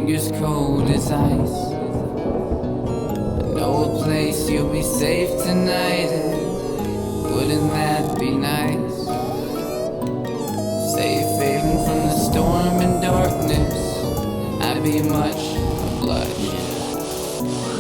fingers cold as ice. I know a place you'll be safe tonight, and wouldn't that be nice? Safe haven from the storm and darkness, I'd be much obliged.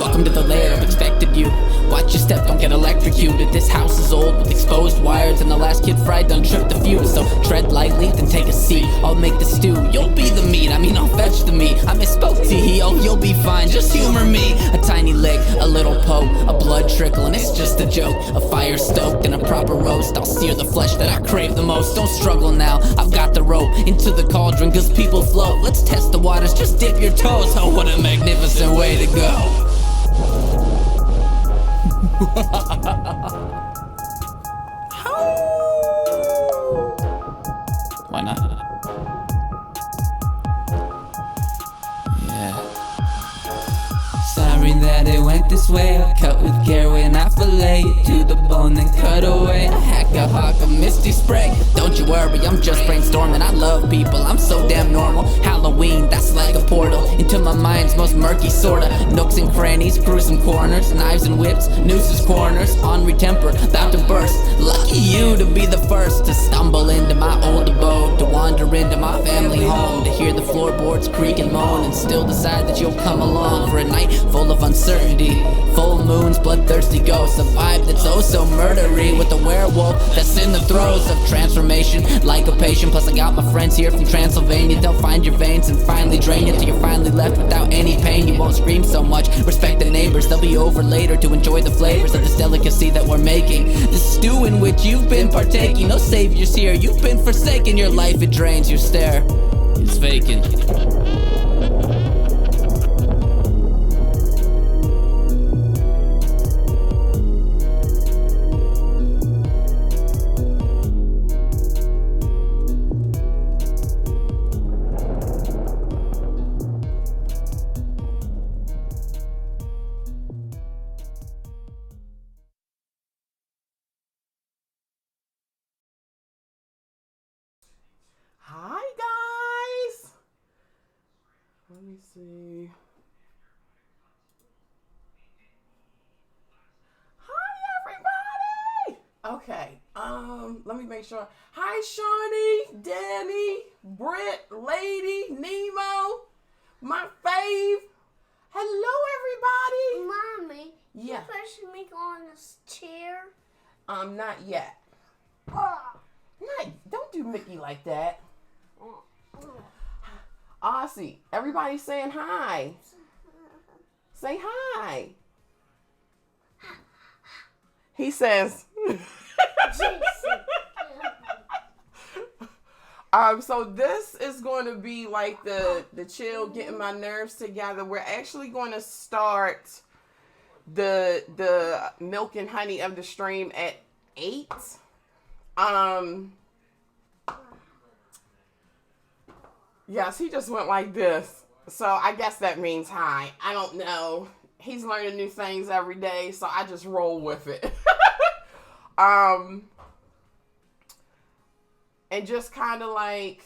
Welcome to the lair of expected you. Watch your step, don't get electrocuted. This house is old with exposed wires, and the last kid fried done tripped the fuse. So tread lightly, then take a seat. I'll make the stew, you'll be the meat. I'll fetch the meat. I misspoke to you, you'll be fine, just humor me. A tiny lick, a little poke, a blood trickle, and it's just a joke. A fire stoked and a proper roast, I'll sear the flesh that I crave the most. Don't struggle now, I've got the rope into the cauldron, cause people float. Let's test the waters, just dip your toes. Oh, what a magnificent way to go. Why not? Yeah. Sorry that it went this way. I cut with care when I fillet it to the bone, then cut away. I hack a hawk, a misty spray. Don't you worry, I'm just brainstorming. I love people, I'm so damn normal. Halloween, that's like a portal into my mind's most murky sorta. Nooks and crannies, gruesome corners, knives and whips, nooses, corners, ornery temper, about to burst. Lucky you to be the first to stumble into my old abode, to wander into my family home, to hear the floorboards creak and moan, and still decide that you'll come along for a night full of uncertainty. Full moons, bloodthirsty ghosts, a vibe that's oh so murdery, with a werewolf that's in the throes of transformation, like a patient. Plus I got my friends here from Transylvania. They'll find your veins and finally drain you till you're finally left without any pain. You won't scream so much, respect the neighbors. They'll be over later to enjoy the flavors of this delicacy that we're making, this stew in which you've been partaking. No saviors here, you've been forsaken. Your life, it drains, your stare is vacant. Hi guys. Let me see. Hi everybody. Okay. Let me make sure. Hi Shawnee, Danny, Britt, Lady, Nemo, my fave. Hello everybody. Mommy, Yeah. you pushing me on this chair? Not yet. Oh. Don't do Mickey like that. Aussie, everybody saying hi. Say hi. He says. So this is going to be like the chill, getting my nerves together. We're actually going to start the milk and honey of the stream at 8. Yes, he just went like this. So I guess that means hi. I don't know. He's learning new things every day, so I just roll with it. And just kind of like,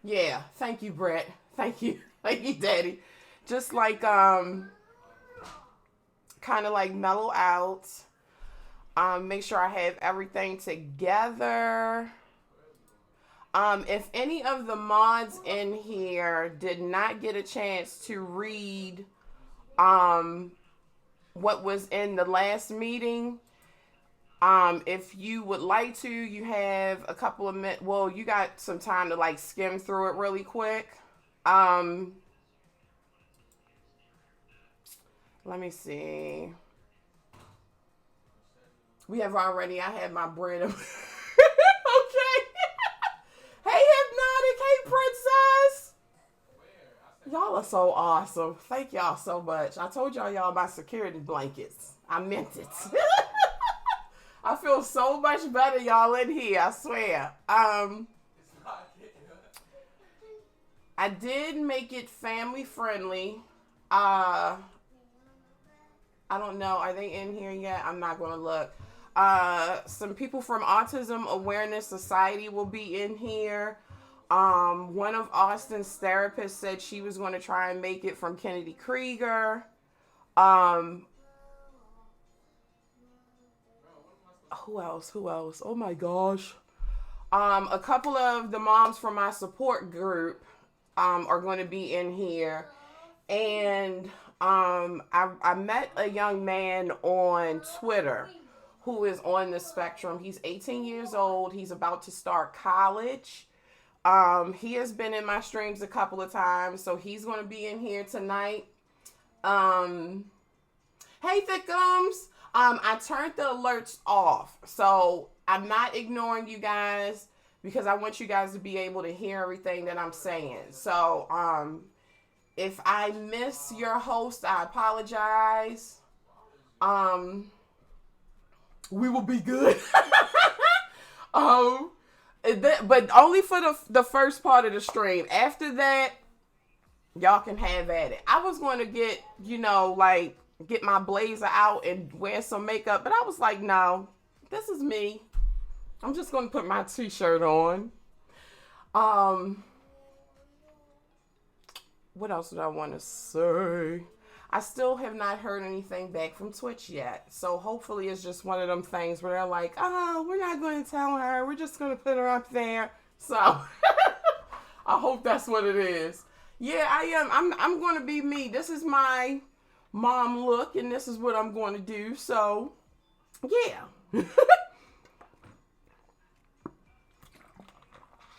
yeah, thank you, Brett. Thank you. Thank you, Daddy. Just like, kind of like mellow out. Make sure I have everything together. If any of the mods in here did not get a chance to read what was in the last meeting, if you would like to, you have a couple of minutes. Well, you got some time to like skim through it really quick. Let me see. We have already, I had my bread. Okay. Hey, Hypnotic. Hey, Princess. Y'all are so awesome. Thank y'all so much. I told y'all my security blankets. I meant it. I feel so much better, y'all, in here. I swear. I did make it family friendly. I don't know. Are they in here yet? I'm not going to look. Some people from Autism Awareness Society will be in here. One of Austin's therapists said she was going to try and make it from Kennedy Krieger. Who else? Oh my gosh. A couple of the moms from my support group are going to be in here. And I met a young man on Twitter who is on the spectrum. He's 18 years old. He's about to start college. He has been in my streams a couple of times, so he's going to be in here tonight. Hey, Thickums. I turned the alerts off, so I'm not ignoring you guys because I want you guys to be able to hear everything that I'm saying. So, if I miss your host, I apologize. We will be good. But only for the first part of the stream. After that, y'all can have at it. I was going to get, get my blazer out and wear some makeup, but I was like, no, this is me. I'm just going to put my t-shirt on. What else did I want to say? I still have not heard anything back from Twitch yet. So hopefully it's just one of them things where they're like, oh, we're not going to tell her. We're just going to put her up there. So I hope that's what it is. Yeah, I am. I'm going to be me. This is my mom look, and this is what I'm going to do. So, yeah.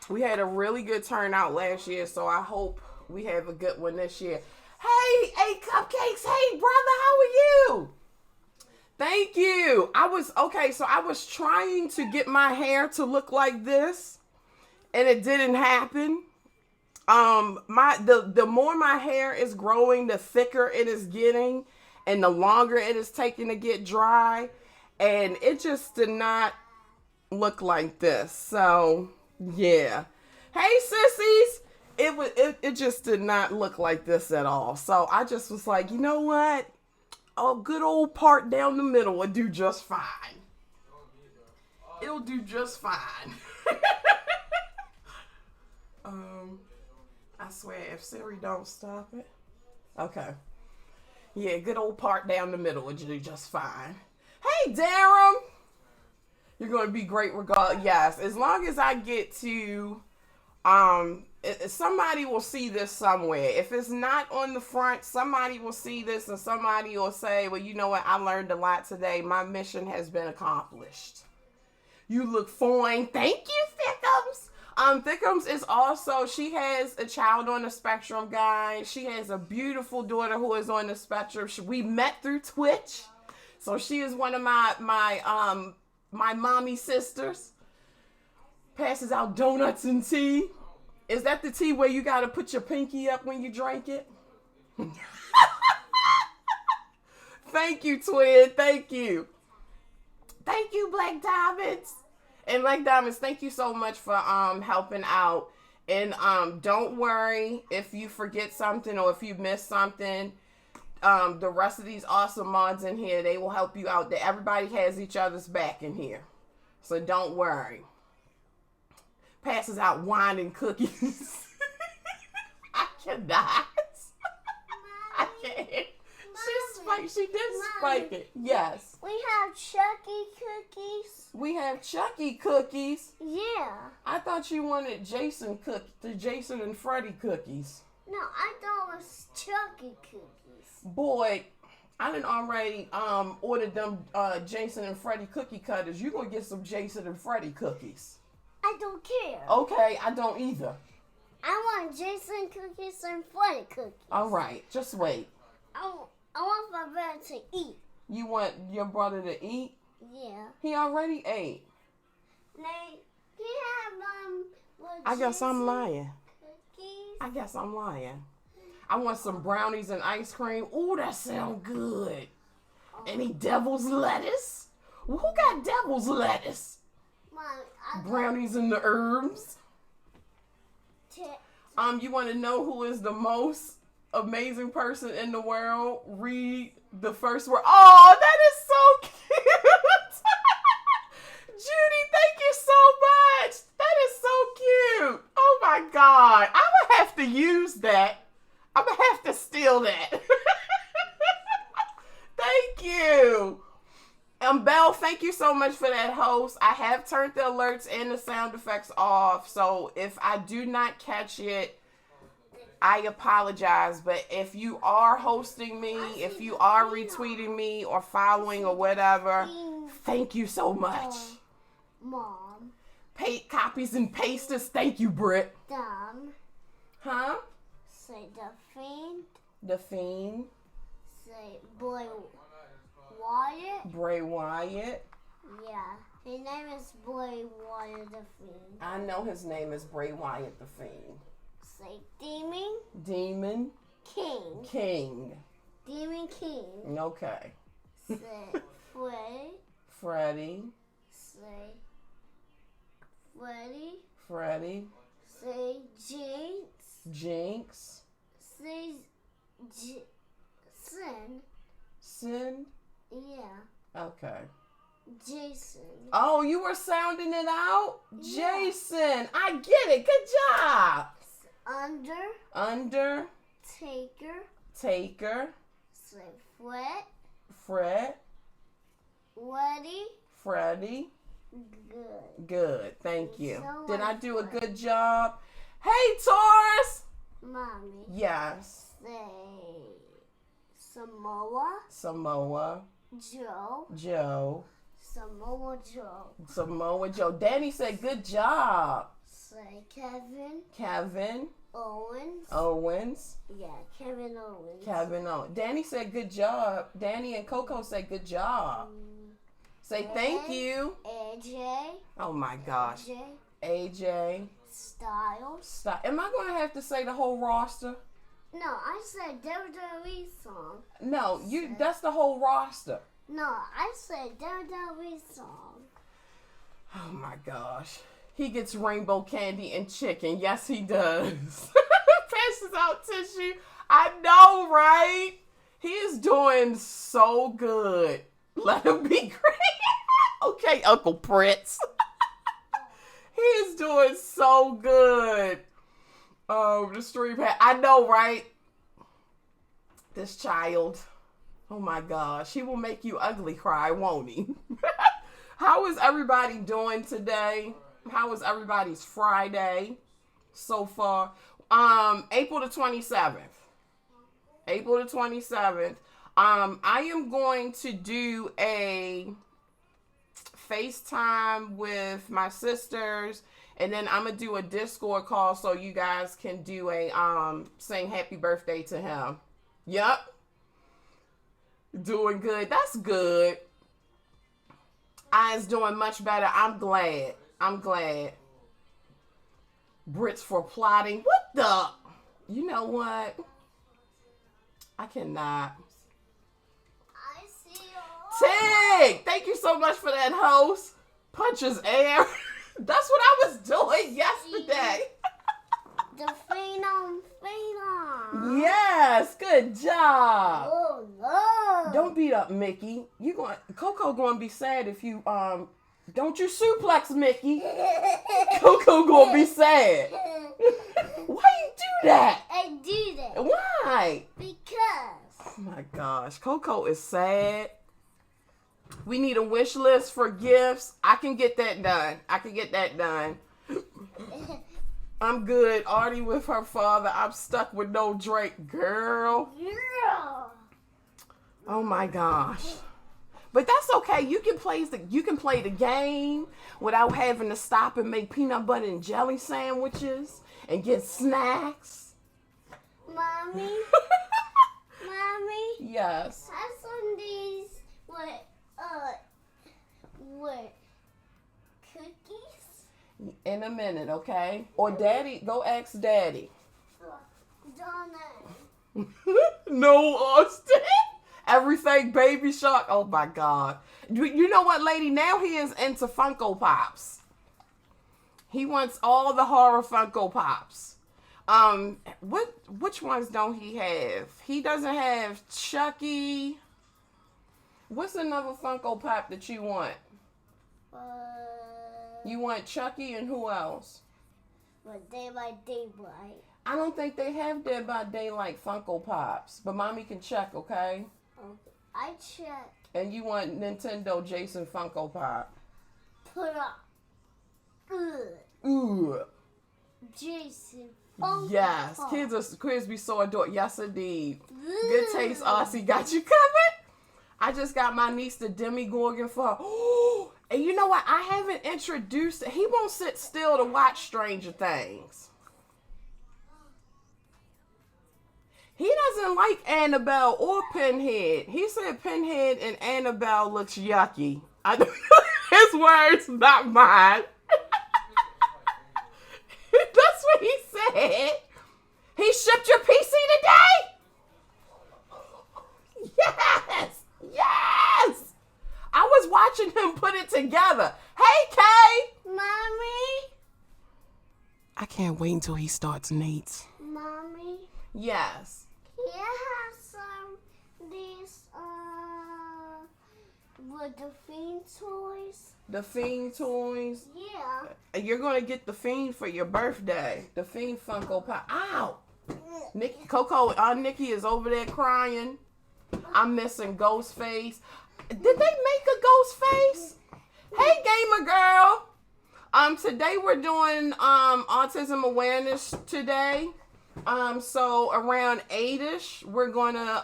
We had a really good turnout last year, so I hope we have a good one this year. Hey, Cupcakes. Hey, brother, how are you? Thank you. I was trying to get my hair to look like this, and it didn't happen. The more my hair is growing, the thicker it is getting, and the longer it is taking to get dry, and it just did not look like this. So, yeah. Hey, sissies. It just did not look like this at all. So I just was like, you know what? A good old part down the middle would do just fine. It'll do just fine. I swear, if Siri don't stop it. Okay. Yeah, good old part down the middle would do just fine. Hey, Darum. You're going to be great regardless. Yes, as long as I get to... somebody will see this somewhere. If it's not on the front, somebody will see this and somebody will say, well, you know what? I learned a lot today. My mission has been accomplished. You look fine. Thank you, Thickums. Thickums is also, she has a child on the spectrum, guys. She has a beautiful daughter who is on the spectrum. We met through Twitch. So she is one of my mommy sisters. Passes out donuts and tea. Is that the tea where you got to put your pinky up when you drink it? Thank you, Twin. Thank you. Thank you, Black Diamonds. And Black Diamonds, thank you so much for helping out. And don't worry if you forget something or if you miss something. The rest of these awesome mods in here, they will help you out. Everybody has each other's back in here. So don't worry. Passes out wine and cookies. I cannot. I can't. She did spike it. Yes. We have Chucky cookies. We have Chucky cookies. Yeah. I thought you wanted the Jason and Freddy cookies. No, I thought it was Chucky cookies. Boy, I done already ordered them Jason and Freddy cookie cutters. You gonna get some Jason and Freddy cookies. I don't care. Okay, I don't either. I want Jason cookies and Freddy cookies. All right, just wait. I want my brother to eat. You want your brother to eat? Yeah. He already ate. He have I guess I'm lying. cookies. I guess I'm lying. I want some brownies and ice cream. Ooh, that sound good. Any devil's lettuce? Well, who got devil's lettuce? Brownies and the herbs. You want to know who is the most amazing person in the world? Read the first word. Oh, that is so cute. Judy, thank you so much. That is so cute. Oh my you. Belle, thank you so much for that, host. I have turned the alerts and the sound effects off, so if I do not catch it, I apologize. But if you are hosting me, if you are retweeting me or following or whatever, thank you so much. Mom. Copies and pasters, thank you, Britt. Dumb. Huh? Say the fiend. The Fiend. Say boy Wyatt. Bray Wyatt. Yeah. His name is Boy Wyatt the Fiend. I know his name is Bray Wyatt the Fiend. Say Demon Demon King. King. Demon King. Okay. Say Freddy. Freddy. Say Freddy. Freddy. Say Jinx. Jinx. Say Sin. Sin. Yeah. Okay. Jason. Oh, you were sounding it out? Yeah. Jason. I get it. Good job. Under. Taker. Say Fred. Fred. Freddy. Good. Good. Thank you. So Did I much do a fun. good job? Hey, Taurus. Mommy. Yes. Say Samoa. Samoa Joe. Joe. Samoa Joe. Samoa Joe. Danny said good job. Say Kevin. Kevin Owens. Owens. Yeah, Kevin Owens. Kevin Owens. Danny said good job. Danny and Coco said good job. Say thank you. AJ. Oh my gosh. AJ. Styles. Am I going to have to say the whole roster? No, I said WWE song. No, that's the whole roster. No, I said WWE song. Oh my gosh. He gets rainbow candy and chicken. Yes, he does. Passes out tissue. I know, right? He is doing so good. Let him be great. Okay, Uncle Prince. He is doing so good. The stream I know, right? This child. Oh my gosh. He will make you ugly cry, won't he? How is everybody doing today? How is everybody's Friday so far? April the 27th. April the 27th. I am going to do a FaceTime with my sisters, and then I'm gonna do a Discord call so you guys can do a saying happy birthday to him. Yep. Doing good. That's good. I's doing much better. I'm glad. Brits for plotting. What the? You know what? I cannot. I see you. Tig! Thank you so much for that, host. Punches air. That's what I was doing yesterday. The phenom. Yes, good job. Oh no. Don't beat up Mickey. Coco gonna be sad if you don't you suplex Mickey. Coco gonna be sad. Why you do that? I do that. Why? Because. Oh my gosh, Coco is sad. We need a wish list for gifts. I can get that done. I'm good. Artie with her father. I'm stuck with no Drake, girl. Yeah. Oh my gosh. But that's okay. You can play the game without having to stop and make peanut butter and jelly sandwiches and get snacks. Mommy. Yes. Have some of these with cookies. In a minute, okay? Or Daddy, go ask Daddy. Donut. No, Austin. Everything Baby Shark. Oh my God. You know what, lady? Now he is into Funko Pops. He wants all the horror Funko Pops. Which ones don't he have? He doesn't have Chucky. What's another Funko Pop that you want? You want Chucky and who else? Day by Daylight. I don't think they have Dead by Daylight Funko Pops, but Mommy can check, okay? Okay. I checked. And you want Nintendo Jason Funko Pop. Put up. Ooh. Jason Funko Yes. Pop. Kids be so adored. Yes, indeed. Good taste, Aussie. Got you covered. I just got my niece the Demogorgon for her. And you know what? I haven't introduced. He won't sit still to watch Stranger Things. He doesn't like Annabelle or Pinhead. He said Pinhead and Annabelle looks yucky. His words, not mine. That's what he said. He shipped your PC today? Yes. Yes. I was watching him put it together. Hey, Kay. Mommy. I can't wait until he starts Nate's. Mommy. Yes. Can I have some these with the Fiend toys? The Fiend toys. Yeah. You're going to get the Fiend for your birthday. The Fiend Funko Pop. Ow. Nikki is over there crying. I'm missing Ghostface. Did they make a Ghostface? Hey, gamer girl. Today we're doing autism awareness today. So around 8ish, we're gonna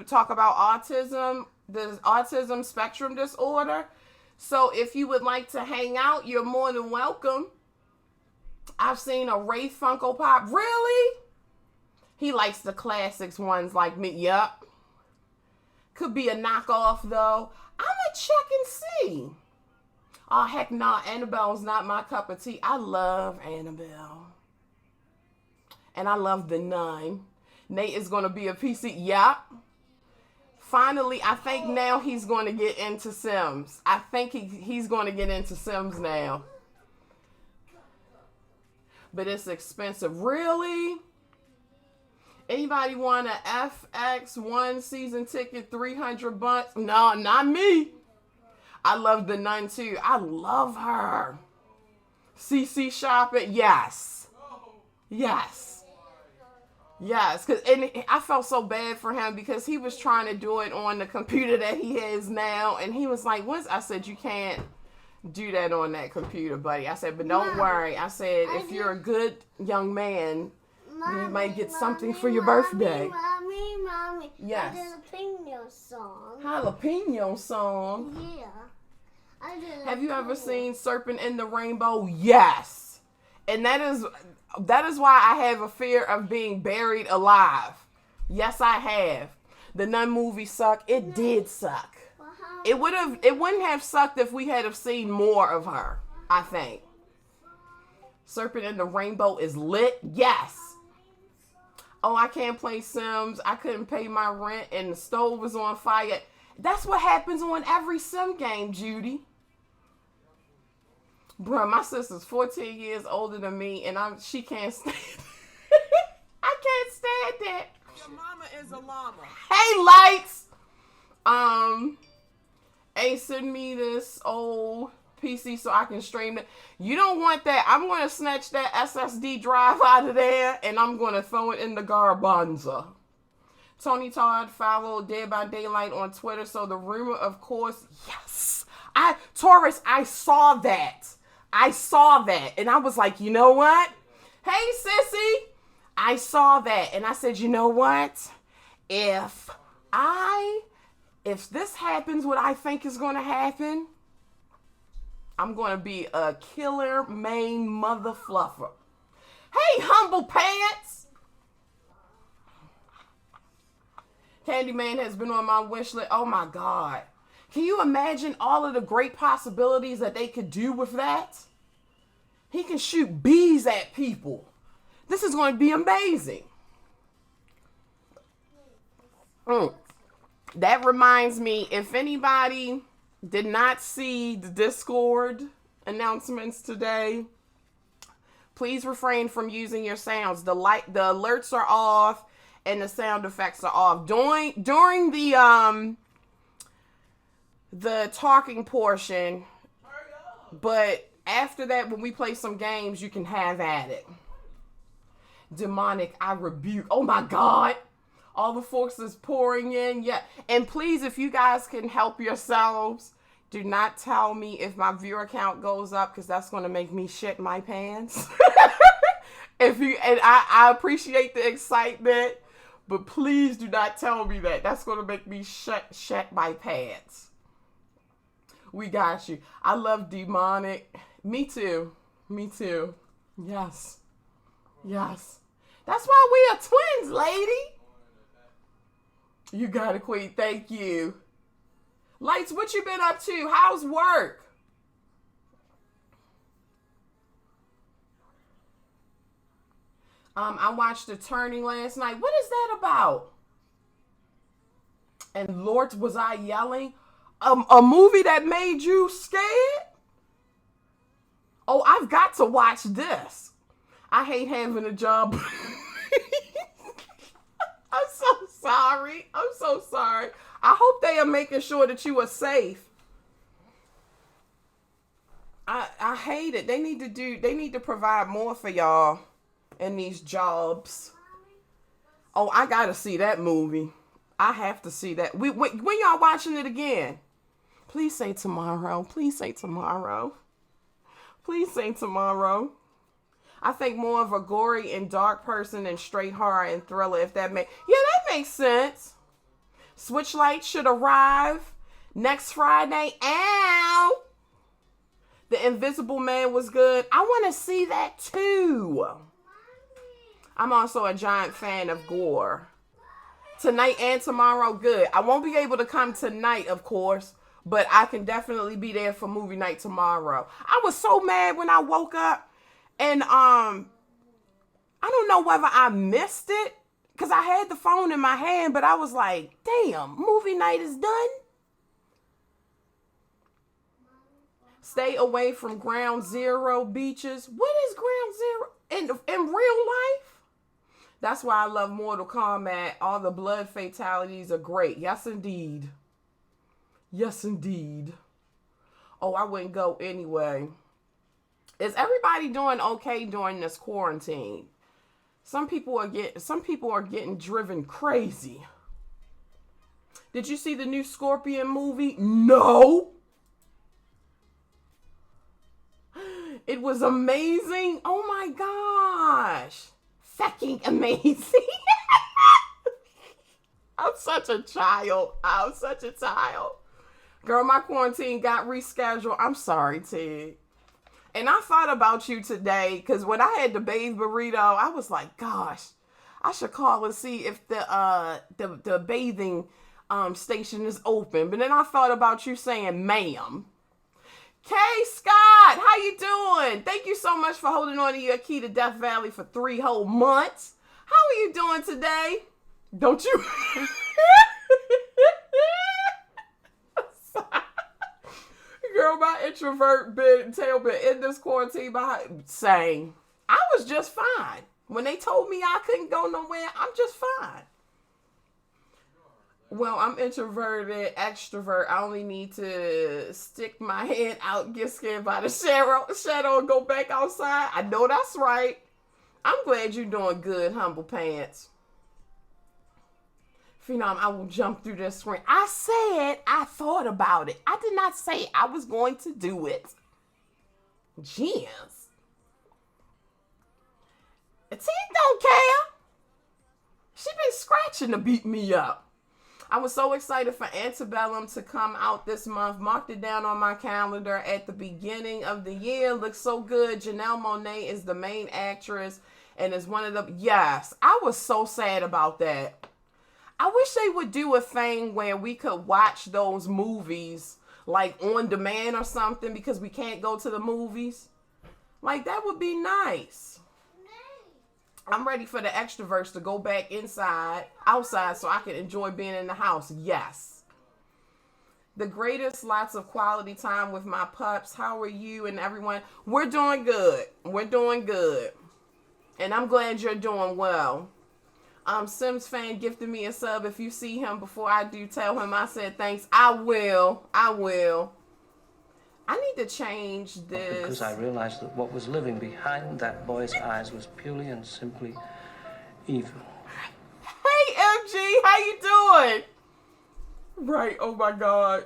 talk about autism, the autism spectrum disorder. So if you would like to hang out, you're more than welcome. I've seen a Wraith Funko Pop. Really? He likes the classics ones like me. Yup. Could be a knockoff though. I'ma check and see. Oh heck nah, Annabelle's not my cup of tea. I love Annabelle. And I love the Nun. Nate is gonna be a PC. Yup. Finally, I think now he's going to get into Sims. I think he's going to get into Sims now. But it's expensive. Really? Anybody want a FX1 season ticket, $300? No, not me. I love the Nun too. I love her. CC shopping? Yes. Yes. Yes, and I felt so bad for him because he was trying to do it on the computer that he has now, and he was like, "What?" I said, "You can't do that on that computer, buddy." I said, "But don't worry." I said, "If you're a good young man, you might get something for your birthday." Mommy. Yes. I did a jalapeno song. Jalapeno song. Yeah. I did. Have you ever seen Serpent in the Rainbow? Yes. And that is why I have a fear of being buried alive. Yes, I have. The Nun movie sucked. It did suck. It wouldn't have sucked if we had have seen more of her, I think. Serpent in the Rainbow is lit. Yes. Oh, I can't play Sims. I couldn't pay my rent and the stove was on fire. That's what happens on every Sim game, Judy. Bruh, my sister's 14 years older than me, and she can't stand I can't stand that. Your mama is a llama. Hey, lights! Hey, send me this old PC so I can stream it. You don't want that. I'm going to snatch that SSD drive out of there, and I'm going to throw it in the garbanza. Tony Todd followed Dead by Daylight on Twitter, so the rumor, of course, yes. Taurus, I saw that. And I was like, you know what? Hey, sissy. I saw that. And I said, you know what? If this happens, what I think is going to happen, I'm going to be a killer main mother fluffer. Hey, humble pants. Candyman has been on my wish list. Oh, my God. Can you imagine all of the great possibilities that they could do with that? He can shoot bees at people. This is going to be amazing. That reminds me, if anybody did not see the Discord announcements today, please refrain from using your sounds. The alerts are off and the sound effects are off. During the talking portion, but after that, when we play some games, you can have at it. Demonic, I rebuke. Oh my God. All the folks is pouring in. Yeah. And please, if you guys can help yourselves, do not tell me if my viewer count goes up, because that's going to make me shit my pants. I appreciate the excitement, but please do not tell me that. That's going to make me shit my pants. We got you. I love demonic. Me too. Me too. Yes. Yes. That's why we are twins, lady. You got it, Queen. Thank you. Lights, what you been up to? How's work? I watched The Turning last night. What is that about? And Lord, was I yelling? A movie that made you scared? Oh, I've got to watch this. I hate having a job. I'm so sorry. I'm so sorry. I hope they are making sure that you are safe. I hate it. They need to provide more for y'all in these jobs. Oh, I gotta see that movie. I have to see that. When y'all watching it again? Please say tomorrow. Please say tomorrow. Please say tomorrow. I think more of a gory and dark person than straight horror and thriller, if that makes... Yeah, that makes sense. Switchlight should arrive next Friday. Ow! The Invisible Man was good. I want to see that too. I'm also a giant fan of gore. Tonight and tomorrow, good. I won't be able to come tonight, of course, but I can definitely be there for movie night tomorrow. I was so mad when I woke up, and I don't know whether I missed it, because I had the phone in my hand, but I was like, damn, movie night is done? Stay away from ground zero beaches. What is ground zero in real life? That's why I love Mortal Kombat. All the blood fatalities are great. Yes, indeed. Yes, indeed. Oh, I wouldn't go anyway. Is everybody doing okay during this quarantine? Some people are getting driven crazy. Did you see the new Scorpion movie? No. It was amazing. Oh my gosh. Fucking amazing. I'm such a child. I'm such a child. Girl, my quarantine got rescheduled. I'm sorry, Tig. And I thought about you today, because when I had the bathe burrito, I was like, gosh, I should call and see if the bathing station is open. But then I thought about you saying, ma'am. Kay Scott, how you doing? Thank you so much for holding on to your key to Death Valley for 3 whole months. How are you doing today? Don't you? Girl, my introvert tail been in this quarantine saying, I was just fine. When they told me I couldn't go nowhere, I'm just fine. Well, I'm introverted, extrovert. I only need to stick my head out, get scared by the shadow, and go back outside. I know that's right. I'm glad you're doing good, Humble Pants. Phenom, I will jump through this screen. I said I thought about it. I did not say I was going to do it. Jeez. T don't care. She been scratching to beat me up. I was so excited for Antebellum to come out this month. Marked it down on my calendar at the beginning of the year. Looks so good. Janelle Monáe is the main actress and is one of the... Yes, I was so sad about that. I wish they would do a thing where we could watch those movies like on demand or something, because we can't go to the movies. Like, that would be nice. I'm ready for the extroverts to go back outside, so I can enjoy being in the house. Yes. The greatest, lots of quality time with my pups. How are you and everyone? We're doing good. We're doing good. And I'm glad you're doing well. Sims fan gifted me a sub. If you see him before I do, tell him I said thanks. I will. I need to change this. Because I realized that what was living behind that boy's eyes was purely and simply evil. Hey, MG, how you doing? Right, oh my God.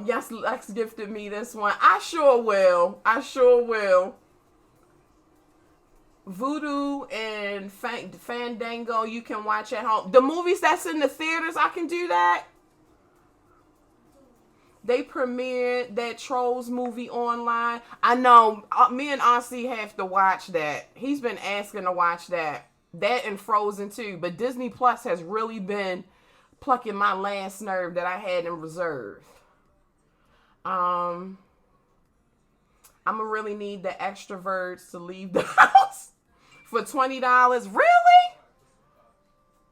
Yes, Lex gifted me this one. I sure will. Voodoo and Fandango, you can watch at home. The movies that's in the theaters, I can do that. They premiered that Trolls movie online. I know, me and Aussie have to watch that. He's been asking to watch that. That and Frozen too. But Disney Plus has really been plucking my last nerve that I had in reserve. I'm gonna really need the extroverts to leave the house for $20. Really?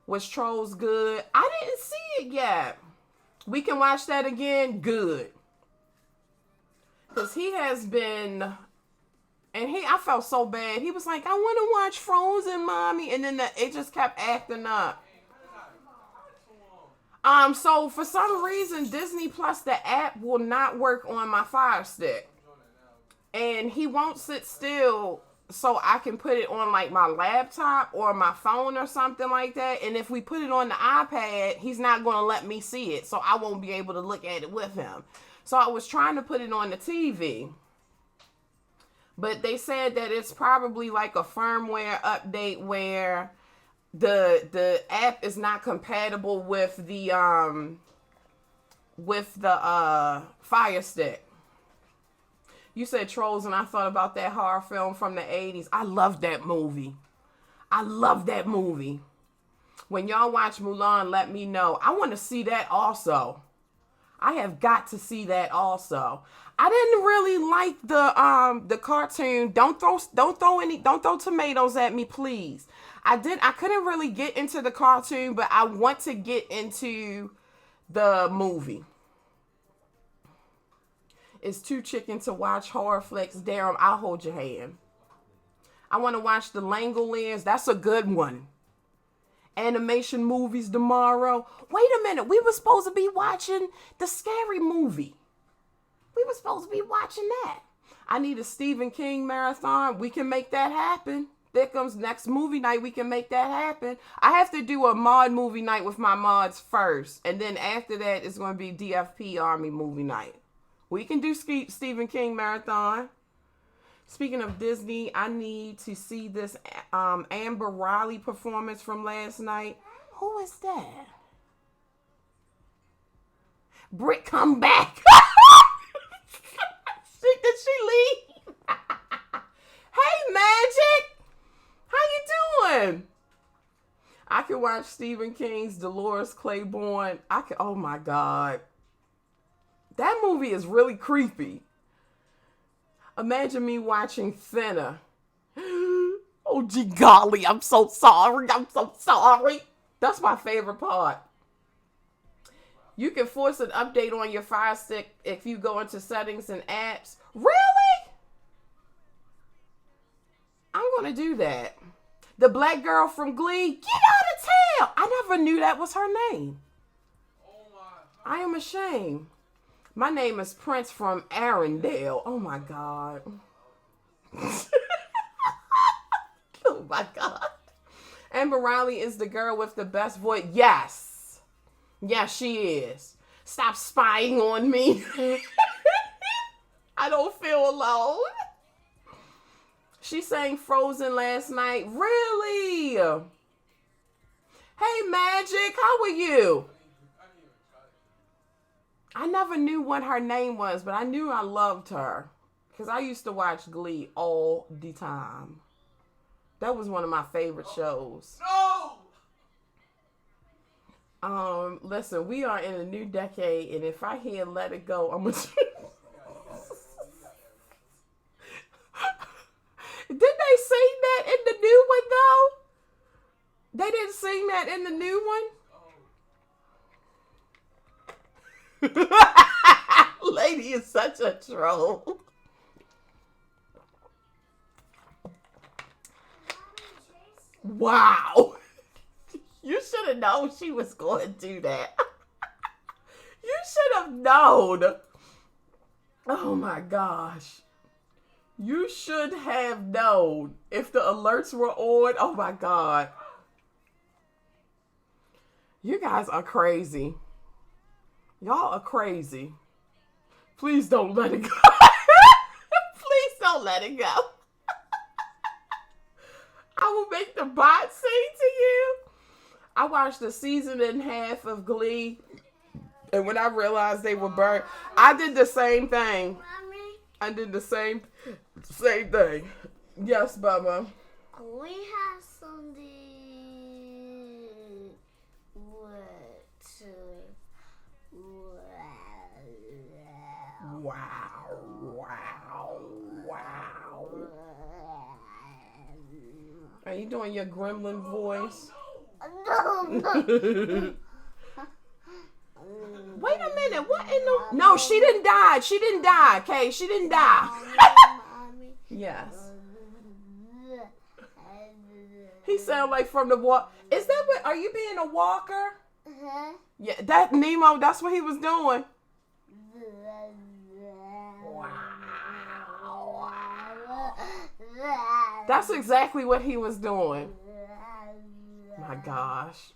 Was Trolls good? I didn't see it yet. We can watch that again. Good. Because he has been, and I felt so bad. He was like, I want to watch Frozen, Mommy. And then it just kept acting up. So for some reason, Disney Plus, the app will not work on my Fire Stick. And he won't sit still so I can put it on like my laptop or my phone or something like that. And if we put it on the iPad, he's not going to let me see it. So I won't be able to look at it with him. So I was trying to put it on the TV. But they said that it's probably like a firmware update where the app is not compatible with the Fire Stick. You said Trolls, and I thought about that horror film from the 80s. I love that movie. When y'all watch Mulan, let me know. I want to see that also. I have got to see that also. I didn't really like the cartoon. Don't throw tomatoes at me, please. I couldn't really get into the cartoon, but I want to get into the movie. It's too chicken to watch horror flicks. Darren, I'll hold your hand. I want to watch the Langoliers. That's a good one. Animation movies tomorrow. Wait a minute. We were supposed to be watching the Scary Movie. We were supposed to be watching that. I need a Stephen King marathon. We can make that happen. There comes next movie night. We can make that happen. I have to do a mod movie night with my mods first. And then after that, it's going to be DFP Army movie night. We can do Stephen King marathon. Speaking of Disney, I need to see this Amber Riley performance from last night. Who is that? Britt, come back. Did she leave? Hey, Magic. How you doing? I can watch Stephen King's Dolores Claiborne. Oh my God. That movie is really creepy. Imagine me watching Thinner. Oh, gee golly, I'm so sorry. That's my favorite part. You can force an update on your Fire Stick if you go into settings and apps. Really? I'm going to do that. The black girl from Glee, get out of town. I never knew that was her name. I am ashamed. My name is Prince from Arendelle. Oh my God. Oh my God. Amber Riley is the girl with the best voice. Yes. Yes, she is. Stop spying on me. I don't feel alone. She sang Frozen last night. Really? Hey, Magic, how are you? I never knew what her name was, but I knew I loved her. Because I used to watch Glee all the time. That was one of my favorite shows. No! Listen, we are in a new decade, and if I hear Let It Go, I'm going to... Did they sing that in the new one, though? They didn't sing that in the new one? Lady is such a troll. Wow. You should have known she was going to do that. You should have known. Oh my gosh. You should have known if the alerts were on. Oh my God. You guys are crazy. Y'all are crazy. Please don't let it go. Please don't let it go. I will make the bot sing to you. I watched a season and a half of Glee, and when I realized they were burned, I did the same thing. Mommy, I did the same thing. Yes, Bubba. we have something Wow. Are you doing your gremlin voice? Wait a minute. What in the... No, she didn't die. She didn't die, okay? She didn't die. Mommy. Yes. He sound like from the walk. Is that what... Are you being a walker? Uh-huh. Yeah, that Nemo, that's what he was doing. That's exactly what he was doing. My gosh.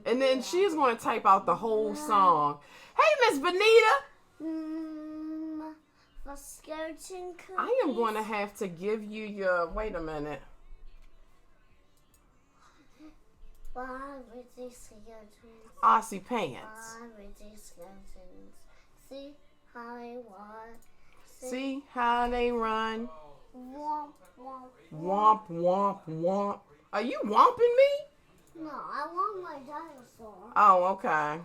And then she's going to type out the whole song. Hey, Miss Benita. For skeleton cookies. I am going to have to give you your... Wait a minute. Why with these skeletons? Aussie pants. Why with these skeletons? See how they walk. See how they run. Womp womp. Womp, womp, womp. Are you womping me? No, I want my dinosaur. Oh, okay. Womp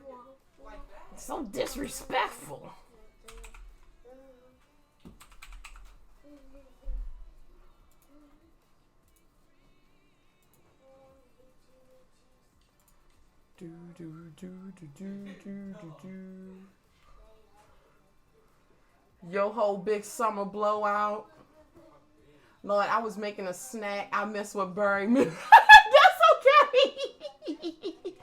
womp womp. So disrespectful. Do, do, do, do, do, do, do, do. Yo ho, big summer blowout. Lord, I was making a snack. I missed what Barry missed. That's okay.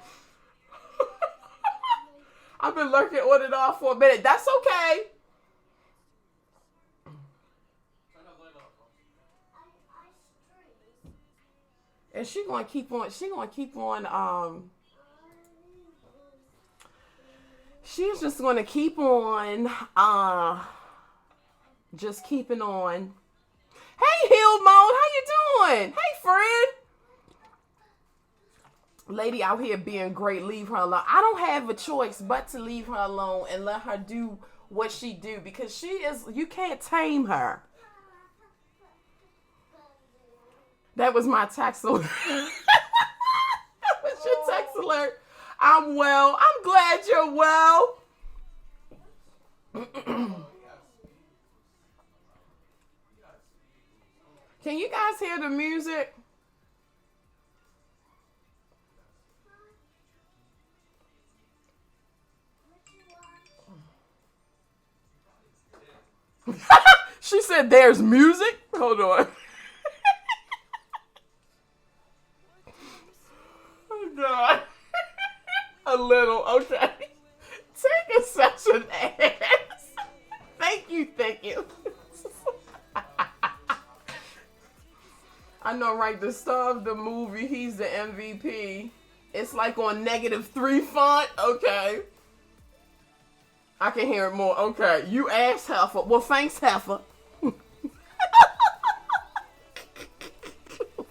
I've been lurking on and off for a minute. That's okay. And she gonna keep on. She's just gonna keep on. Just keeping on. Hey, Hill Mode, how you doing? Hey, friend. Lady out here being great, leave her alone. I don't have a choice but to leave her alone and let her do what she do because she is, you can't tame her. That was my text alert. That was your text alert. I'm well. I'm glad you're well. Can you guys hear the music? She said there's music? Hold on. Oh, God. A little, okay. Take a session ass. Thank you. I know, right? The star of the movie, he's the MVP. It's like on -3 font. Okay. I can hear it more. Okay. You asked Heifer. Well, thanks, Heifer. Oh,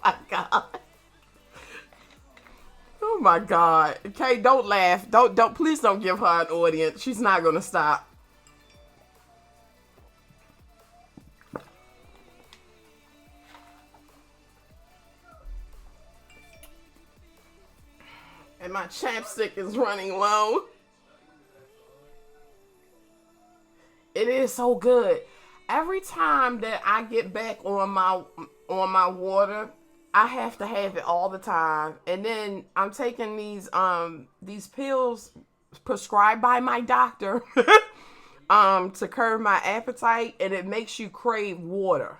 my God. Oh, my God. Okay, don't laugh. Don't, please don't give her an audience. She's not going to stop. And my chapstick is running low. It is so good. Every time that I get back on my water, I have to have it all the time. And then I'm taking these pills prescribed by my doctor to curb my appetite, and it makes you crave water.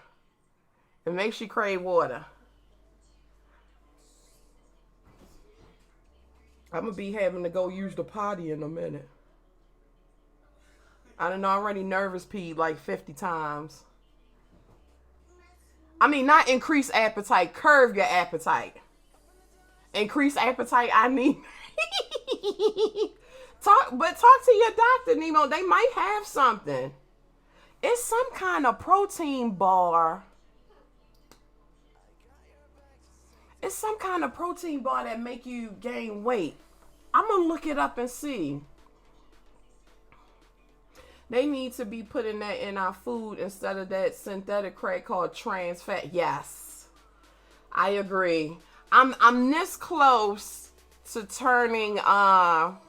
It makes you crave water. I'm going to be having to go use the potty in a minute. I don't know, I already nervous peed like 50 times. I mean, not increase appetite, curve your appetite. Increased appetite, I need. Talk to your doctor, Nemo. They might have something. It's some kind of protein bar. It's some kind of protein bar that make you gain weight. I'm gonna look it up and see. They need to be putting that in our food instead of that synthetic crap called trans fat. Yes, I agree. I'm this close to turning not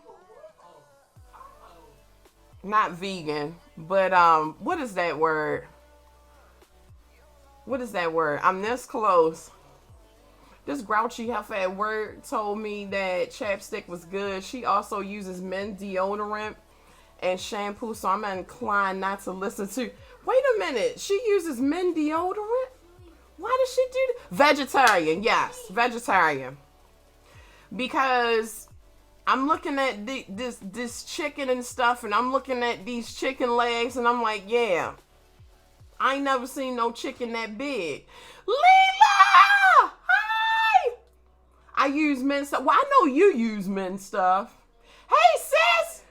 vegan, but what is that word? What is that word? I'm this close. This grouchy heifer at work told me that chapstick was good. She also uses men's deodorant and shampoo, so I'm inclined not to listen to. Wait a minute, she uses men's deodorant? Why does she do that? Vegetarian, yes, vegetarian. Because I'm looking at this chicken and stuff, and I'm looking at these chicken legs, and I'm like, yeah, I ain't never seen no chicken that big. Leela! Hi! I use men's stuff. Well, I know you use men's stuff. Hey, sis!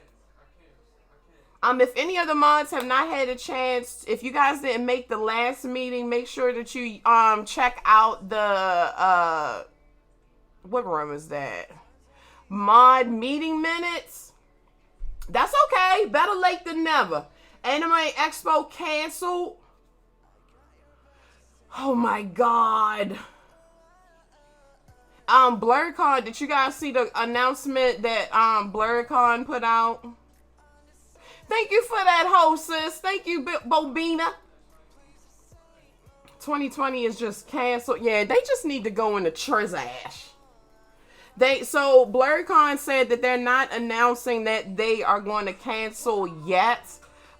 If any of the mods have not had a chance, if you guys didn't make the last meeting, make sure that you check out the what room is that? Mod meeting minutes. That's okay. Better late than never. Anime Expo canceled. Oh my god. BlurredCon, did you guys see the announcement that BlurredCon put out? Thank you for that, hostess. Thank you, Bobina. 2020 is just canceled. Yeah, they just need to go in the trash. So BlurredCon said that they're not announcing that they are going to cancel yet,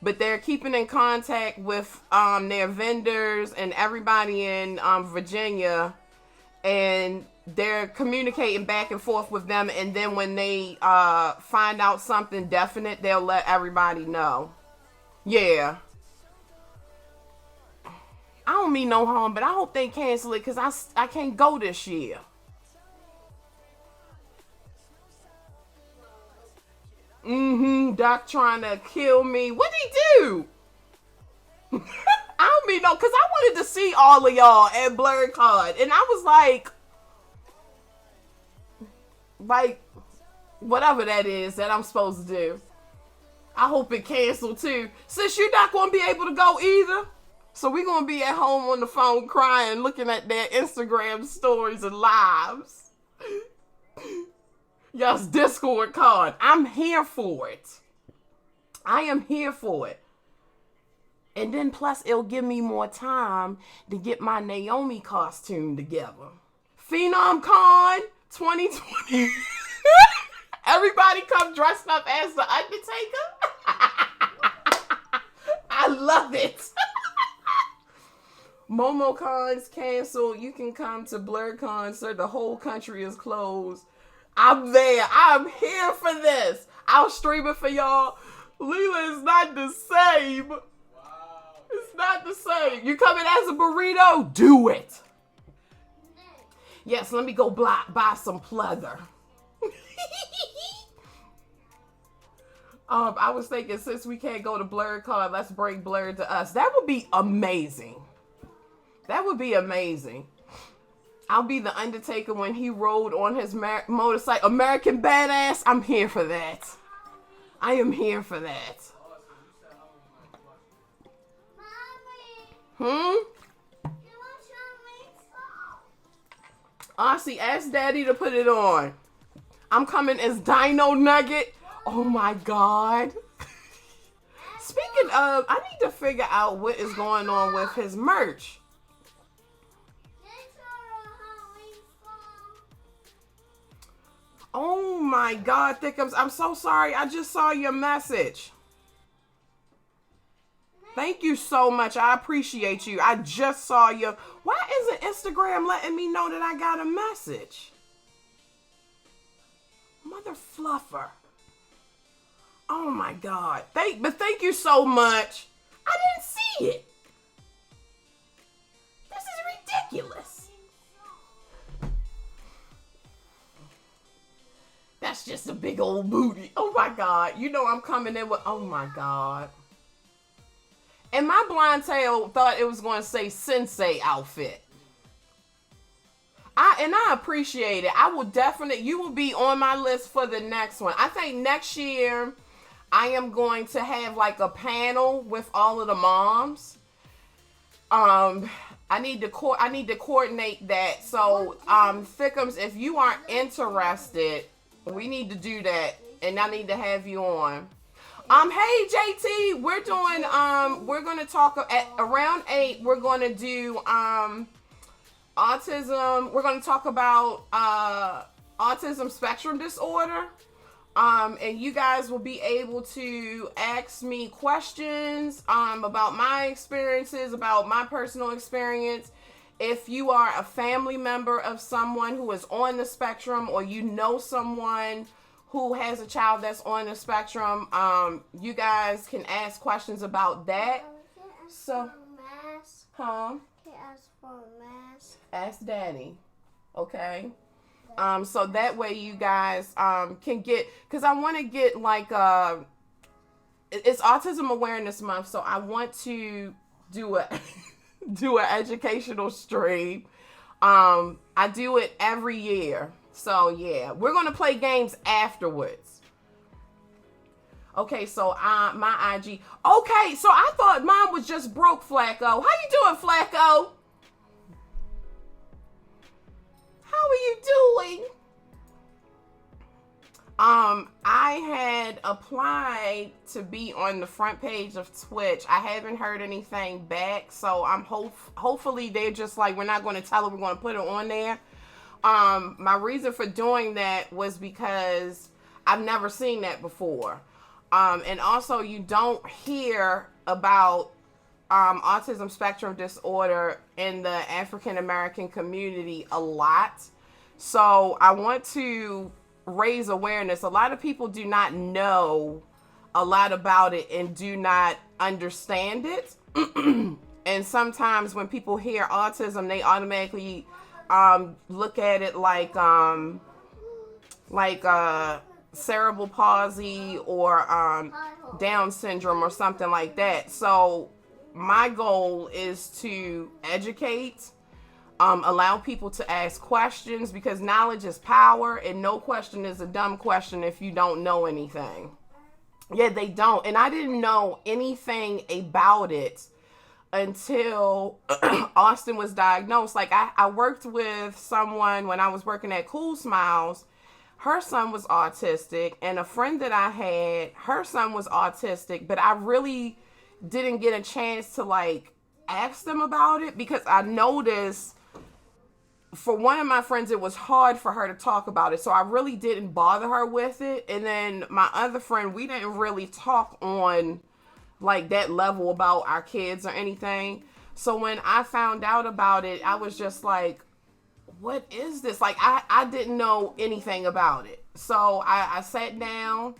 but they're keeping in contact with their vendors and everybody in Virginia, and they're communicating back and forth with them, and then when they find out something definite, they'll let everybody know. Yeah. I don't mean no harm, but I hope they cancel it because I can't go this year. Doc trying to kill me. What'd he do? I don't mean no, because I wanted to see all of y'all at BlurredCon, and I was like, whatever that is that I'm supposed to do. I hope it canceled too. Sis, you're not going to be able to go either. So we're going to be at home on the phone crying, looking at their Instagram stories and lives. Yes, Discord card. I'm here for it. I am here for it. And then plus it'll give me more time to get my Naomi costume together. Phenom Con 2020. Everybody come dressed up as the Undertaker. I love it. MomoCon's canceled. You can come to BlurredCon, sir. The whole country is closed. I'm there. I'm here for this. I'll stream it for y'all. Leela is not the same. Wow. It's not the same. You coming as a burrito? Do it. Yes, let me go buy some pleather. I was thinking, since we can't go to BlurredCon, let's bring Blurred to us. That would be amazing. That would be amazing. I'll be the Undertaker when he rode on his motorcycle. American Badass. I'm here for that. I am here for that. Aussie, ask Daddy to put it on. I'm coming as Dino Nugget. Oh my God. Speaking of, I need to figure out what is going on with his merch. Oh my God, Thickums, I'm so sorry. I just saw your message. Thank you so much. I appreciate you. I just saw your... Why isn't Instagram letting me know that I got a message? Mother fluffer. Oh my God. But thank you so much. I didn't see it. This is ridiculous. That's just a big old booty. Oh my God. You know I'm coming in with, oh my God. And my blind tail thought it was going to say sensei outfit. I appreciate it. You will be on my list for the next one. I think next year I am going to have like a panel with all of the moms. I need to coordinate that. So, Thickums, if you aren't interested, we need to do that, and I need to have you on. Hey JT, we're gonna talk at around 8. We're gonna do autism. We're gonna talk about autism spectrum disorder. And you guys will be able to ask me questions about my experiences, about my personal experience. If you are a family member of someone who is on the spectrum, or you know someone who has a child that's on the spectrum, you guys can ask questions about that. So, huh? Can ask for a mask. Ask Daddy. Okay. So that way you guys can get, because I want to get like it's Autism Awareness Month, so I want to do an educational stream. I do it every year, so yeah, we're gonna play games afterwards. Okay, so my IG. Okay, so I thought mine was just broke, Flacco. How you doing, Flacco? How are you doing? I had applied to be on the front page of Twitch. I haven't heard anything back, so I'm hopefully they're just like, we're not going to tell her, we're going to put it on there. My reason for doing that was because I've never seen that before. And also you don't hear about autism spectrum disorder in the African American community a lot. So I want to raise awareness. A lot of people do not know a lot about it and do not understand it. And sometimes when people hear autism, they automatically look at it like cerebral palsy or Down syndrome or something like that. So my goal is to educate, allow people to ask questions, because knowledge is power, and no question is a dumb question if you don't know anything. Yeah, they don't. And I didn't know anything about it until Austin was diagnosed. Like I worked with someone when I was working at Cool Smiles. Her son was autistic, and a friend that I had, her son was autistic, but I really didn't get a chance to like ask them about it, because I noticed for one of my friends, it was hard for her to talk about it. So I really didn't bother her with it. And then my other friend, we didn't really talk on like that level about our kids or anything. So when I found out about it, I was just like, what is this? Like, I didn't know anything about it. So I sat down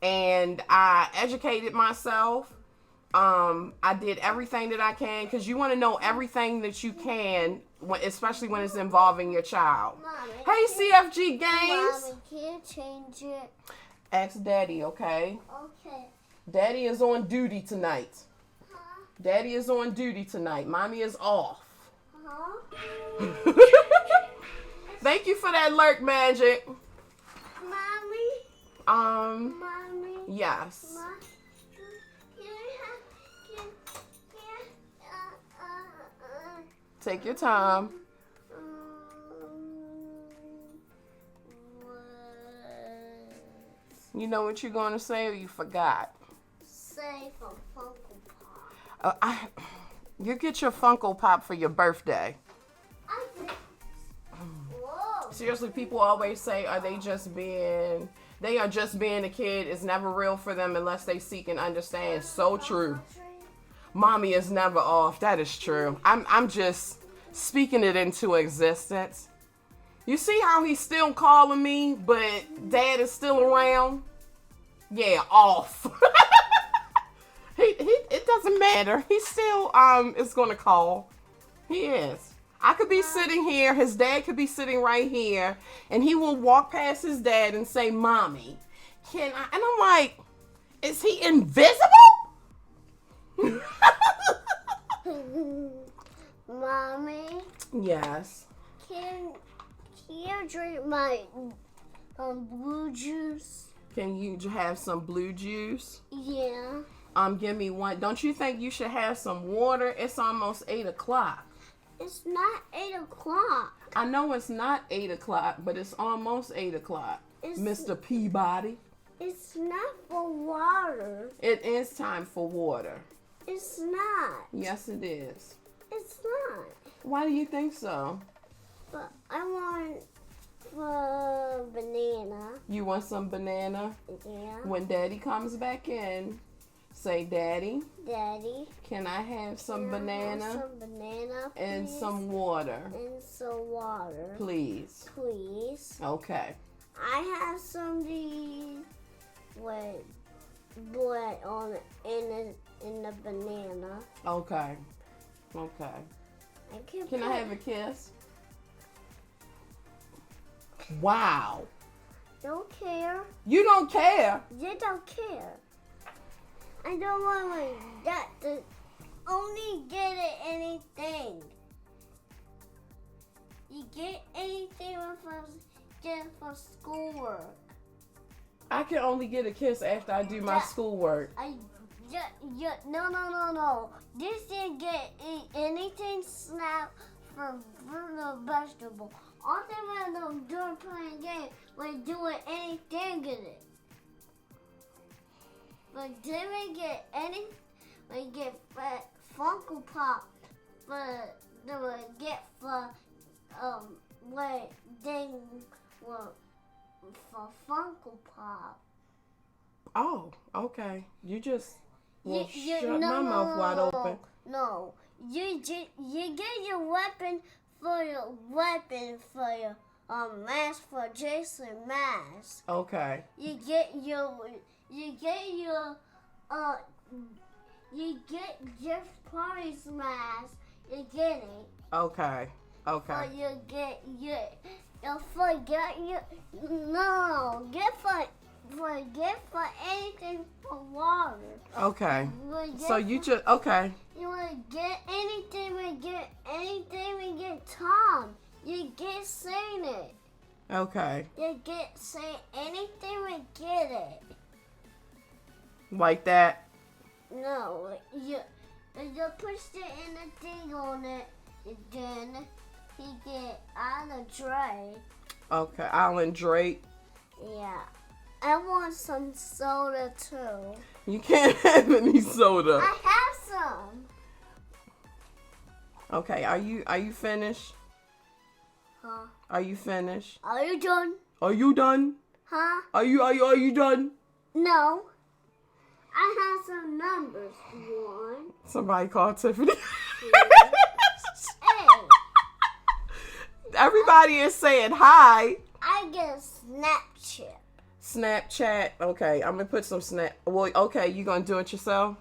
and I educated myself. I did everything that I can, because you want to know everything that you can, especially when it's involving your child. Mommy, hey, CFG Games. Mommy, can you change it? Ask Daddy, okay? Okay. Daddy is on duty tonight. Huh? Daddy is on duty tonight. Mommy is off. Huh? Thank you for that lurk, Magic. Mommy? Mommy? Yes. Mommy? Take your time. You know what you're going to say, or you forgot? Say from Funko Pop. You get your Funko Pop for your birthday. I think. Whoa. Seriously, people always say, they are just being a kid. It's never real for them unless they seek and understand. So true. Mommy is never off. That is true. I'm just speaking it into existence. You see how he's still calling me, but Dad is still around? Yeah, off. It doesn't matter. He still is gonna call. He is. I could be sitting here, his dad could be sitting right here, and he will walk past his dad and say, Mommy, can I? And I'm like, is he invisible? Mommy, Yes. can you drink my blue juice? Can you have some blue juice? Yeah. Give me one. Don't you think you should have some water? It's almost 8 o'clock. It's not 8 o'clock. I know it's not 8 o'clock, but it's almost 8 o'clock. Mr. Peabody. It's not for water. It is time for water. It's not. Yes, it is. It's not. Why do you think so? But I want for banana. You want some banana? Yeah. When Daddy comes back in, say, Daddy, Daddy, can I have some can I banana have some banana, please? and some water, And some water, please? please. Okay. I have some of these with blood on it in the banana. Okay. Okay. Can I have a kiss? Wow. Don't care. You don't care. You don't care. I don't want my dad to only get it anything. You get anything for schoolwork. I can only get a kiss after I do my schoolwork. No. This didn't get anything snapped for the vegetable. All they when I'm doing playing game, like doing anything in it. Like they may get Funko Pop, but they would get for like thing for Funko Pop. Oh, okay. You just shut no, my mouth wide open. No, you get your weapon for your mask for Jason mask. Okay. You get Jeff Party's mask. You get it. Okay. Okay. Or you get for anything for water. Okay. You So you just okay. You want to get anything, we get Tom. You get saying it. Okay. You get saying anything, we get it. Like that. No, you push it in the thing on it, and then he get on the tray. Okay. Alan Drake. Yeah. I want some soda too. You can't have any soda. I have some. Okay. Are you finished? Huh? Are you finished? Are you done? Are you done? Huh? Are you done? No. I have some numbers. 1, Somebody call Tiffany. 2, 8. Everybody is saying hi. I get a Snapchat. Snapchat. Okay, I'm gonna put some Well, okay, you gonna do it yourself?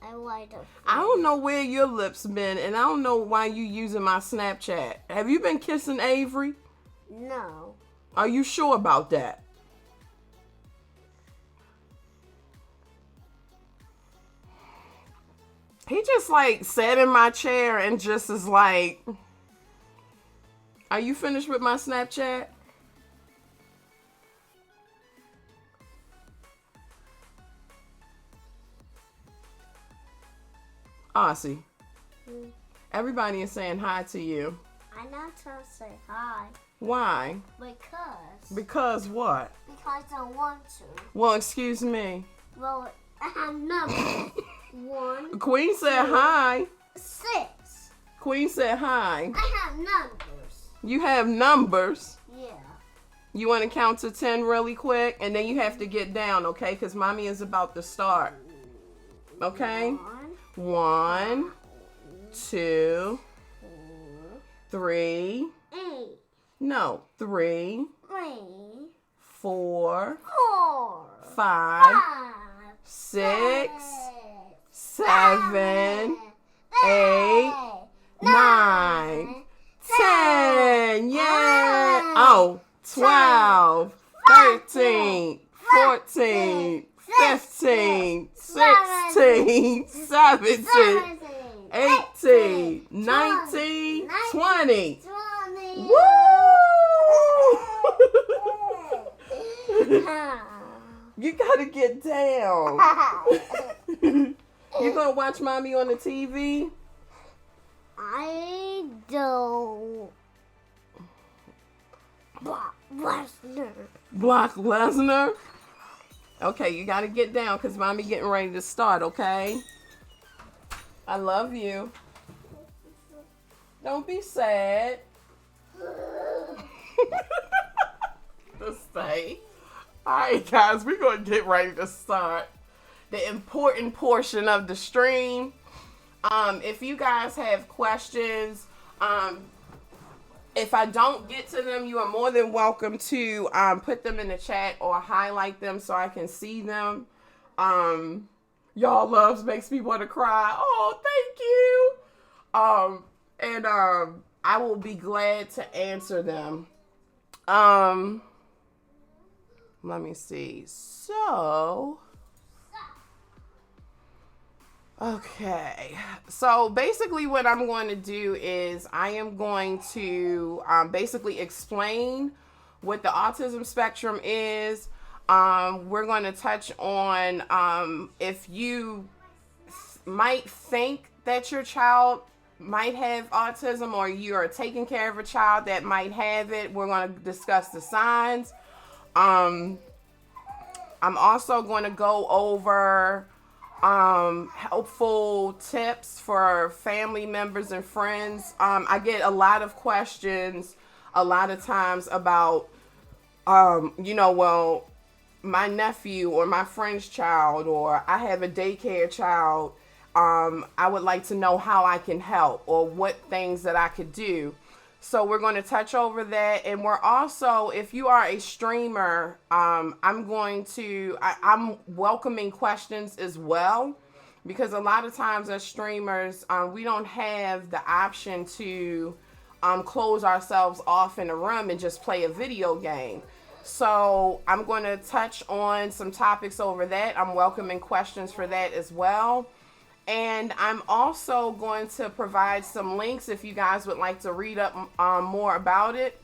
I like it. I don't know where your lips been, and I don't know why you using my Snapchat. Have you been kissing Avery? No. Are you sure about that? He just like sat in my chair and just is like, are you finished with my Snapchat? Aussie. Everybody is saying hi to you. I'm not trying to say hi. Why? Because. Because what? Because I want to. Well, excuse me. Well, I have numbers. 1, Queen said hi. 6. Queen said hi. I have numbers. You have numbers. Yeah. You want to count to 10 really quick, and then you have to get down, okay? Because mommy is about to start. Okay? 1, 2, 3. 8. No, 3, 3. 4, 4. 5, 5. 6, 7, 8, 9. 12, 13, 14, 15, 16, 17, 18, 19, 20. Woo! You gotta get down. You gonna watch mommy on the TV? I don't. Brock Lesnar. Brock Lesnar? Okay, you gotta get down because mommy getting ready to start, okay? I love you. Don't be sad. Just stay. Alright guys, we're gonna get ready to start the important portion of the stream. If you guys have questions, if I don't get to them, you are more than welcome to put them in the chat or highlight them so I can see them. Y'all loves makes me want to cry. Oh, thank you. And I will be glad to answer them. Let me see. So, okay. So basically what I'm going to do is I am going to basically explain what the autism spectrum is. We're going to touch on if you might think that your child might have autism or you are taking care of a child that might have it. We're going to discuss the signs. I'm also going to go over helpful tips for family members and friends. I get a lot of questions a lot of times about, well, my nephew or my friend's child, or I have a daycare child. I would like to know how I can help or what things that I could do. So we're going to touch over that. And we're also, if you are a streamer, I'm welcoming questions as well, because a lot of times as streamers, we don't have the option to close ourselves off in a room and just play a video game. So I'm going to touch on some topics over that. I'm welcoming questions for that as well. And I'm also going to provide some links if you guys would like to read up more about it.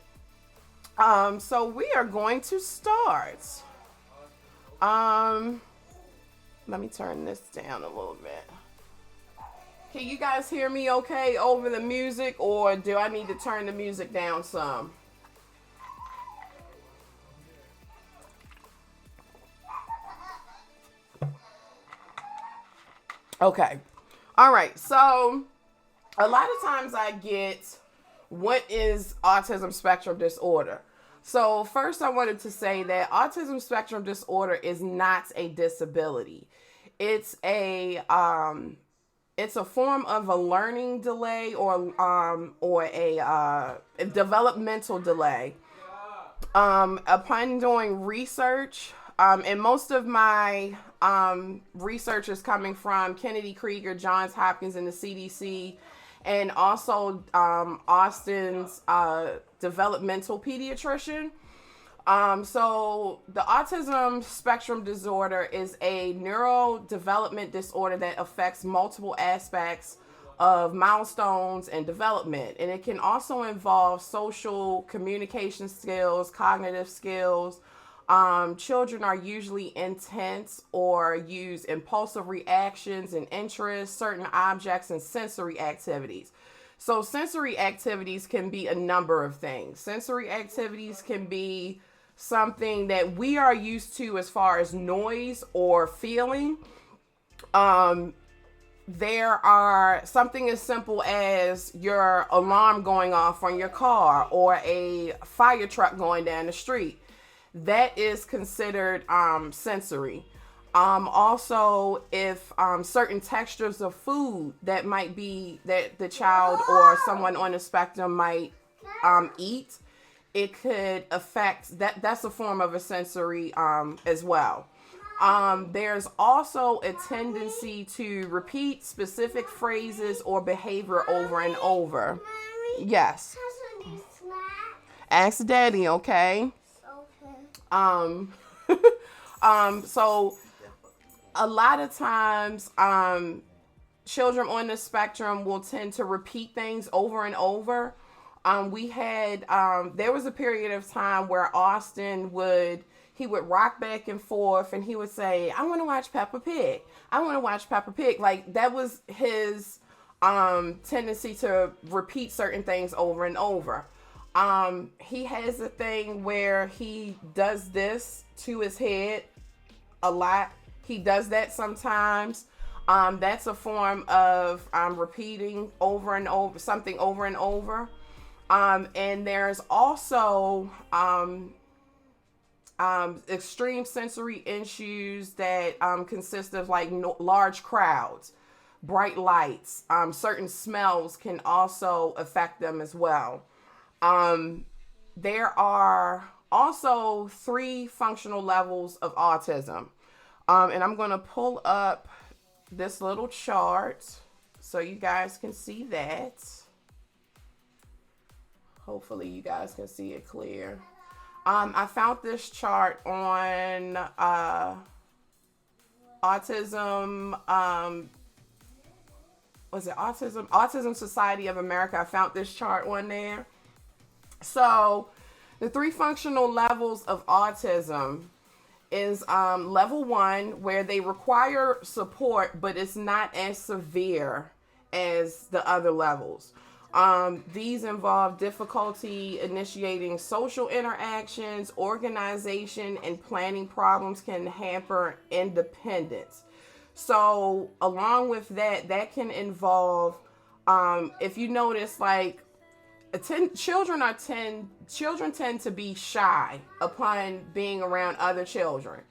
So we are going to start. Let me turn this down a little bit. Can you guys hear me okay over the music, or do I need to turn the music down some? Okay. All right. So a lot of times I get, what is autism spectrum disorder? So first I wanted to say that autism spectrum disorder is not a disability. It's a form of a learning delay or a developmental delay. Upon doing research, and most of my research is coming from Kennedy Krieger, Johns Hopkins, and the CDC, and also Austin's developmental pediatrician. So the autism spectrum disorder is a neurodevelopment disorder that affects multiple aspects of milestones and development. And it can also involve social communication skills, cognitive skills. Children are usually intense or use impulsive reactions and interests, certain objects, and sensory activities. So sensory activities can be a number of things. Sensory activities can be something that we are used to as far as noise or feeling. There are something as simple as your alarm going off on your car or a fire truck going down the street. That is considered sensory. Also, if certain textures of food that might be that the child or someone on the spectrum might eat, it could affect that. That's a form of a sensory as well. There's also a tendency to repeat specific phrases or behavior over and over. Yes. Ask Daddy, okay? Um, so a lot of times, children on the spectrum will tend to repeat things over and over. There was a period of time where Austin he would rock back and forth and he would say, I want to watch Peppa Pig. I want to watch Peppa Pig. Like that was his tendency to repeat certain things over and over. He has a thing where he does this to his head a lot. He does that sometimes. That's a form of repeating over and over, something over and over. And there's also extreme sensory issues that consist of like large crowds, bright lights, certain smells can also affect them as well. There are also 3 functional levels of autism. And I'm going to pull up this little chart so you guys can see that. Hopefully you guys can see it clear. I found this chart on Autism. Was it Autism? Autism Society of America. I found this chart on there. So the 3 functional levels of autism is level 1, where they require support, but it's not as severe as the other levels. These involve difficulty initiating social interactions, organization, and planning problems can hamper independence. So along with that, that can involve, if you notice, like children tend to be shy upon being around other children.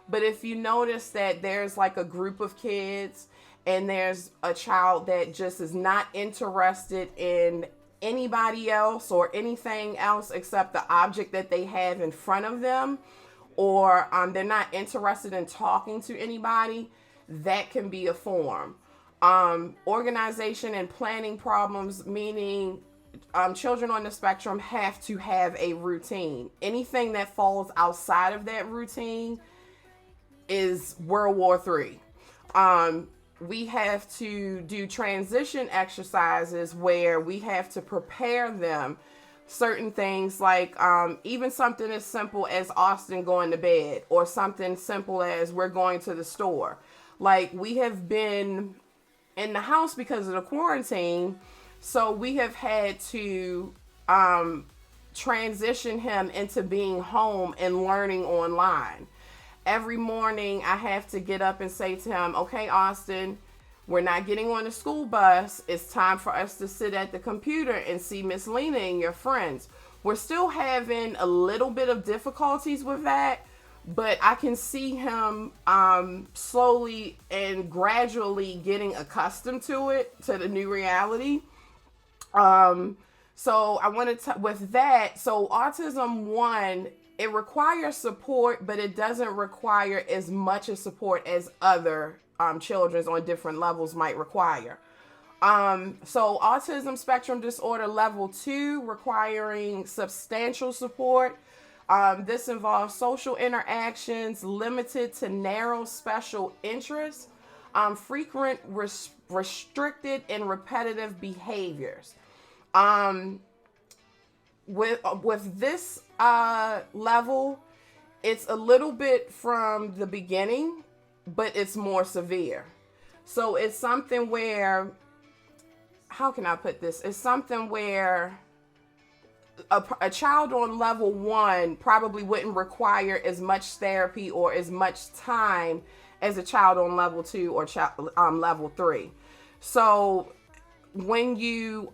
But if you notice that there's like a group of kids and there's a child that just is not interested in anybody else or anything else except the object that they have in front of them, or they're not interested in talking to anybody, that can be a form. Organization and planning problems, meaning children on the spectrum have to have a routine. Anything that falls outside of that routine is World War III. We have to do transition exercises where we have to prepare them. Certain things like even something as simple as Austin going to bed, or something simple as we're going to the store. Like, we have been in the house because of the quarantine, so we have had to transition him into being home and learning online. Every morning I have to get up and say to him, okay, Austin, we're not getting on the school bus. It's time for us to sit at the computer and see Miss Lena and your friends. We're still having a little bit of difficulties with that, but I can see him slowly and gradually getting accustomed to it, to the new reality. So I wanted to, with that, so Autism 1, it requires support, but it doesn't require as much of support as other children on different levels might require. So Autism Spectrum Disorder Level 2, requiring substantial support. This involves social interactions limited to narrow special interests, frequent restricted and repetitive behaviors. With this level, it's a little bit from the beginning, but it's more severe. So it's something where, how can I put this? It's something where a child on level 1 probably wouldn't require as much therapy or as much time as a child on level 2 or level 3. So when your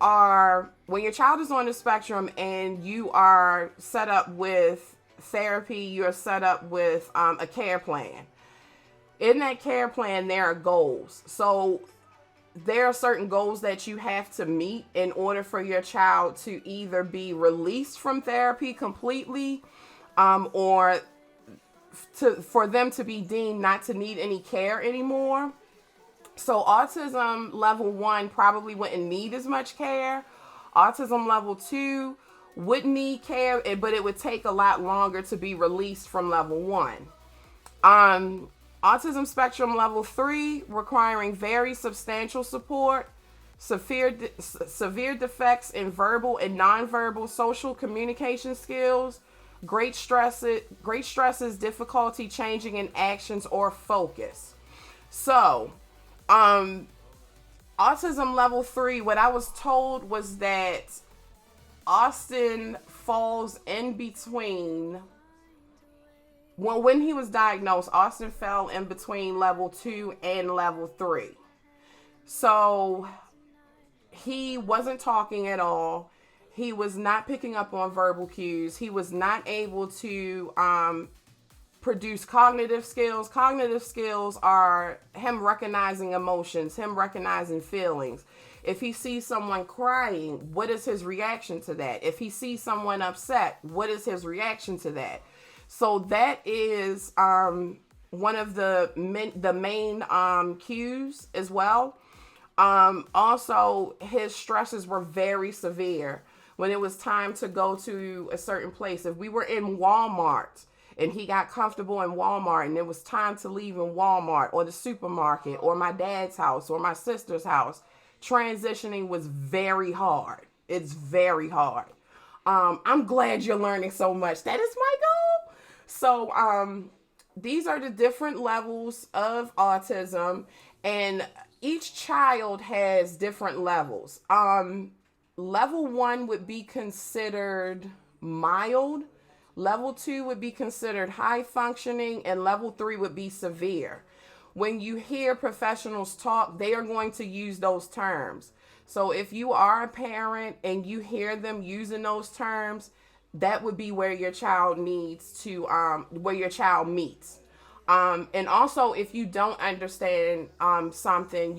child is on the spectrum and you are set up with therapy, you're set up with a care plan. In that care plan, there are goals. So there are certain goals that you have to meet in order for your child to either be released from therapy completely, or for them to be deemed not to need any care anymore. So Autism Level 1 probably wouldn't need as much care. Autism Level 2 would need care, but it would take a lot longer to be released from level 1. Autism spectrum level 3, requiring very substantial support, severe defects in verbal and nonverbal social communication skills, great stresses, difficulty changing in actions or focus. So, autism level 3, what I was told was that Austin falls in between. Well, when he was diagnosed, Austin fell in between level 2 and level 3. So he wasn't talking at all. He was not picking up on verbal cues. He was not able to produce cognitive skills. Cognitive skills are him recognizing emotions, him recognizing feelings. If he sees someone crying, what is his reaction to that? If he sees someone upset, what is his reaction to that? So that is one of the main cues as well. Also, his stresses were very severe when it was time to go to a certain place. If we were in Walmart and he got comfortable in Walmart and it was time to leave in Walmart or the supermarket or my dad's house or my sister's house, transitioning was very hard. It's very hard. I'm glad you're learning so much. That is my goal. So these are the different levels of autism, and each child has different levels. Level 1 would be considered mild. Level 2 would be considered high functioning, and level 3 would be severe. When you hear professionals talk, they are going to use those terms. So if you are a parent and you hear them using those terms, that would be where your child needs to, where your child meets. And also, if you don't understand something,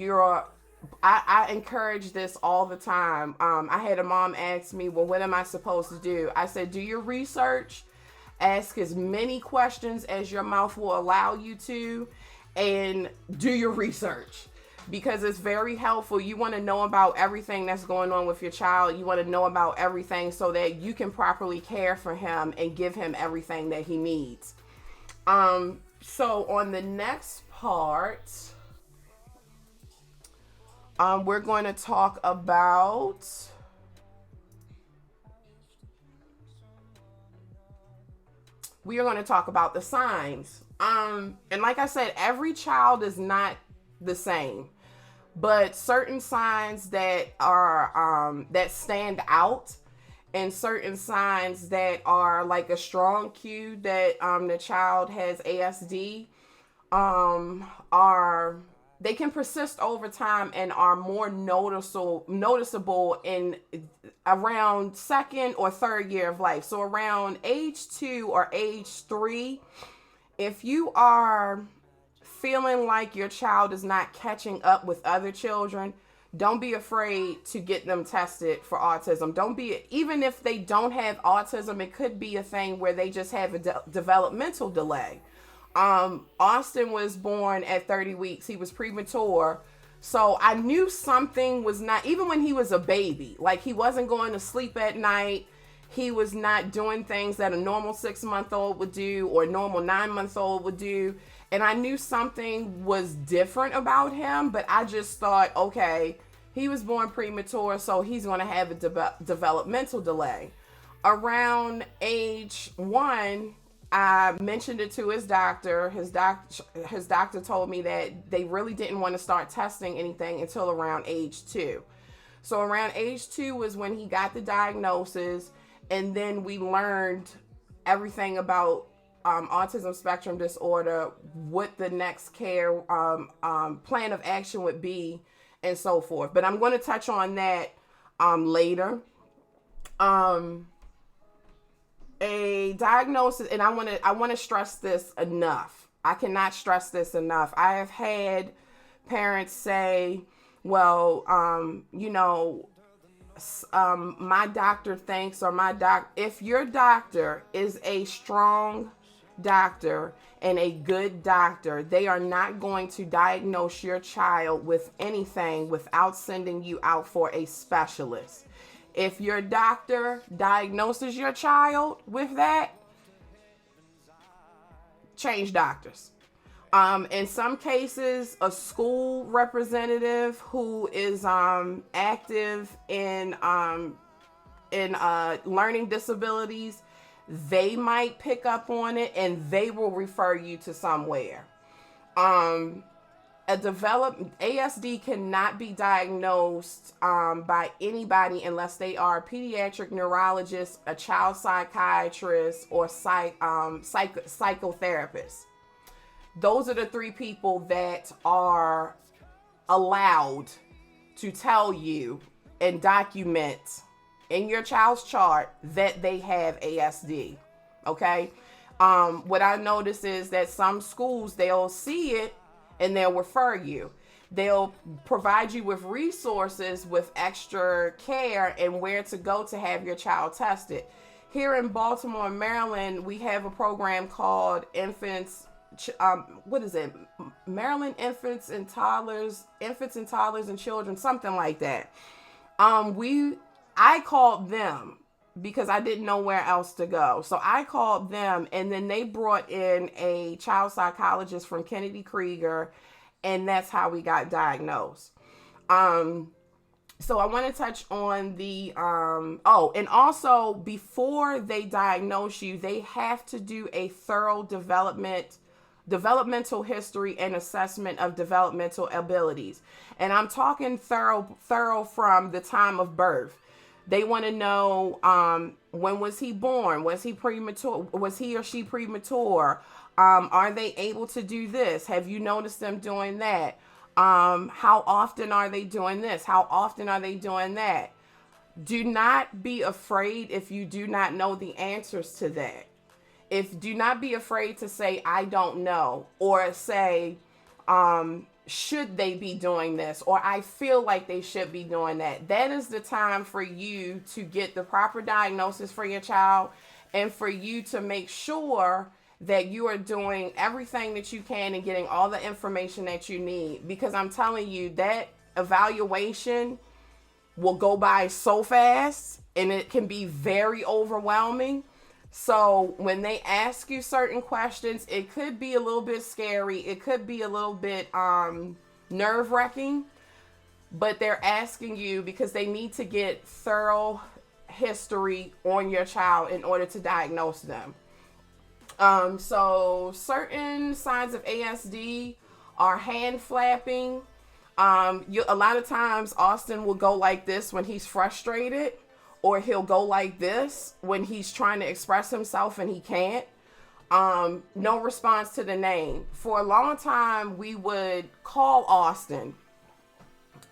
I encourage this all the time. I had a mom ask me, well, what am I supposed to do? I said, do your research, ask as many questions as your mouth will allow you to, and do your research, because it's very helpful. You want to know about everything that's going on with your child. You want to know about everything so that you can properly care for him and give him everything that he needs. So on the next part, we're going to talk about the signs. And like I said, every child is not the same, but certain signs that are that stand out, and certain signs that are like a strong cue that the child has ASD they can persist over time and are more noticeable in around second or third year of life. So around age 2 or age 3, if you are feeling like your child is not catching up with other children, don't be afraid to get them tested for autism. Even if they don't have autism, it could be a thing where they just have a developmental delay. Austin was born at 30 weeks. He was premature. So I knew something was not, even when he was a baby, like he wasn't going to sleep at night. He was not doing things that a normal 6-month-old would do or a normal 9-month-old would do. And I knew something was different about him, but I just thought, okay, he was born premature, so he's going to have a developmental delay. Around age 1, I mentioned it to his doctor. His doctor told me that they really didn't want to start testing anything until around age 2. So around age 2 was when he got the diagnosis, and then we learned everything about autism spectrum disorder, what the next care plan of action would be, and so forth. But I'm going to touch on that later. A diagnosis, and I want to stress this enough. I cannot stress this enough. I have had parents say, well, my doctor thinks, or if your doctor is a strong doctor and a good doctor, they are not going to diagnose your child with anything without sending you out for a specialist. If your doctor diagnoses your child with that, change doctors. In some cases, a school representative who is active in learning disabilities, they might pick up on it and they will refer you to somewhere. ASD cannot be diagnosed by anybody unless they are a pediatric neurologist, a child psychiatrist, or psychotherapist. Those are the three people that are allowed to tell you and document in your child's chart that they have ASD. Okay? What I notice is that some schools, they'll see it and they'll refer you. They'll provide you with resources with extra care and where to go to have your child tested. Here in Baltimore, Maryland, we have a program called Maryland Infants and Toddlers and Children, something like that. I called them because I didn't know where else to go. So I called them, and then they brought in a child psychologist from Kennedy Krieger, and that's how we got diagnosed. So I want to touch on the, and also before they diagnose you, they have to do a thorough developmental history and assessment of developmental abilities. And I'm talking thorough from the time of birth. They want to know, when was he born? Was he premature? Was he or she premature? Are they able to do this? Have you noticed them doing that? How often are they doing this? How often are they doing that? Do not be afraid if you do not know the answers to that. Do not be afraid to say, I don't know, or say, should they be doing this? Or I feel like they should be doing that. That is the time for you to get the proper diagnosis for your child and for you to make sure that you are doing everything that you can and getting all the information that you need. Because I'm telling you, that evaluation will go by so fast and it can be very overwhelming. So when they ask you certain questions, it could be a little bit scary. It could be a little bit nerve-wracking, but they're asking you because they need to get thorough history on your child in order to diagnose them. So certain signs of ASD are hand flapping. A lot of times Austin will go like this when he's frustrated, or he'll go like this when he's trying to express himself and he can't. No response to the name. For a long time, we would call Austin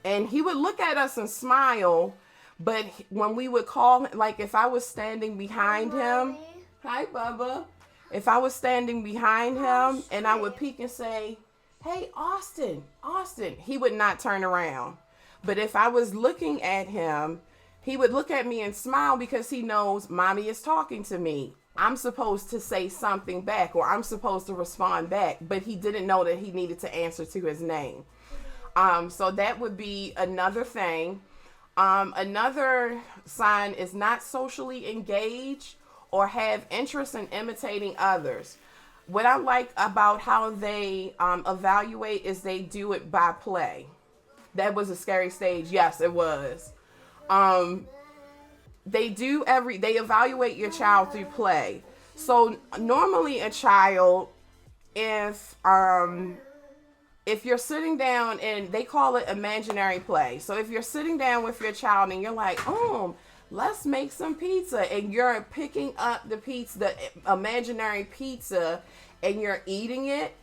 and he would look at us and smile. But when we would call, like if I was standing behind him, hi Bubba. If I was standing behind him and I would peek and say, hey, Austin, he would not turn around. But if I was looking at him, he would look at me and smile because he knows mommy is talking to me. I'm supposed to say something back, or I'm supposed to respond back, but he didn't know that he needed to answer to his name. So that would be another thing. Another sign is not socially engaged or have interest in imitating others. What I like about how they evaluate is they do it by play. That was a scary stage. Yes, it was. They evaluate your child through play. So normally a child, if you're sitting down, and they call it imaginary play. So if you're sitting down with your child and you're like, let's make some pizza, and you're picking up the imaginary pizza, and you're eating it,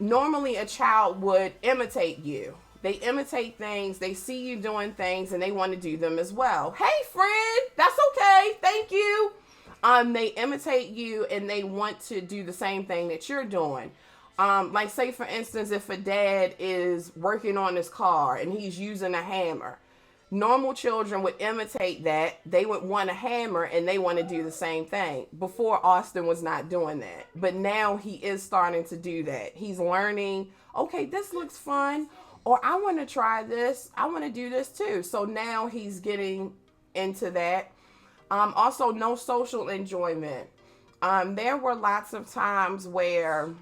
normally a child would imitate you. They imitate things, they see you doing things, and they want to do them as well. Hey, friend, that's okay, thank you. They imitate you, and they want to do the same thing that you're doing. Like say, for instance, if a dad is working on his car and he's using a hammer, normal children would imitate that. They would want a hammer, and they want to do the same thing. Before, Austin was not doing that, but now he is starting to do that. He's learning, okay, this looks fun. Or I want to try this. I want to do this too. So now he's getting into that. Also, no social enjoyment. There were lots of times where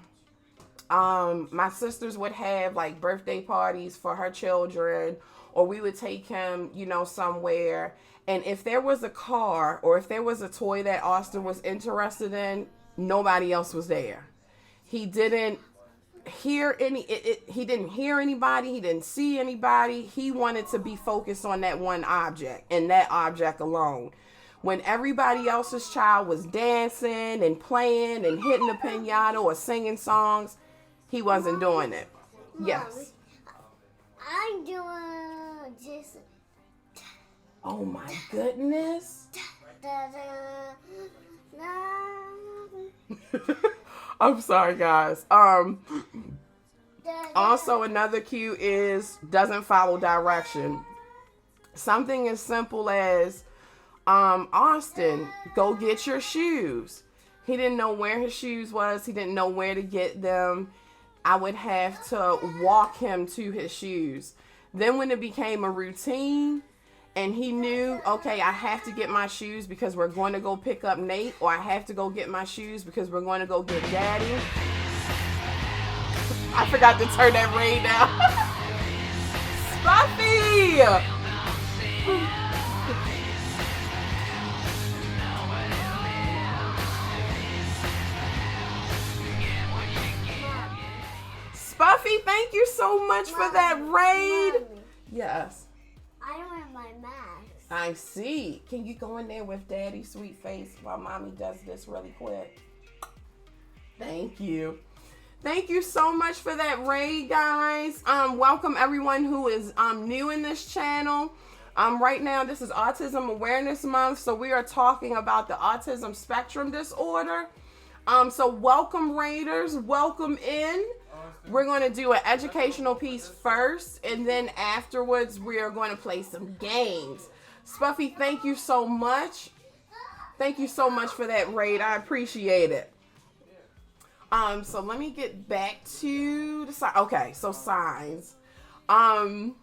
my sisters would have like birthday parties for her children, or we would take him, somewhere. And if there was a car or if there was a toy that Austin was interested in, nobody else was there. He didn't he didn't hear anybody. He didn't see anybody. He wanted to be focused on that one object and that object alone. When everybody else's child was dancing and playing and hitting the piñata or singing songs, he wasn't doing it. Yes. I'm doing just. Oh my goodness. I'm sorry, guys. Also, another cue is doesn't follow direction. Something as simple as, Austin, go get your shoes. He didn't know where his shoes was. He didn't know where to get them. I would have to walk him to his shoes. Then when it became a routine and he knew, okay, I have to get my shoes because we're going to go pick up Nate, or I have to go get my shoes because we're going to go get Daddy. I forgot to turn that rain down. Spuffy! Spuffy, thank you so much for that raid. Mommy, Yes. I don't have my mask. I see. Can you go in there with Daddy Sweet Face while Mommy does this really quick? Thank you. Thank you so much for that raid, guys. Welcome everyone who is new in this channel. Right now, this is Autism Awareness Month, so we are talking about the autism spectrum disorder. So welcome, raiders. Welcome in. We're going to do an educational piece first, and then afterwards, we are going to play some games. Spuffy, thank you so much. Thank you so much for that raid. I appreciate it. So let me get back to the sign. Okay, so signs. No,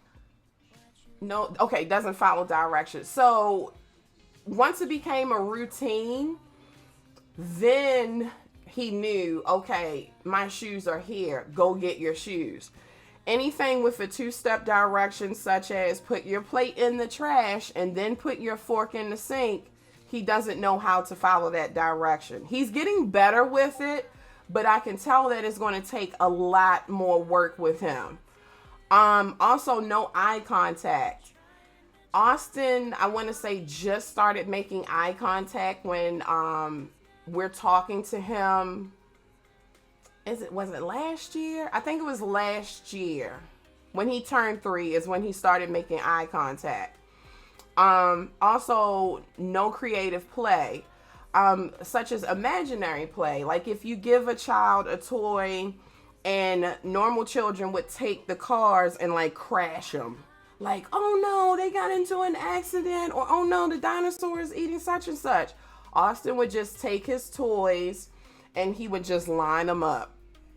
okay, doesn't follow directions. So once it became a routine, then he knew, okay, my shoes are here. Go get your shoes. Anything with a two-step direction, such as put your plate in the trash and then put your fork in the sink, he doesn't know how to follow that direction. He's getting better with it, but I can tell that it's going to take a lot more work with him. Also, no eye contact. Austin, I want to say, just started making eye contact when we're talking to him. Was it last year? I think it was last year. When he turned 3 is when he started making eye contact. Also, no creative play, such as imaginary play. Like if you give a child a toy and normal children would take the cars and like crash them. Like, oh no, they got into an accident, or oh no, the dinosaur is eating such and such. Austin would just take his toys and he would just line them up.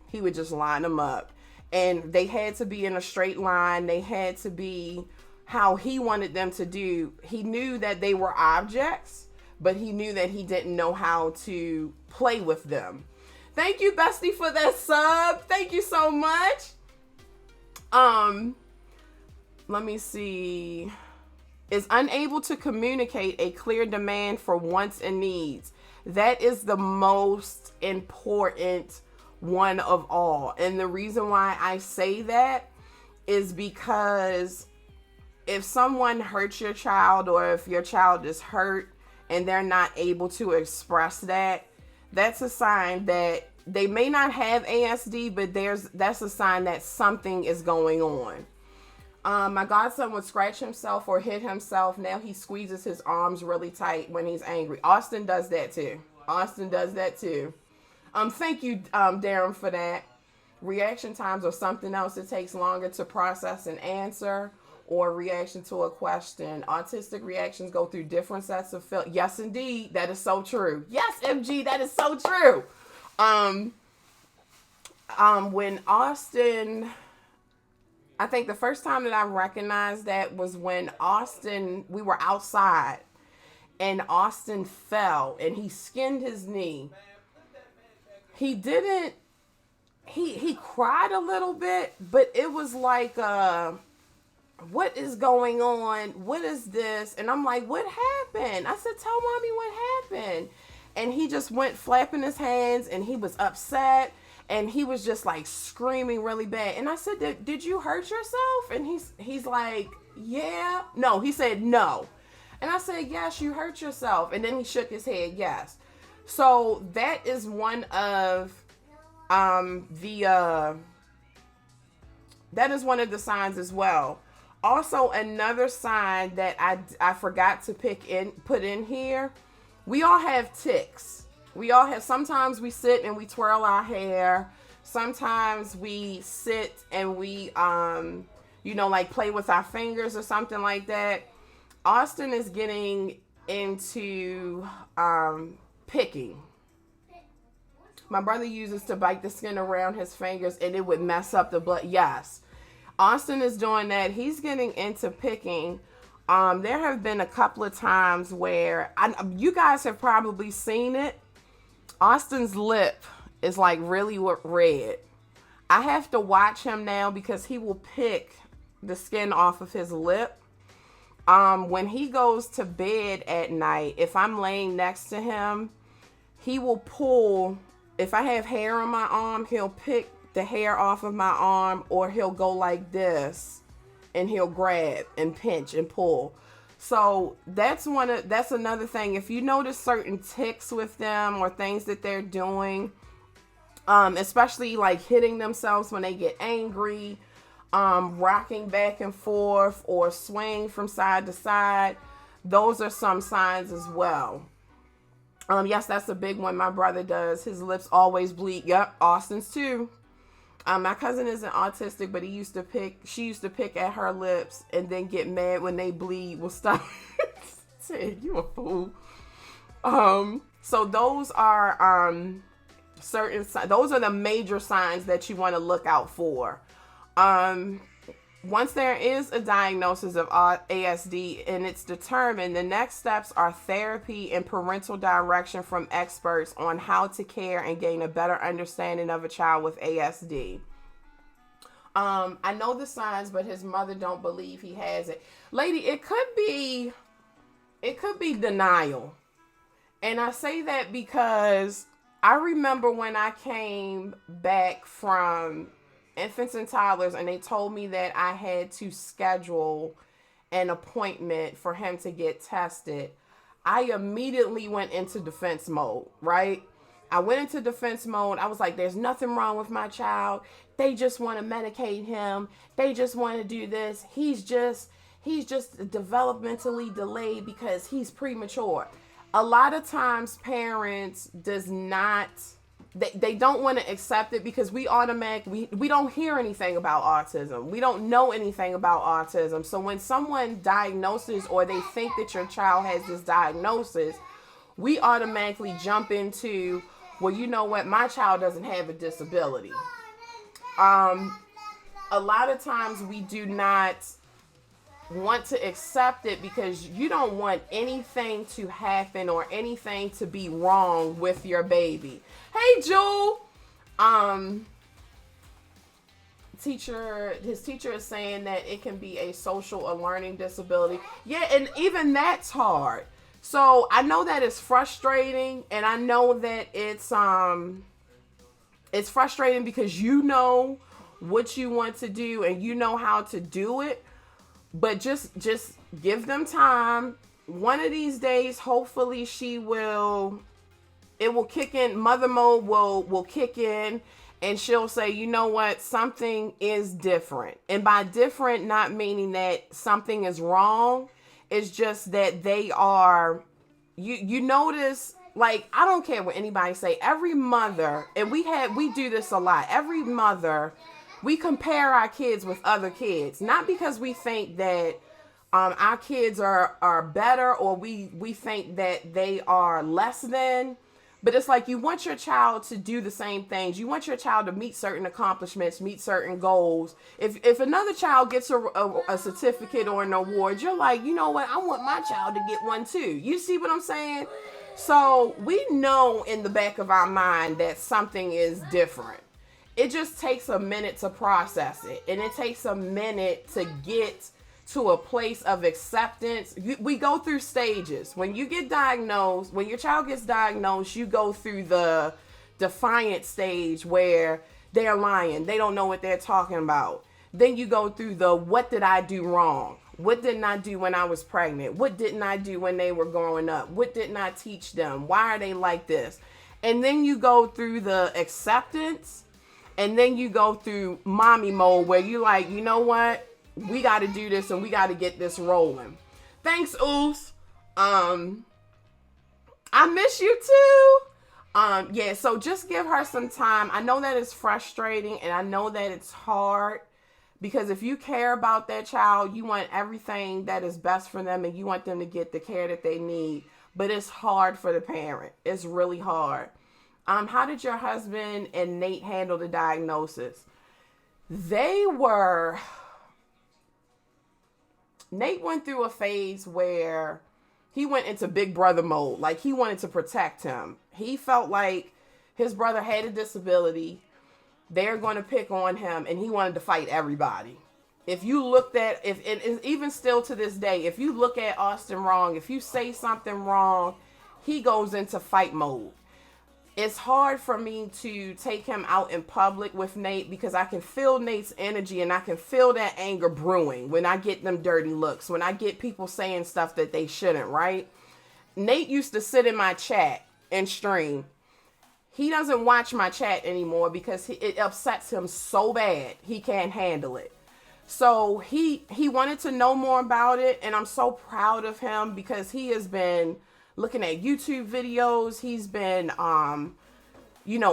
He would just line them up. And they had to be in a straight line. They had to be how he wanted them to do. He knew that they were objects, but he knew that he didn't know how to play with them. Thank you, Bestie, for that sub. Thank you so much. Let me see. Is unable to communicate a clear demand for wants and needs. That is the most important one of all. And the reason why I say that is because if someone hurts your child, or if your child is hurt and they're not able to express that, that's a sign that they may not have ASD, but that's a sign that something is going on. My godson would scratch himself or hit himself. Now he squeezes his arms really tight when he's angry. Austin does that too. Thank you, Darren, for that. Reaction times are something else. It takes longer to process an answer or reaction to a question. Autistic reactions go through different sets of feel. Yes, indeed. That is so true. Yes, MG, that is so true. When Austin, I think the first time that I recognized that was when Austin, we were outside and Austin fell and he skinned his knee. He didn't, he cried a little bit, but it was like, what is going on? What is this? And I'm like, what happened? I said, tell mommy what happened. And he just went flapping his hands and he was upset and he was just like screaming really bad. And I said, did you hurt yourself? And he's like, yeah. No, he said no. And I said, yes, you hurt yourself. And then he shook his head, yes. So that is one of that is one of the signs as well. Also, another sign that I forgot to put in here, we all have tics. Sometimes we sit and we twirl our hair. Sometimes we sit and we, like play with our fingers or something like that. Austin is getting into picking. My brother uses to bite the skin around his fingers and it would mess up the blood. Yes. Austin is doing that. He's getting into picking. There have been a couple of times where you guys have probably seen it. Austin's lip is like really red. I have to watch him now because he will pick the skin off of his lip. When he goes to bed at night, if I'm laying next to him, he will pull, if I have hair on my arm, he'll pick the hair off of my arm, or he'll go like this and he'll grab and pinch and pull. So that's another thing. If you notice certain tics with them or things that they're doing, especially like hitting themselves when they get angry, rocking back and forth or swaying from side to side, those are some signs as well. Yes, that's a big one my brother does. His lips always bleed. Yep, Austin's too. My cousin isn't autistic, but she used to pick at her lips and then get mad when they bleed. Will stop. Said, you a fool. So those are those are the major signs that you want to look out for. Once there is a diagnosis of ASD and it's determined, the next steps are therapy and parental direction from experts on how to care and gain a better understanding of a child with ASD. I know the signs, but his mother don't believe he has it. Lady, it could be denial. And I say that because I remember when I came back from infants and toddlers and they told me that I had to schedule an appointment for him to get tested, I immediately went into defense mode, right? I went into defense mode. I was like, there's nothing wrong with my child. They just want to medicate him. They just want to do this. He's just developmentally delayed because he's premature. A lot of times parents they don't want to accept it because we don't hear anything about autism. We don't know anything about autism. So when someone diagnoses or they think that your child has this diagnosis, we automatically jump into, well, you know what? My child doesn't have a disability. A lot of times we do not want to accept it because you don't want anything to happen or anything to be wrong with your baby. Hey, Jewel. His teacher is saying that it can be a social or learning disability. Yeah, and even that's hard. So I know that it's frustrating, and I know that it's frustrating because you know what you want to do and you know how to do it. But just give them time. One of these days, hopefully it will kick in. Mother mode will kick in and she'll say, you know what? Something is different. And by different, not meaning that something is wrong. It's just that they are, you notice, like, I don't care what anybody say. Every mother, and we do this a lot. Every mother, we compare our kids with other kids, not because we think that our kids are better or we think that they are less than, But it's like you want your child to do the same things. You want your child to meet certain accomplishments, meet certain goals. If another child gets a certificate or an award, you're like, you know what? I want my child to get one too. You see what I'm saying? So we know in the back of our mind that something is different. It just takes a minute to process it. And it takes a minute to get to a place of acceptance. We go through stages. When you get diagnosed, when your child gets diagnosed, you go through the defiant stage where they're lying. They don't know what they're talking about. Then you go through the what did I do wrong? What didn't I do when I was pregnant? What didn't I do when they were growing up? What didn't I teach them? Why are they like this? And then you go through the acceptance, and then you go through mommy mode where you're like, you know what? We got to do this and we got to get this rolling. Thanks, Oos. I miss you too. Yeah, so just give her some time. I know that it's frustrating and I know that it's hard because if you care about that child, you want everything that is best for them and you want them to get the care that they need. But it's hard for the parent. It's really hard. How did your husband and Nate handle the diagnosis? Nate went through a phase where he went into big brother mode. Like he wanted to protect him. He felt like his brother had a disability. They're going to pick on him and he wanted to fight everybody. If you looked at, even still to this day, if you look at Austin wrong, if you say something wrong, he goes into fight mode. It's hard for me to take him out in public with Nate because I can feel Nate's energy and I can feel that anger brewing when I get them dirty looks, when I get people saying stuff that they shouldn't, right? Nate used to sit in my chat and stream. He doesn't watch my chat anymore because it upsets him so bad he can't handle it. So he wanted to know more about it, and I'm so proud of him because he has been looking at YouTube videos. He's been,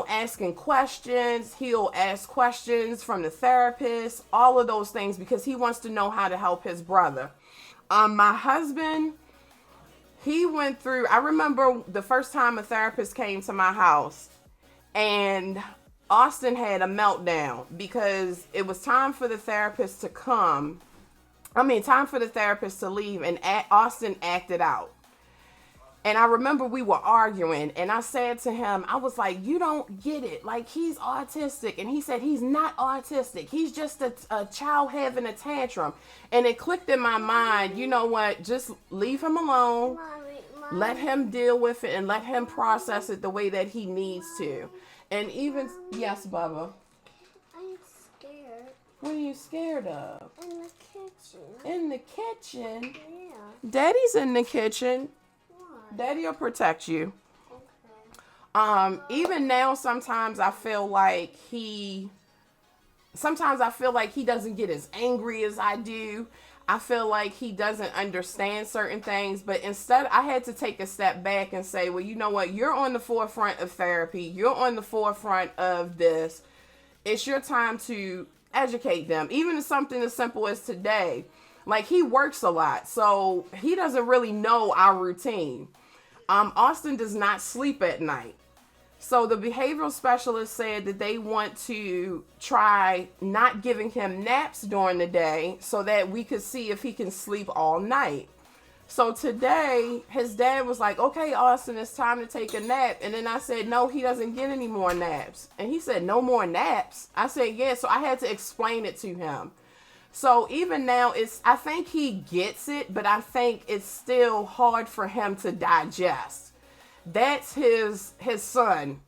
asking questions. He'll ask questions from the therapist, all of those things because he wants to know how to help his brother. My husband, he went through, I remember the first time a therapist came to my house and Austin had a meltdown because it was time for the therapist to time for the therapist to leave, and Austin acted out. And I remember we were arguing and I said to him, I was like, you don't get it. Like, he's autistic. And he said, he's not autistic. He's just a child having a tantrum. And it clicked in my mind, you know what? Just leave him alone. Let him deal with it and let him process it the way that he needs to. And even, yes, Bubba. I'm scared. What are you scared of? In the kitchen. In the kitchen? Yeah. Daddy's in the kitchen. Why? Daddy will protect you. Okay. Even now, sometimes I feel like he doesn't get as angry as I do. I feel like he doesn't understand certain things, but instead I had to take a step back and say, well, you know what? You're on the forefront of therapy. You're on the forefront of this. It's your time to educate them. Even something as simple as today. Like, he works a lot, so he doesn't really know our routine. Austin does not sleep at night. So the behavioral specialist said that they want to try not giving him naps during the day so that we could see if he can sleep all night. So today, his dad was like, okay, Austin, it's time to take a nap. And then I said, no, he doesn't get any more naps. And he said, no more naps? I said, yeah. So I had to explain it to him. So even now, I think he gets it, but I think it's still hard for him to digest. That's his son.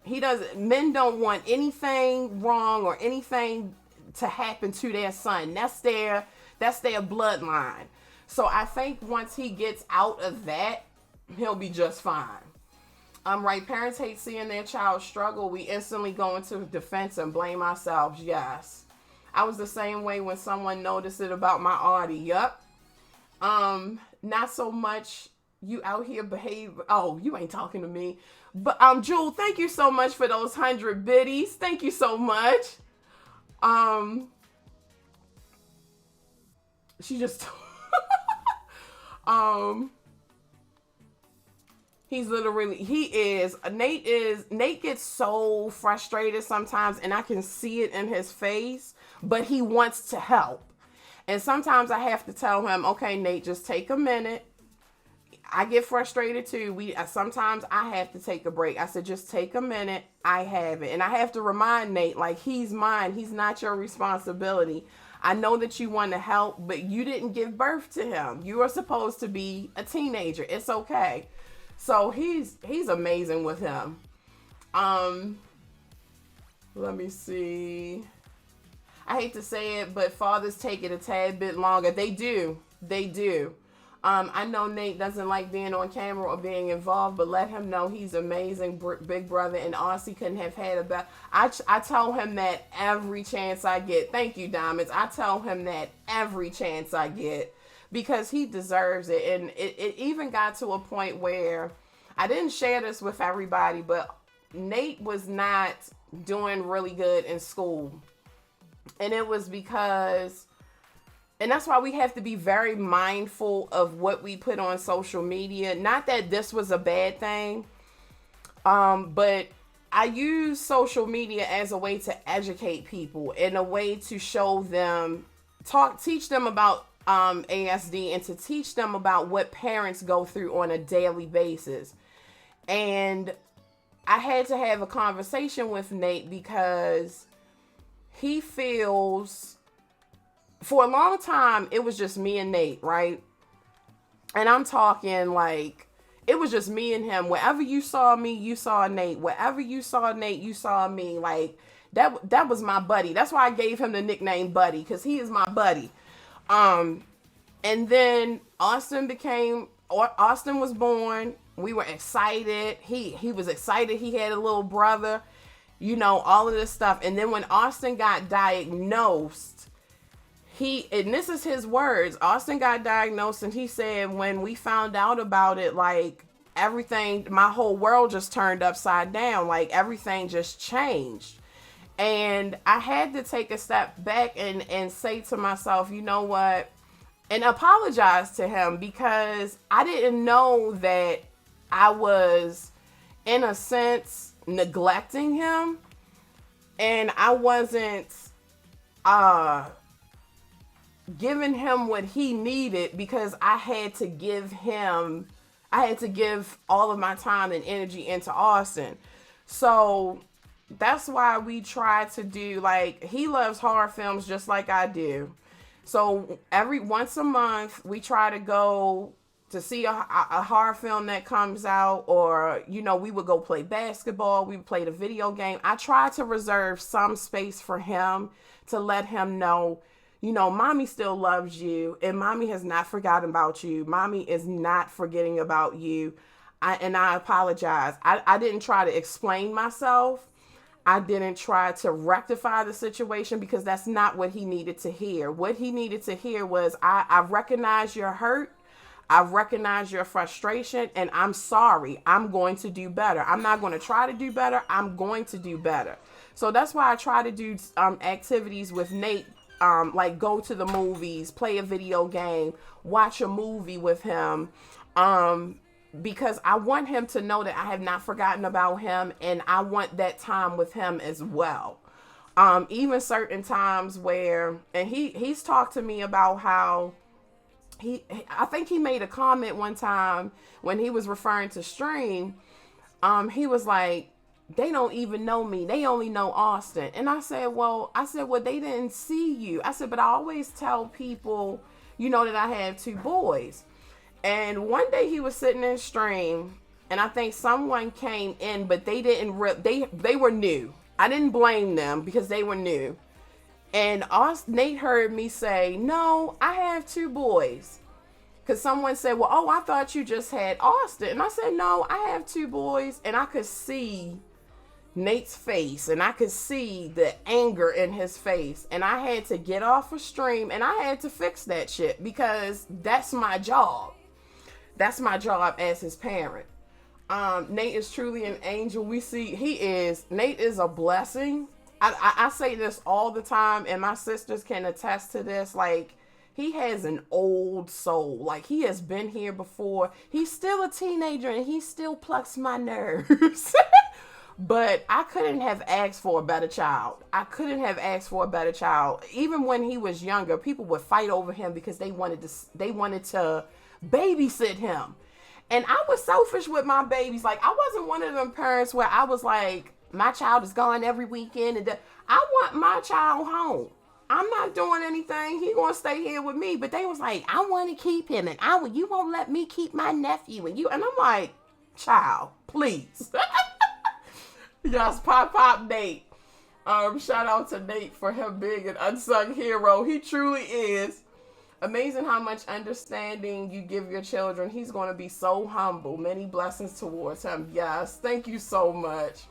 Men don't want anything wrong or anything to happen to their son. That's their bloodline. So I think once he gets out of that, he'll be just fine. Right, parents hate seeing their child struggle. We instantly go into defense and blame ourselves. Yes. I was the same way when someone noticed it about my Audie. Yup. Not so much you out here behave. Oh, you ain't talking to me. But Jewel, thank you so much for those 100 biddies. Thank you so much. She just Nate gets so frustrated sometimes, and I can see it in his face, but he wants to help. And sometimes I have to tell him, okay, Nate, just take a minute. I get frustrated too. Sometimes I have to take a break. I said, just take a minute. I have it. And I have to remind Nate, like, he's mine. He's not your responsibility. I know that you want to help, but you didn't give birth to him. You are supposed to be a teenager. It's okay. So he's amazing with him. Let me see. I hate to say it, but fathers take it a tad bit longer. They do. I know Nate doesn't like being on camera or being involved, but let him know he's amazing, big brother, and Aussie couldn't have had a better. I tell him that every chance I get. Thank you, Diamonds. I tell him that every chance I get because he deserves it. And it even got to a point where I didn't share this with everybody, but Nate was not doing really good in school. And it was because... And that's why we have to be very mindful of what we put on social media. Not that this was a bad thing, but I use social media as a way to educate people, in a way to show them, teach them about ASD, and to teach them about what parents go through on a daily basis. And I had to have a conversation with Nate because he feels... For a long time, it was just me and Nate, right? And I'm talking like, it was just me and him. Wherever you saw me, you saw Nate. Wherever you saw Nate, you saw me. Like, that was my buddy. That's why I gave him the nickname Buddy, because he is my buddy. And then Austin was born. We were excited. He was excited he had a little brother. You know, all of this stuff. And then when Austin got diagnosed, and this is his words, Austin got diagnosed, and he said, when we found out about it, like, everything, my whole world just turned upside down. Like, everything just changed. And I had to take a step back and say to myself, you know what? And apologize to him, because I didn't know that I was, in a sense, neglecting him. And I wasn't, giving him what he needed, because I had to give all of my time and energy into Austin. So that's why we try to do, like, he loves horror films just like I do. So once a month, we try to go to see a horror film that comes out, or, you know, we would go play basketball. We would play the video game. I try to reserve some space for him to let him know, you know, mommy still loves you, and mommy has not forgotten about you. Mommy is not forgetting about you. I apologize. I didn't try to explain myself. I didn't try to rectify the situation, because that's not what he needed to hear. What he needed to hear was, I recognize your hurt. I recognize your frustration, and I'm sorry. I'm going to do better. I'm not going to try to do better. I'm going to do better. So that's why I try to do activities with Nate. Like, go to the movies, play a video game, watch a movie with him, because I want him to know that I have not forgotten about him, and I want that time with him as well. Even certain times where, and he's talked to me about how I think he made a comment one time when he was referring to Stream. He was like, they don't even know me. They only know Austin. And I said, well, they didn't see you. I said, but I always tell people, you know, that I have 2 boys. And one day he was sitting in Stream, and I think someone came in, but they didn't, they were new. I didn't blame them, because they were new. And Nate heard me say, no, I have 2 boys. Because someone said, well, oh, I thought you just had Austin. And I said, no, I have 2 boys. And I could see Nate's face, and I could see the anger in his face, and I had to get off a Stream, and I had to fix that shit, because that's my job. That's my job as his parent. Nate is truly an angel. Nate is a blessing. I say this all the time, and my sisters can attest to this. Like, He has an old soul. Like, he has been here before. He's still a teenager and he still plucks my nerves. But I couldn't have asked for a better child. I couldn't have asked for a better child. Even when he was younger, people would fight over him because they wanted to babysit him. And I was selfish with my babies. Like, I wasn't one of them parents where I was like, my child is gone every weekend. And I want my child home. I'm not doing anything. He gonna stay here with me. But they was like, I want to keep him, and you won't let me keep my nephew, and I'm like, child, please. Yes, pop Nate. Shout out to Nate for him being an unsung hero. He truly is. Amazing how much understanding you give your children. He's going to be so humble. Many blessings towards him. Yes, thank you so much.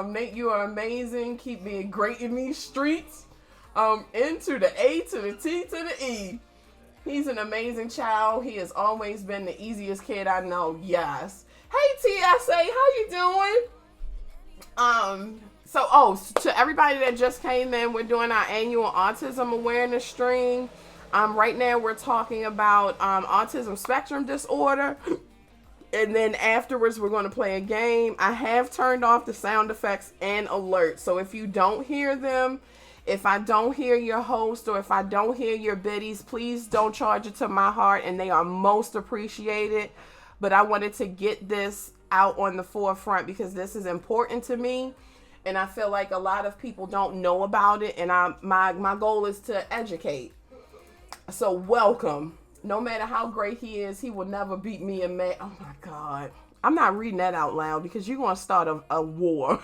Nate, you are amazing. Keep being great in these streets. Into the A to the T to the E. He's an amazing child. He has always been the easiest kid I know. Yes. Hey, TSA, how you doing? To everybody that just came in, we're doing our annual autism awareness stream. Right now we're talking about autism spectrum disorder. And then afterwards we're going to play a game. I have turned off the sound effects and alerts. So if you don't hear them, if I don't hear your host, or if I don't hear your biddies, please don't charge it to my heart, and they are most appreciated. But I wanted to get this out on the forefront because this is important to me, and I feel like a lot of people don't know about it, and my goal is to educate. So welcome. No matter how great he is, he will never beat me in math. Oh my God. I'm not reading that out loud because you're going to start a war.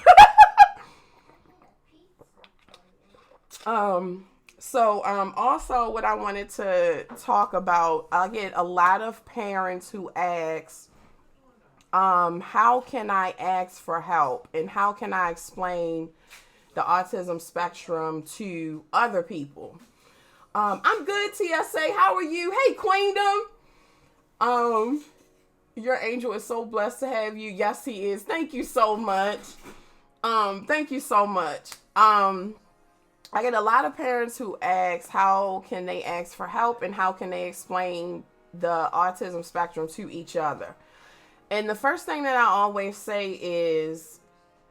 Also what I wanted to talk about, I get a lot of parents who ask, how can I ask for help, and how can I explain the autism spectrum to other people? I'm good, TSA. How are you? Hey, Queendom. Your angel is so blessed to have you. Yes, he is. Thank you so much. Thank you so much. I get a lot of parents who ask, how can they ask for help, and how can they explain the autism spectrum to each other? And the first thing that I always say is,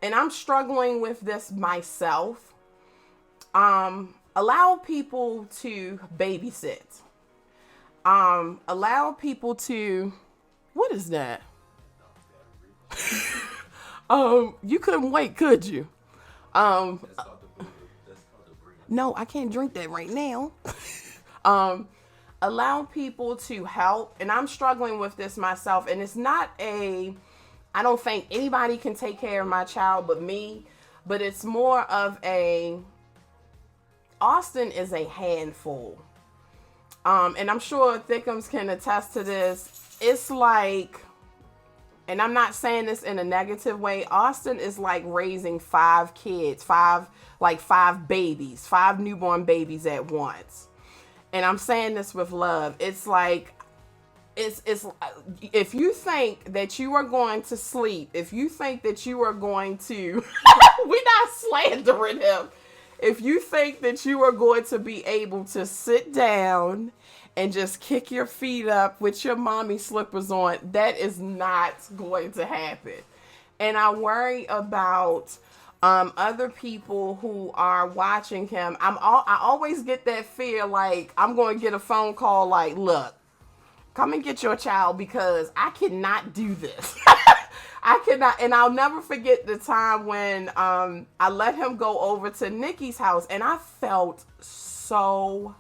and I'm struggling with this myself, allow people to babysit. Allow people to, what is that? You couldn't wait, could you? No, I can't drink that right now. Allow people to help. And I'm struggling with this myself. And it's not I don't think anybody can take care of my child but me. But it's more of Austin is a handful. And I'm sure Thickums can attest to this. It's like, and I'm not saying this in a negative way, Austin is like raising 5 kids, 5 babies, 5 newborn babies at once. And I'm saying this with love. It's like, it's if you think that you are going to sleep, if you think that you are going to, we're not slandering him. If you think that you are going to be able to sit down and just kick your feet up with your mommy slippers on, that is not going to happen. And I worry about other people who are watching him. I always get that fear, like I'm going to get a phone call like, look, come and get your child because I cannot do this. I cannot. And I'll never forget the time when I let him go over to Nikki's house, and I felt so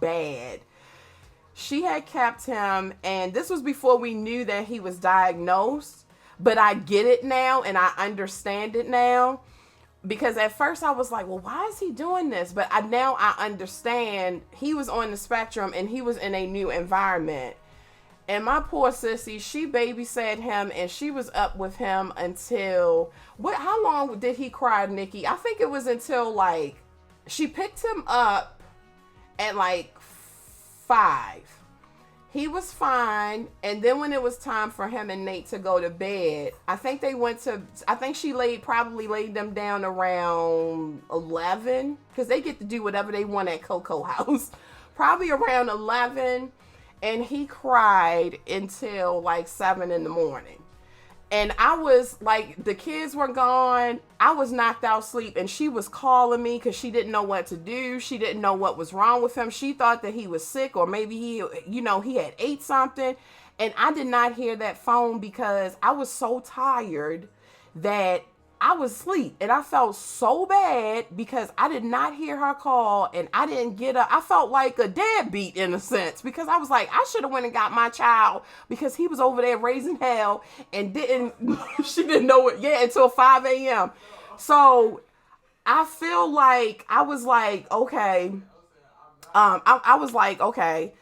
bad. She had kept him, and this was before we knew that he was diagnosed, but I get it now and I understand it now. Because at first I was like, well, why is he doing this? But now I understand he was on the spectrum and he was in a new environment. And my poor sissy, she babysat him and she was up with him until, how long did he cry, Nikki? I think it was until like, she picked him up at like 5. He was fine. And then when it was time for him and Nate to go to bed, I think she probably laid them down around 11, because they get to do whatever they want at Cocoa House. probably around 11, and he cried until like 7 in the morning. And I was like, the kids were gone. I was knocked out sleep, and she was calling me because she didn't know what to do. She didn't know what was wrong with him. She thought that he was sick, or maybe he had ate something. And I did not hear that phone because I was so tired that I was asleep. And I felt so bad because I did not hear her call, and I didn't get up. I felt like a deadbeat in a sense, because I was like, I should have went and got my child, because he was over there raising hell and she didn't know it yet until 5 a.m. So I feel like I was like, okay. I was like, okay.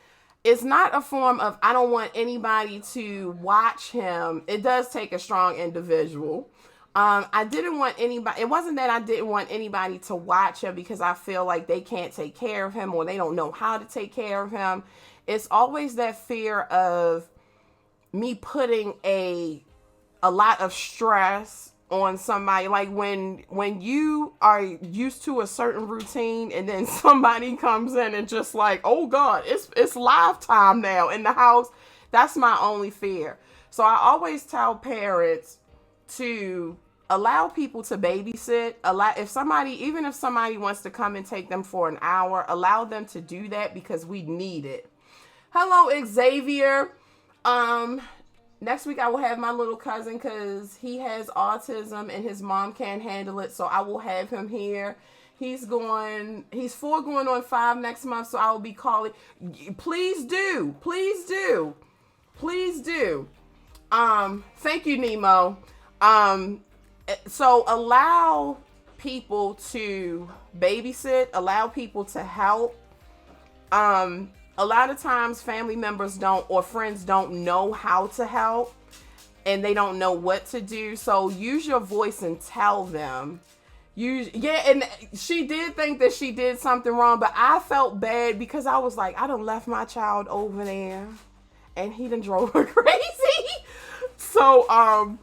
It's not a form of, I don't want anybody to watch him. It does take a strong individual. I didn't want anybody, it wasn't that I didn't want anybody to watch him because I feel like they can't take care of him or they don't know how to take care of him. It's always that fear of me putting a lot of stress on somebody. Like when you are used to a certain routine and then somebody comes in and just like, oh God, it's live time now in the house. That's my only fear. So I always tell parents to allow people to babysit. Even if somebody wants to come and take them for an hour, allow them to do that, because we need it. Hello, Xavier. Next week I will have my little cousin because he has autism and his mom can't handle it. So I will have him here. He's 4 going on 5 next month. So I will be calling. Please do. Thank you, Nemo. So allow people to babysit, allow people to help. A lot of times family members or friends don't know how to help, and they don't know what to do. So use your voice and tell them. And she did think that she did something wrong, but I felt bad because I was like, I done left my child over there and he done drove her crazy. So,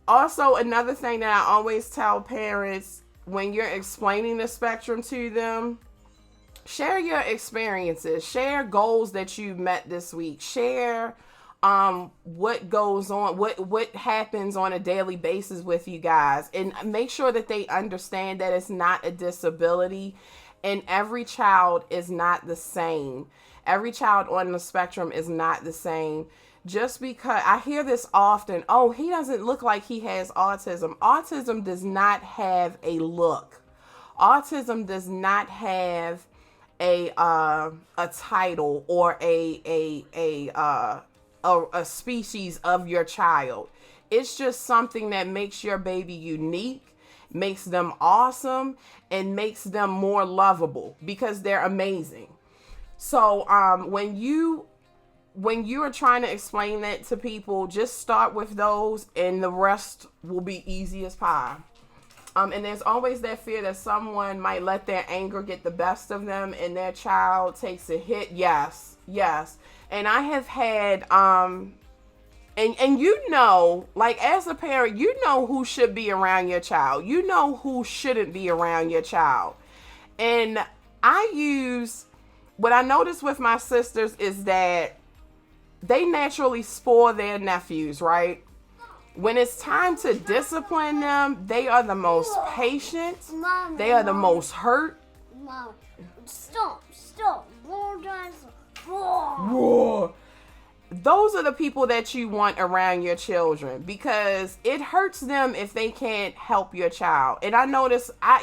also another thing that I always tell parents when you're explaining the spectrum to them, share your experiences, share goals that you met this week, share what goes on, what happens on a daily basis with you guys, and make sure that they understand that it's not a disability, and every child is not the same. Every child on the spectrum is not the same. Just because I hear this often, oh, he doesn't look like he has autism. Autism does not have a look. Autism does not have a title or a species of your child. It's just something that makes your baby unique, makes them awesome, and makes them more lovable because they're amazing. So when you are trying to explain that to people, just start with those and the rest will be easy as pie. And there's always that fear that someone might let their anger get the best of them and their child takes a hit. Yes. And I have had, and you know, like as a parent, you know who should be around your child. You know who shouldn't be around your child. And what I noticed with my sisters is that they naturally spoil their nephews, right? When it's time to discipline them, they are the most patient. Mom, they are the most hurt. Mom, stop. Whoa. Those are the people that you want around your children because it hurts them if they can't help your child. And I notice I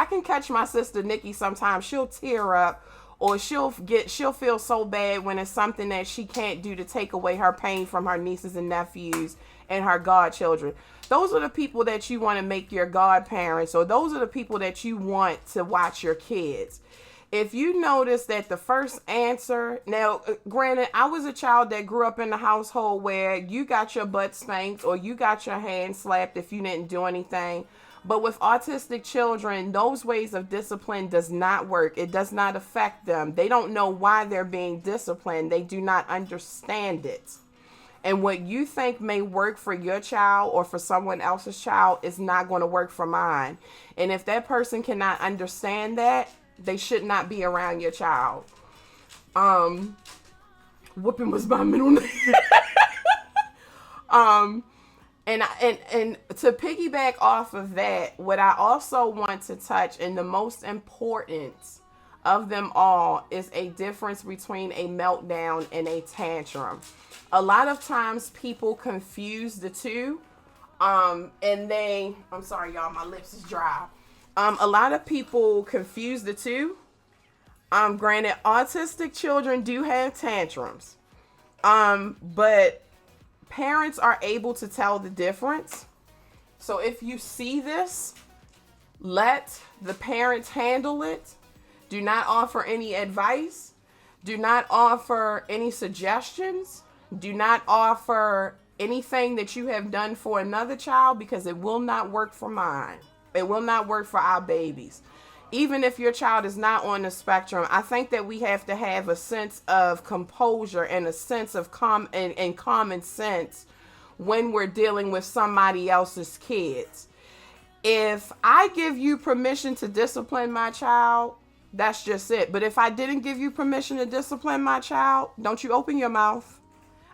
can catch my sister Nikki sometimes. She'll tear up or she'll feel so bad when it's something that she can't do to take away her pain from her nieces and nephews and her godchildren. Those are the people that you want to make your godparents, or those are the people that you want to watch your kids. If you notice that the first answer, now granted, I was a child that grew up in a household where you got your butt spanked or you got your hand slapped if you didn't do anything. But with autistic children, those ways of discipline does not work. It does not affect them. They don't know why they're being disciplined. They do not understand it. And what you think may work for your child or for someone else's child is not going to work for mine. And if that person cannot understand that, they should not be around your child. Whooping was my middle name. And to piggyback off of that, what I also want to touch, and the most important of them all, is a difference between a meltdown and a tantrum. A lot of times people confuse the two. I'm sorry, y'all, my lips is dry. A lot of people confuse the two. Granted, autistic children do have tantrums. But parents are able to tell the difference. So if you see this, let the parents handle it. Do not offer any advice. Do not offer any suggestions. Do not offer anything that you have done for another child, because it will not work for mine. It will not work for our babies. Even if your child is not on the spectrum, I think that we have to have a sense of composure and a sense of common sense when we're dealing with somebody else's kids. If I give you permission to discipline my child, that's just it. But if I didn't give you permission to discipline my child, don't you open your mouth.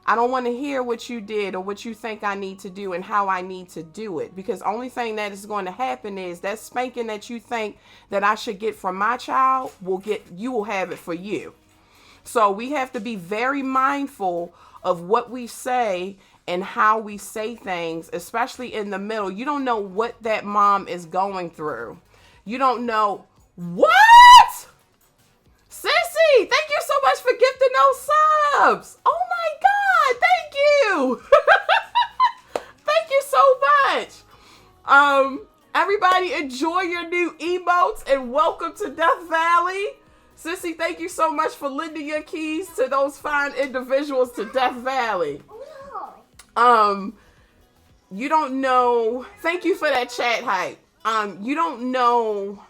I don't want to hear what you did or what you think I need to do and how I need to do it. Because only thing that is going to happen is that spanking that you think that I should get from my child you will have it for you. So we have to be very mindful of what we say and how we say things, especially in the middle. You don't know what that mom is going through. You don't know what? Sissy, thank you so much for gifting those subs. Oh my God, thank you. Thank you so much. Everybody enjoy your new emotes and welcome to Death Valley. Sissy, thank you so much for lending your keys to those fine individuals to Death Valley. You don't know. Thank you for that chat hype. You don't know.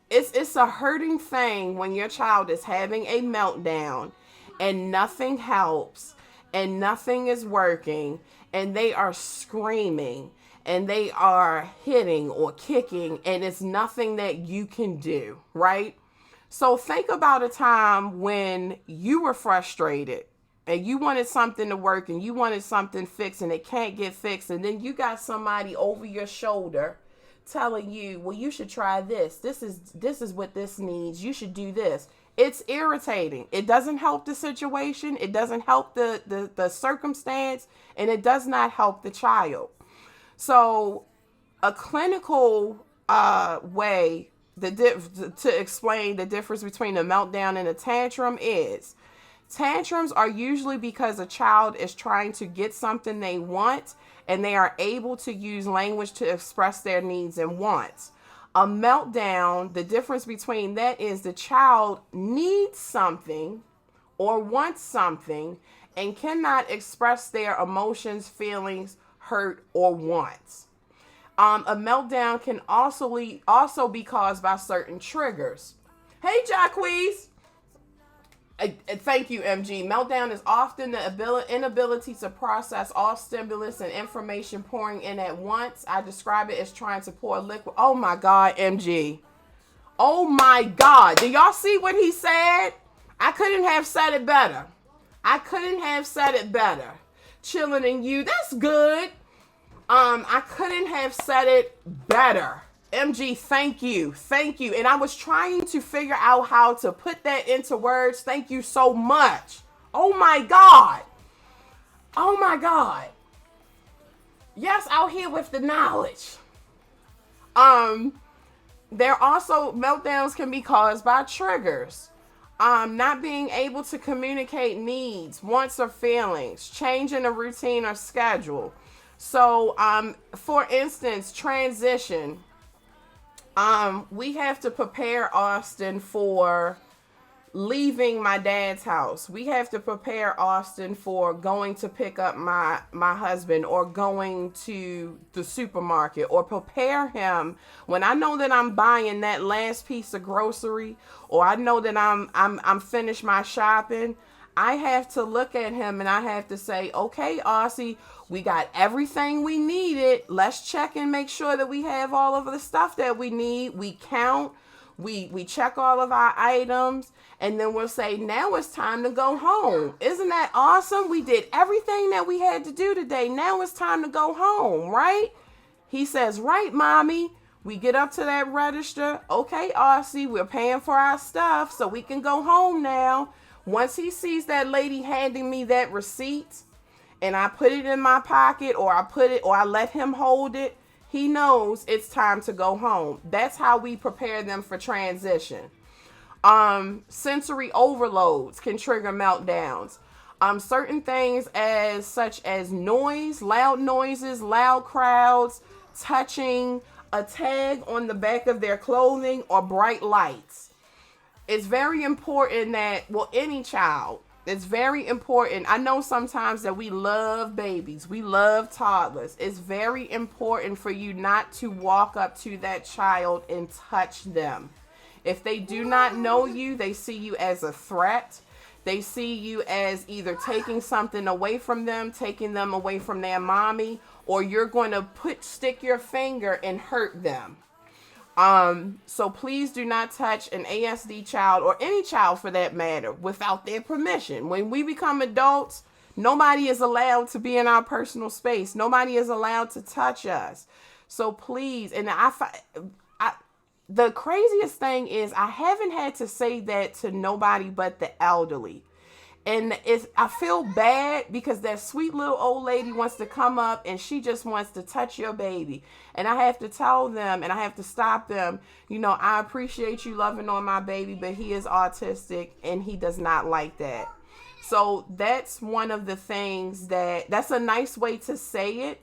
It's a hurting thing when your child is having a meltdown and nothing helps and nothing is working and they are screaming and they are hitting or kicking and it's nothing that you can do, right? So think about a time when you were frustrated and you wanted something to work and you wanted something fixed and it can't get fixed, and then you got somebody over your shoulder telling you, well, you should try this. This is what this needs. You should do this. It's irritating. It doesn't help the situation. It doesn't help the circumstance, and it does not help the child. So a clinical way to explain the difference between a meltdown and a tantrum is tantrums are usually because a child is trying to get something they want and they are able to use language to express their needs and wants. A meltdown, the difference between that is the child needs something or wants something and cannot express their emotions, feelings, hurt, or wants. A meltdown can also be caused by certain triggers. Hey, Jacquees. Thank you, MG. Meltdown is often the inability to process all stimulus and information pouring in at once. I describe it as trying to pour liquid. Oh my God, MG. Oh my God. Do y'all see what he said? I couldn't have said it better. Chilling in you. That's good. I couldn't have said it better. MG, thank you. And I was trying to figure out how to put that into words. Thank you so much. Oh my God. Yes, out here with the knowledge. There also, meltdowns can be caused by triggers. Not being able to communicate needs, wants, or feelings, changing a routine or schedule. So, for instance, transition. We have to prepare Austin for leaving my dad's house. We have to prepare Austin for going to pick up my husband or going to the supermarket, or prepare him when I know that I'm buying that last piece of grocery, or I know that I'm finished my shopping. I have to look at him and I have to say, okay, Aussie, we got everything we needed. Let's check and make sure that we have all of the stuff that we need. We count. We check all of our items, and then we'll say, now it's time to go home. Isn't that awesome? We did everything that we had to do today. Now it's time to go home, right? He says, right, mommy. We get up to that register. Okay, Aussie, we're paying for our stuff so we can go home now. Once he sees that lady handing me that receipt and I put it in my pocket, or I let him hold it, he knows it's time to go home. That's how we prepare them for transition. Sensory overloads can trigger meltdowns. Certain things such as noise, loud noises, loud crowds, touching, a tag on the back of their clothing, or bright lights. It's very important that, any child, it's very important. I know sometimes that we love babies. We love toddlers. It's very important for you not to walk up to that child and touch them. If they do not know you, they see you as a threat. They see you as either taking something away from them, taking them away from their mommy, or you're going to stick your finger and hurt them. So please do not touch an ASD child, or any child for that matter, without their permission. When we become adults, nobody is allowed to be in our personal space. Nobody is allowed to touch us. So please, and the craziest thing is I haven't had to say that to nobody but the elderly. And I feel bad because that sweet little old lady wants to come up and she just wants to touch your baby. And I have to tell them, and I have to stop them, I appreciate you loving on my baby, but he is autistic and he does not like that. So that's one of the things that's a nice way to say it.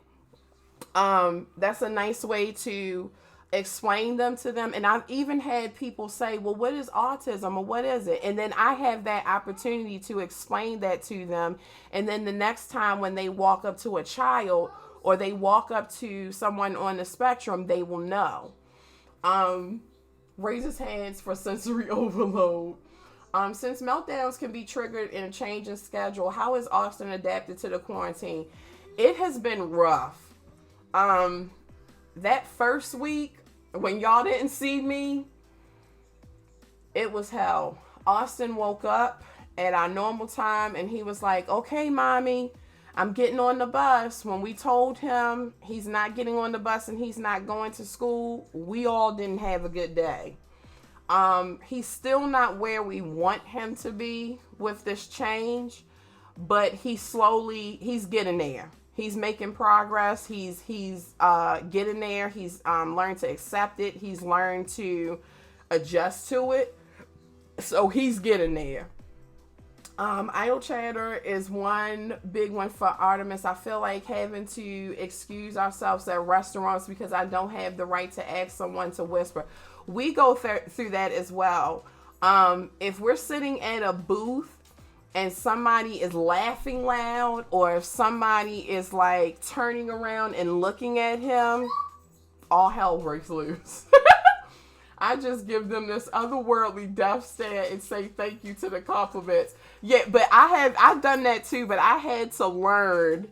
That's a nice way to explain them to them. And I've even had people say, well, what is autism, or what is it? And then I have that opportunity to explain that to them. And then the next time when they walk up to a child, or they walk up to someone on the spectrum, they will know. Raise his hands for sensory overload. Since meltdowns can be triggered in a change in schedule, how is Austin adapted to the quarantine? It has been rough. That first week, when y'all didn't see me, it was hell. Austin woke up at our normal time and he was like, okay, mommy, I'm getting on the bus. When we told him he's not getting on the bus and he's not going to school, we all didn't have a good day. He's still not where we want him to be with this change, but he's getting there. He's making progress. He's getting there. He's learned to accept it. He's learned to adjust to it. So he's getting there. Idle chatter is one big one for Artemis. I feel like having to excuse ourselves at restaurants because I don't have the right to ask someone to whisper. We go through that as well. If we're sitting at a booth and somebody is laughing loud, or if somebody is like turning around and looking at him, all hell breaks loose. I just give them this otherworldly death stare and say thank you to the compliments. Yeah, but I've done that too, but I had to learn,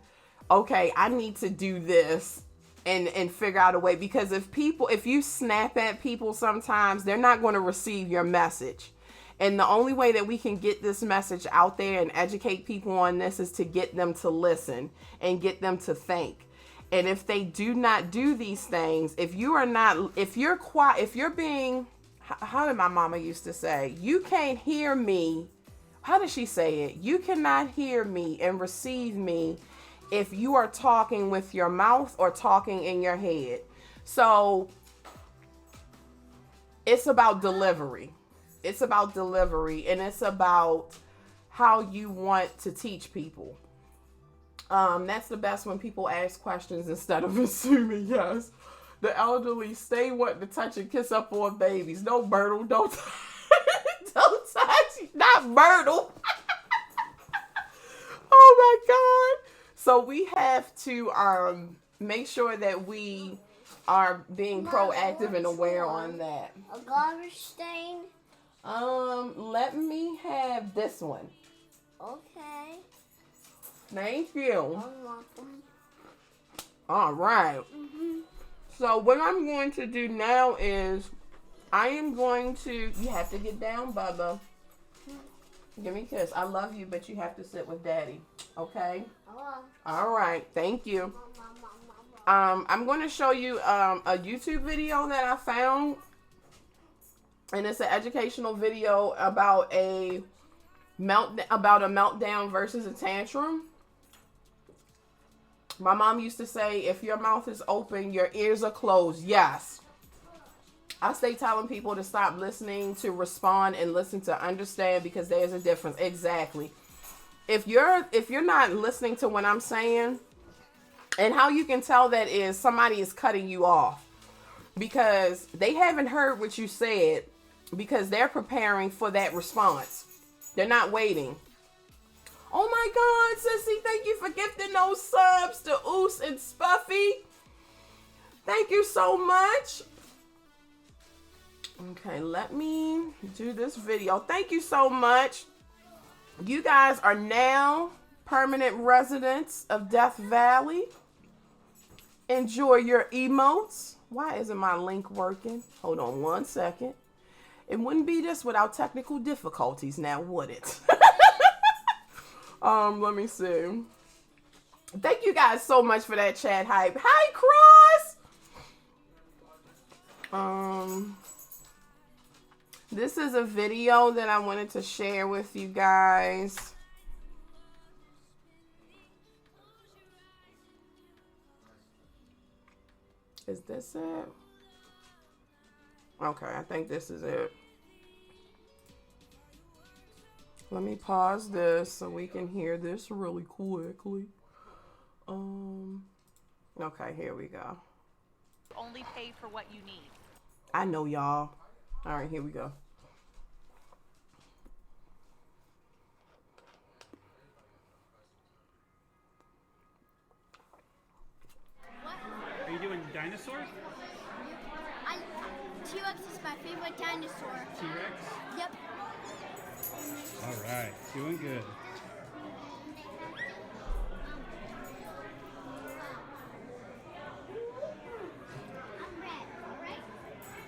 okay, I need to do this and figure out a way, because if you snap at people sometimes, they're not going to receive your message. And the only way that we can get this message out there and educate people on this is to get them to listen and get them to think. And if they do not do these things, if you're quiet, if you're being, how did my mama used to say, you can't hear me. How did she say it? You cannot hear me and receive me if you are talking with your mouth or talking in your head. So it's about delivery. It's about delivery, and it's about how you want to teach people. That's the best when people ask questions instead of assuming yes. The elderly stay wanting to touch and kiss up on babies. No, Myrtle, don't touch, not Myrtle. Oh my God. So we have to make sure that we are being proactive and aware on that. A garbage stain? Let me have this one. Okay. Thank you. You're welcome. All right. So what I'm going to do now is I am going to, you have to get down, Bubba. Give me a kiss. I love you, but you have to sit with Daddy. Okay? All right. Thank you. I'm going to show you a YouTube video that I found. And it's an educational video about a meltdown versus a tantrum. My mom used to say, if your mouth is open, your ears are closed. Yes. I stay telling people to stop listening to respond and listen to understand, because there's a difference. Exactly. If you're not listening to what I'm saying, and how you can tell that is somebody is cutting you off because they haven't heard what you said, because they're preparing for that response. They're not waiting. Oh my God, Sissy, thank you for gifting those subs to Oos and Spuffy. Thank you so much. Okay, let me do this video. Thank you so much. You guys are now permanent residents of Death Valley. Enjoy your emotes. Why isn't my link working? Hold on one second. It wouldn't be this without technical difficulties now, would it? Let me see. Thank you guys so much for that chat hype. Hi, Cross. This is a video that I wanted to share with you guys. Is this it? Okay, I think this is it. Let me pause this so we can hear this really quickly. Okay, here we go. Only pay for what you need. I know y'all. All right, here we go. Are you doing dinosaurs? T-Rex is my favorite dinosaur. T-Rex? Yep. All right, doing good.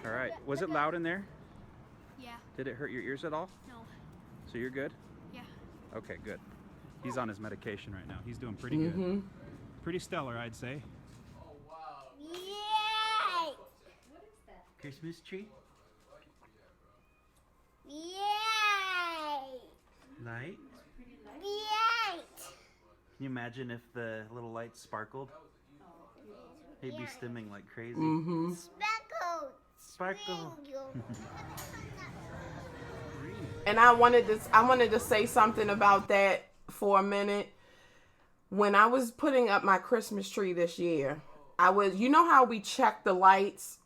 All right, was it loud in there? Yeah. Did it hurt your ears at all? No. So you're good? Yeah. Okay, good. He's on his medication right now. He's doing pretty good. Pretty stellar, I'd say. Yay! Christmas tree? Yay! Light? Yay! Can you imagine if the little lights sparkled? He'd be stimming like crazy. Speckles. Sparkle. And I wanted to say something about that for a minute. When I was putting up my Christmas tree this year, you know how we check the lights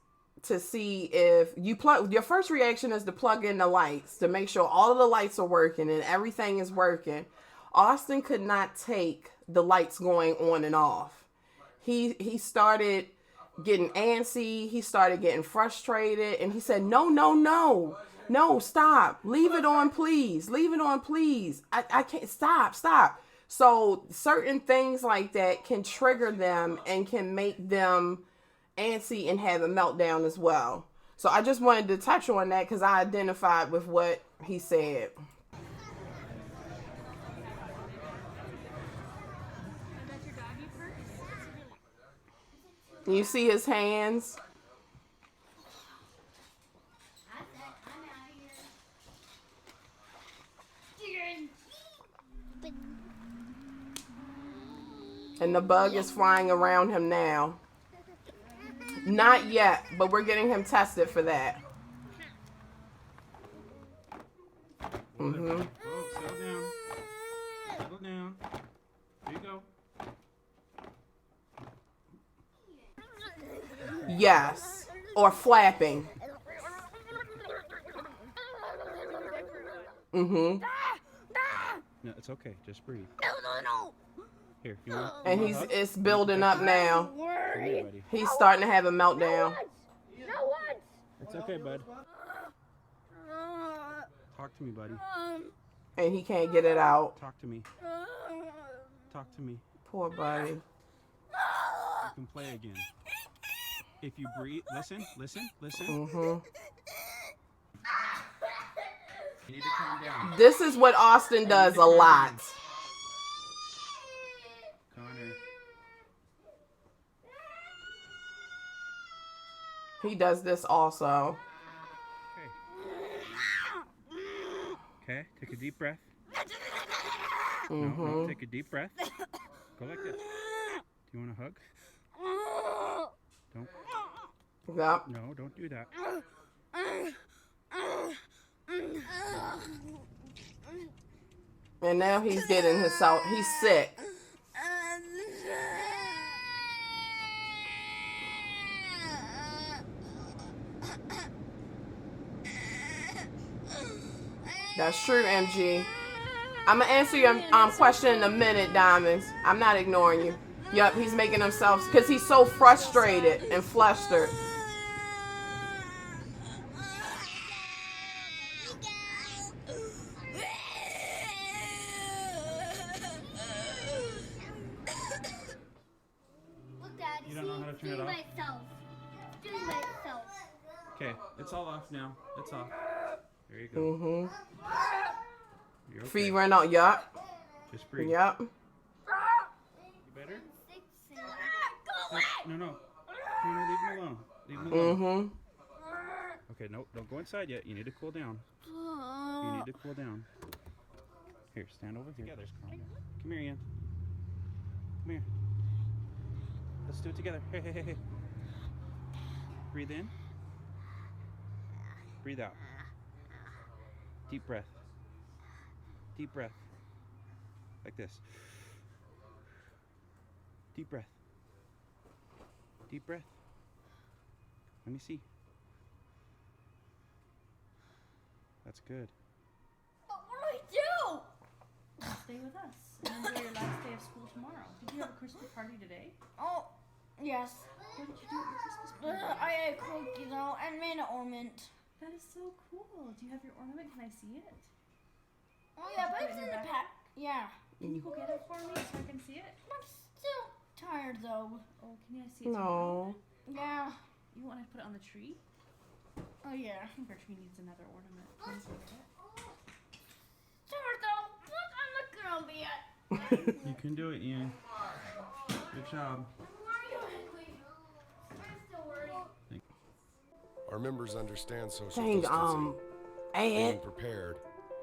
to see if your first reaction is to plug in the lights to make sure all of the lights are working and everything is working. Austin could not take the lights going on and off. He started getting antsy. He started getting frustrated, and he said, no, stop. Leave it on, please. Leave it on, please. I can't. Stop. So certain things like that can trigger them and can make them antsy and have a meltdown as well. So I just wanted to touch on that because I identified with what he said. You see his hands? And the bug is flying around him now. Not yet, but we're getting him tested for that. Whoa, settle down. Settle down. There you go. Yes. Or flapping. No, it's okay. Just breathe. No. Here, you want? And it's building up now. Here, buddy. He's starting to have a meltdown. It's okay, bud. Talk to me, buddy. And he can't get it out. Talk to me. Talk to me. Poor buddy. You can play again. If you breathe, listen. You need to calm down. This is what Austin does a lot. Connor. He does this also. Okay, take a deep breath. No, take a deep breath. Go like this. Do you want a hug? Don't. Yep. No, don't do that. And now he's getting himself, he's sick. That's true, MG. I'm gonna answer your question in a minute, Diamonds. I'm not ignoring you. Yep, he's making himself, because he's so frustrated and flustered. Look, Daddy, You don't know how to turn it off? Doing myself. Okay, it's all off now. It's off. There you go. Mm-hmm. You're okay. Feet ran out. Yup. Just breathe. Yup. You better? No, no. No, leave him alone. Leave him alone. Mm-hmm. Okay, no, don't go inside yet. You need to cool down. You need to cool down. Here, stand over here. Together. Come here, Ian. Come here. Let's do it together. Hey, hey, hey, hey. Breathe in. Breathe out. Deep breath. Deep breath. Like this. Deep breath. Deep breath. Let me see. That's good. What do I do? Stay with us and enjoy your last day of school tomorrow. Did you have a Christmas party today? Oh, yes. What did you do at your Christmas party? I ate cookies and made an ornament. That is so cool. Do you have your ornament? Can I see it? Oh yeah, but Put it it's in in your the backpack? pack. Yeah. Can you go get it for me so I can see it? I'm still tired though. Oh, can I see it tomorrow? No. Yeah. You want to put it on the tree? Oh yeah. I think our tree needs another ornament. Can you go get it? Tired though. Look, I'm not gonna be it. You can do it, Ian. Good job. I'm still worried. Our members understand social Dang, distancing, being and prepared,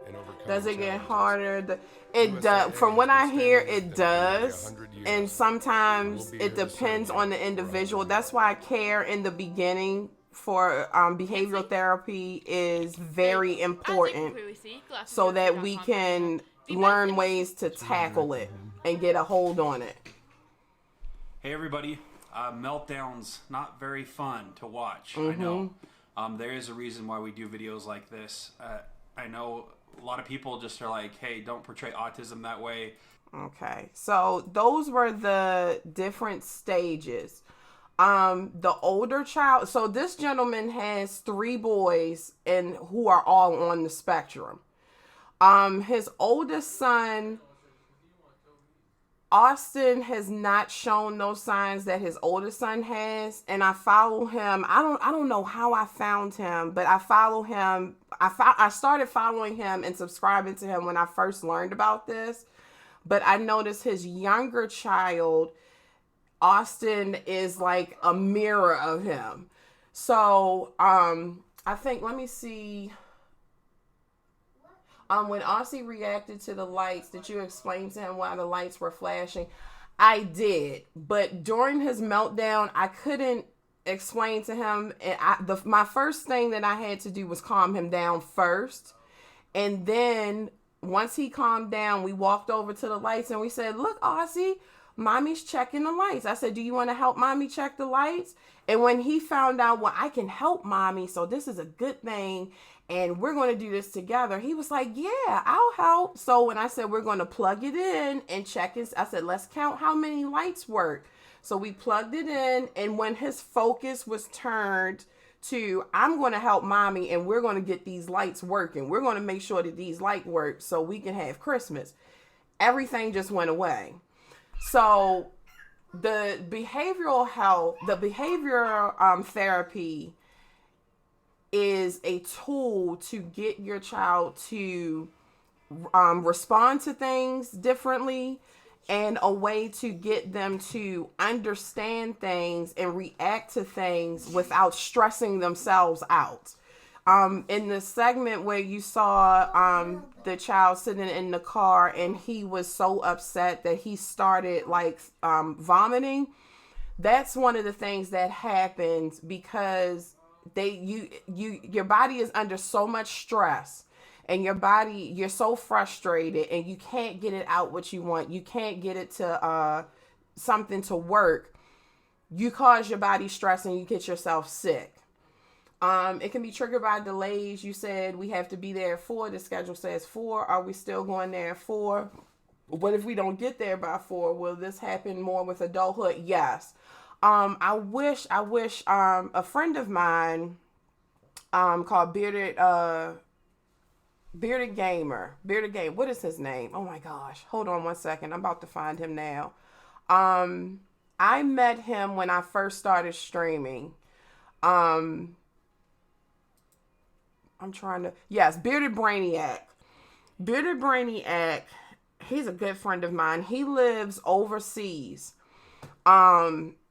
and overcoming does it get challenges. harder? It does. From what I hear, it does. 100 years. And sometimes We'll be it here to depends serve you on the individual. That's why care in the beginning for behavioral therapy is very important, so that we can learn ways to tackle it and get a hold on it. Hey everybody, meltdowns not very fun to watch. I know. There is a reason why we do videos like this. I know a lot of people just are like, hey, don't portray autism that way. Okay, so those were the different stages. The older child, so this gentleman has 3 boys and who are all on the spectrum. His oldest son, Austin, has not shown those signs that his oldest son has, and I follow him. I don't know how I found him, but I follow him. I started following him and subscribing to him when I first learned about this, but I noticed his younger child, Austin, is like a mirror of him. So I think, let me see. When Aussie reacted to the lights, did you explain to him why the lights were flashing? I did, but during his meltdown, I couldn't explain to him. And my first thing that I had to do was calm him down first, and then once he calmed down, we walked over to the lights and we said, "Look, Aussie, Mommy's checking the lights." I said, "Do you want to help Mommy check the lights?" And when he found out, well, I can help Mommy, so this is a good thing, and we're going to do this together, he was like, "Yeah, I'll help." So when I said we're going to plug it in and check it, I said, "Let's count how many lights work." So we plugged it in, and when his focus was turned to, I'm going to help Mommy and we're going to get these lights working, we're going to make sure that these lights work so we can have Christmas, everything just went away. So the behavioral health, the behavioral therapy is a tool to get your child to respond to things differently, and a way to get them to understand things and react to things without stressing themselves out. In the segment where you saw the child sitting in the car and he was so upset that he started like vomiting, that's one of the things that happens because your body is under so much stress, and you're so frustrated, and you can't get it out what you want. You can't get it to something to work. You cause your body stress and you get yourself sick. It can be triggered by delays. You said we have to be there at 4. The schedule says 4. Are we still going there at 4? What if we don't get there by 4? Will this happen more with adulthood? Yes. I wish a friend of mine called Bearded Gamer. What is his name? Oh my gosh. Hold on one second. I'm about to find him now. I met him when I first started streaming. Bearded Brainiac. Bearded Brainiac, he's a good friend of mine. He lives overseas.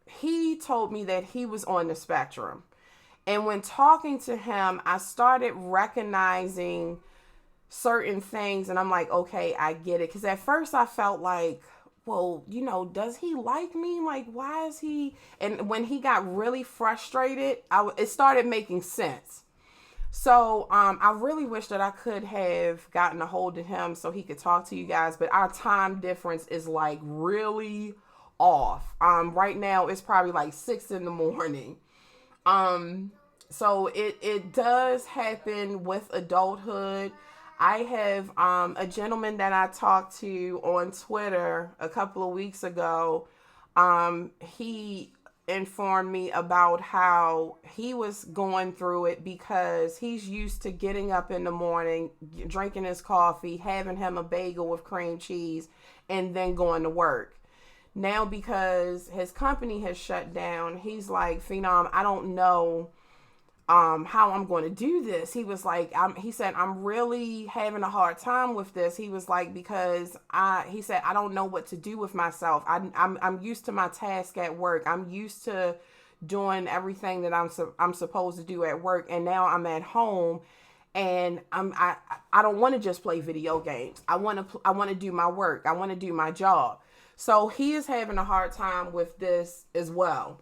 He told me that he was on the spectrum. And when talking to him, I started recognizing certain things, and I'm like, okay, I get it. Because at first I felt like, well, does he like me? Like, why is he? And when he got really frustrated, it started making sense. So I really wish that I could have gotten a hold of him so he could talk to you guys, but our time difference is like really off. Right now it's probably like 6 a.m. So it does happen with adulthood. I have a gentleman that I talked to on Twitter a couple of weeks ago. He informed me about how he was going through it because he's used to getting up in the morning, drinking his coffee, having him a bagel with cream cheese, and then going to work. Now, because his company has shut down, he's like, Phenom, I don't know how I'm going to do this. He was like, he said, I'm really having a hard time with this. He was like, because he said, I don't know what to do with myself. I'm used to my task at work. I'm used to doing everything that I'm supposed to do at work. And now I'm at home and I don't want to just play video games. I want to do my work. I want to do my job. So he is having a hard time with this as well.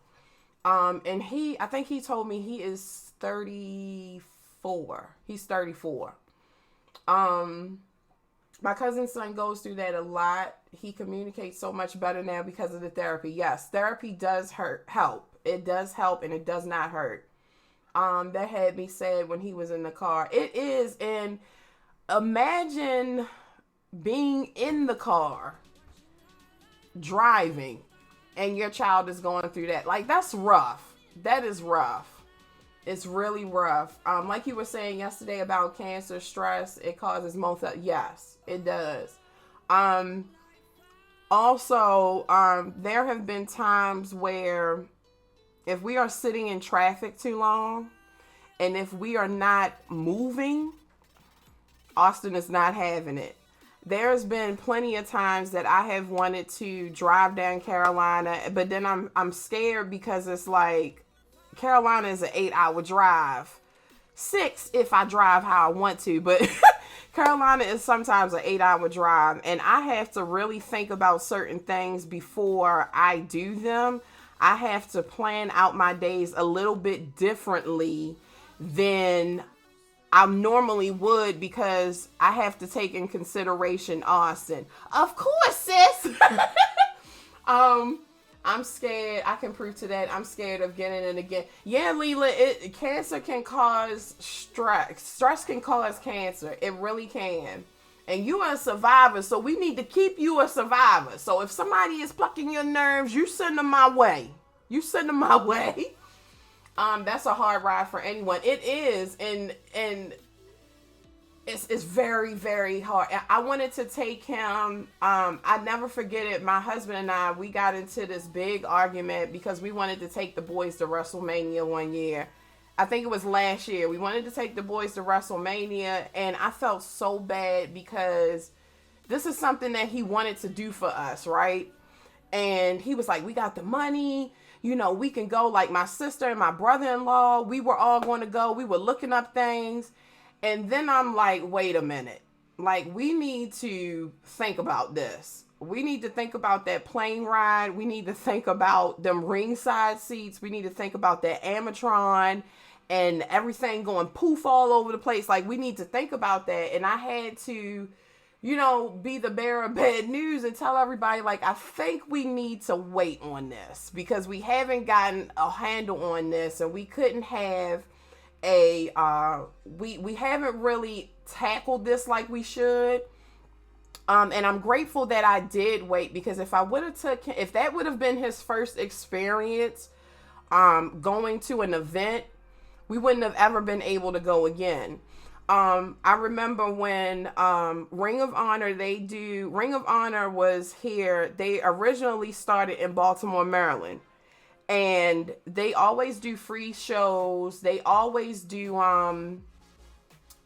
And I think he told me he is 34. He's 34. My cousin's son goes through that a lot. He communicates so much better now because of the therapy. Yes, therapy does help. It does help and it does not hurt. That had me sad when he was in the car. It is, and imagine being in the car driving and your child is going through that. Like, that's rough. That is rough. It's really rough. Like you were saying yesterday about cancer, stress, it causes most of, yes, it does. Also, there have been times where if we are sitting in traffic too long and if we are not moving, Austin is not having it. There's been plenty of times that I have wanted to drive down Carolina, but then I'm scared because it's like Carolina is an 8-hour drive. 6 if I drive how I want to, but Carolina is sometimes an 8-hour drive, and I have to really think about certain things before I do them. I have to plan out my days a little bit differently than I normally would because I have to take in consideration Austin. Of course, sis. I'm scared. I can prove to that. I'm scared of getting it again. Yeah, Leela, cancer can cause stress. Stress can cause cancer. It really can. And you are a survivor, so we need to keep you a survivor. So if somebody is plucking your nerves, you send them my way. You send them my way. That's a hard ride for anyone. It is, and it's very, very hard. I wanted to take him. I never forget it. My husband and I, we got into this big argument because we wanted to take the boys to WrestleMania one year. I think it was last year. We wanted to take the boys to WrestleMania, and I felt so bad because this is something that he wanted to do for us, right? And he was like, we got the money, you know, we can go. Like my sister and my brother-in-law, we were all going to go. We were looking up things. And then I'm like, wait a minute. Like, we need to think about this. We need to think about that plane ride. We need to think about them ringside seats. We need to think about that Amatron and everything going poof all over the place. Like, we need to think about that. And I had to, you know, be the bearer of bad news and tell everybody, like, I think we need to wait on this because we haven't gotten a handle on this, and we couldn't have we haven't really tackled this like we should. And I'm grateful that I did wait, because if that would have been his first experience going to an event, we wouldn't have ever been able to go again. I remember when Ring of Honor was here. They originally started in Baltimore, Maryland. And they always do free shows. They always do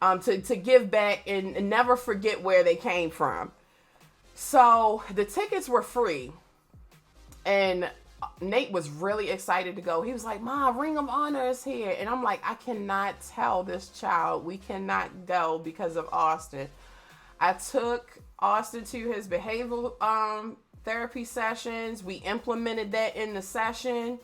to give back and never forget where they came from. So the tickets were free. And Nate was really excited to go. He was like, Mom, Ring of Honor is here. And I'm like, I cannot tell this child we cannot go because of Austin. I took Austin to his behavioral therapy sessions. We implemented that in the session.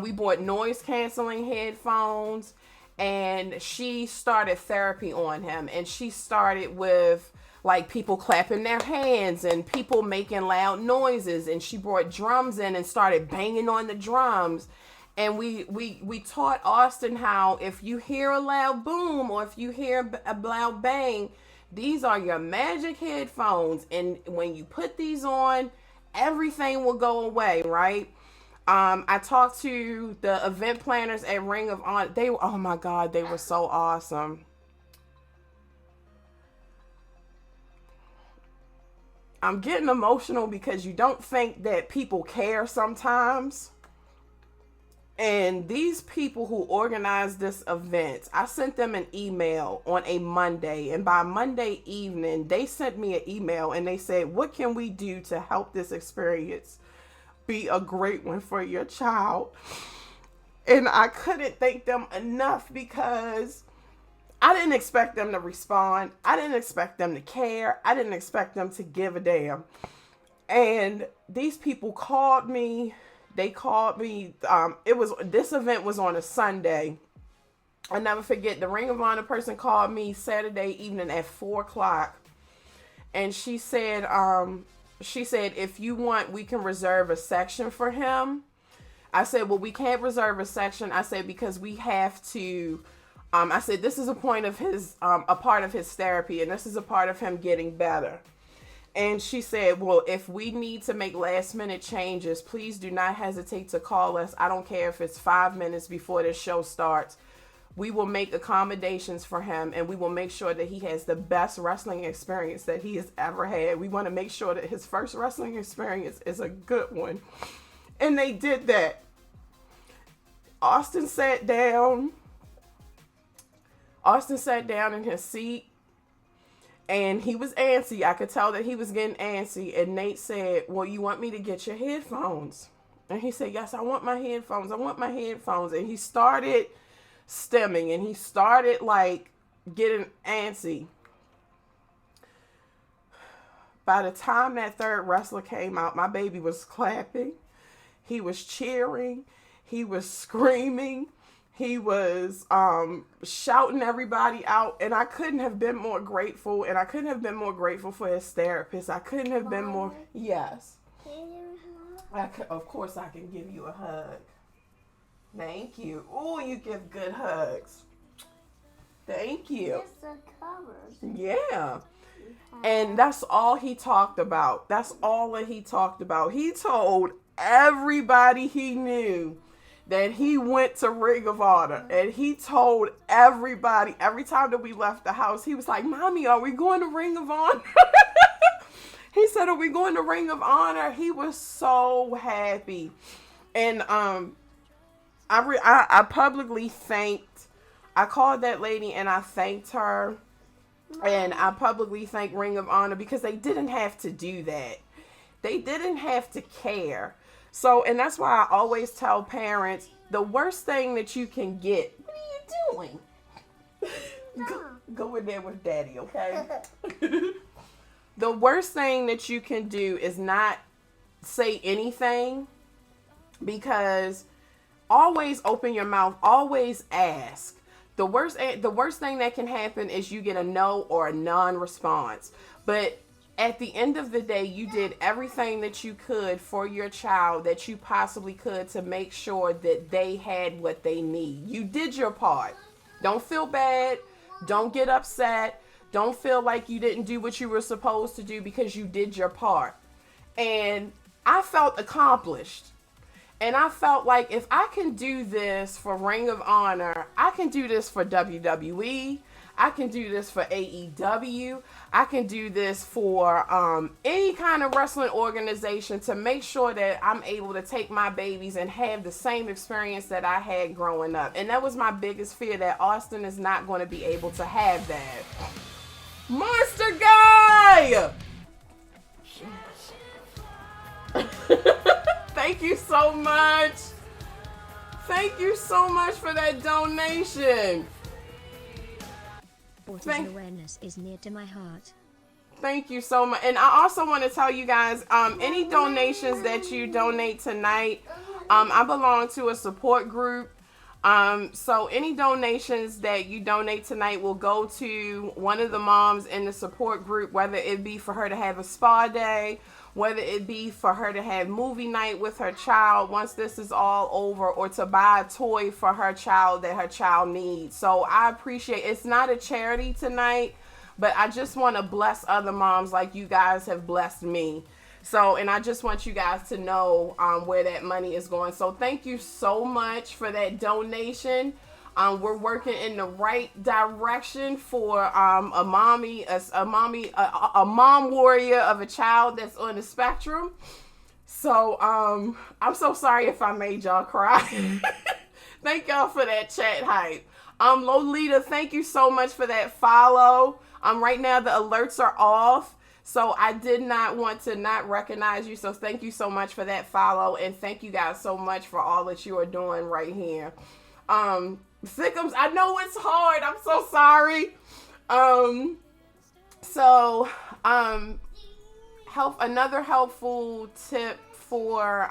We bought noise canceling headphones, and she started therapy on him. And she started with like people clapping their hands and people making loud noises. And she brought drums in and started banging on the drums. And we taught Austin how if you hear a loud boom or if you hear a loud bang, these are your magic headphones. And when you put these on, everything will go away, right? I talked to the event planners at Ring of Honor. Oh my God, they were so awesome. I'm getting emotional because you don't think that people care sometimes. And these people who organized this event, I sent them an email on a Monday. And by Monday evening, they sent me an email and they said, what can we do to help this experience be a great one for your child? And I couldn't thank them enough because I didn't expect them to respond. I didn't expect them to care. I didn't expect them to give a damn. And these people called me. They called me. This event was on a Sunday. I'll never forget, the Ring of Honor person called me Saturday evening at 4:00. And she said, if you want, we can reserve a section for him. I said, well, we can't reserve a section. I said, because we have to, I said, this is a part of his therapy, and this is a part of him getting better. And she said, well, if we need to make last minute changes, please do not hesitate to call us. I don't care if it's 5 minutes before the show starts. We will make accommodations for him, and we will make sure that he has the best wrestling experience that he has ever had. We want to make sure that his first wrestling experience is a good one. And they did that. Austin sat down in his seat, and he was antsy. I could tell that he was getting antsy. And Nate said, well, you want me to get your headphones? And he said, yes, I want my headphones. And he started stemming, and he started like getting antsy. By the time that third wrestler came out, my baby was clapping. He was cheering. He was screaming. He was shouting everybody out. And I couldn't have been more grateful. And I couldn't have been more grateful for his therapist. I couldn't have been more. Yes. Of course I can give you a hug. Thank you. Oh, you give good hugs. Thank you. It's the covers. Yeah. And that's all he talked about. That's all that he talked about. He told everybody he knew that he went to Ring of Honor. And he told everybody, every time that we left the house, he was like, Mommy, are we going to Ring of Honor? He said, are we going to Ring of Honor? He was so happy. And I publicly thanked, I called that lady and I thanked her, and I publicly thanked Ring of Honor because they didn't have to do that. They didn't have to care. So, and that's why I always tell parents, the worst thing that you can get, what are you doing? Go in there with daddy, okay? The worst thing that you can do is not say anything, because always open your mouth, always ask. The worst thing that can happen is you get a no or a non-response. But at the end of the day, you did everything that you could for your child that you possibly could to make sure that they had what they need. You did your part. Don't feel bad. Don't get upset. Don't feel like you didn't do what you were supposed to do, because you did your part. And I felt accomplished. And I felt like if I can do this for Ring of Honor, I can do this for WWE. I can do this for AEW. I can do this for any kind of wrestling organization to make sure that I'm able to take my babies and have the same experience that I had growing up. And that was my biggest fear, that Austin is not going to be able to have that. Monster Guy! Thank you so much. Thank you so much for that donation. Autism awareness is near to my heart. Thank you so much. And I also want to tell you guys, any donations that you donate tonight, I belong to a support group. So any donations that you donate tonight will go to one of the moms in the support group, whether it be for her to have a spa day, whether it be for her to have movie night with her child once this is all over, or to buy a toy for her child that her child needs. So I appreciate, it's not a charity tonight, but I just want to bless other moms like you guys have blessed me. So, and I just want you guys to know where that money is going. So thank you so much for that donation. We're working in the right direction for a mom warrior of a child that's on the spectrum. So I'm so sorry if I made y'all cry. Thank y'all for that chat hype. Lolita, thank you so much for that follow. Right now the alerts are off, so I did not want to not recognize you. So thank you so much for that follow, and thank you guys so much for all that you are doing right here. Sickums, I know it's hard. I'm so sorry. Another helpful tip for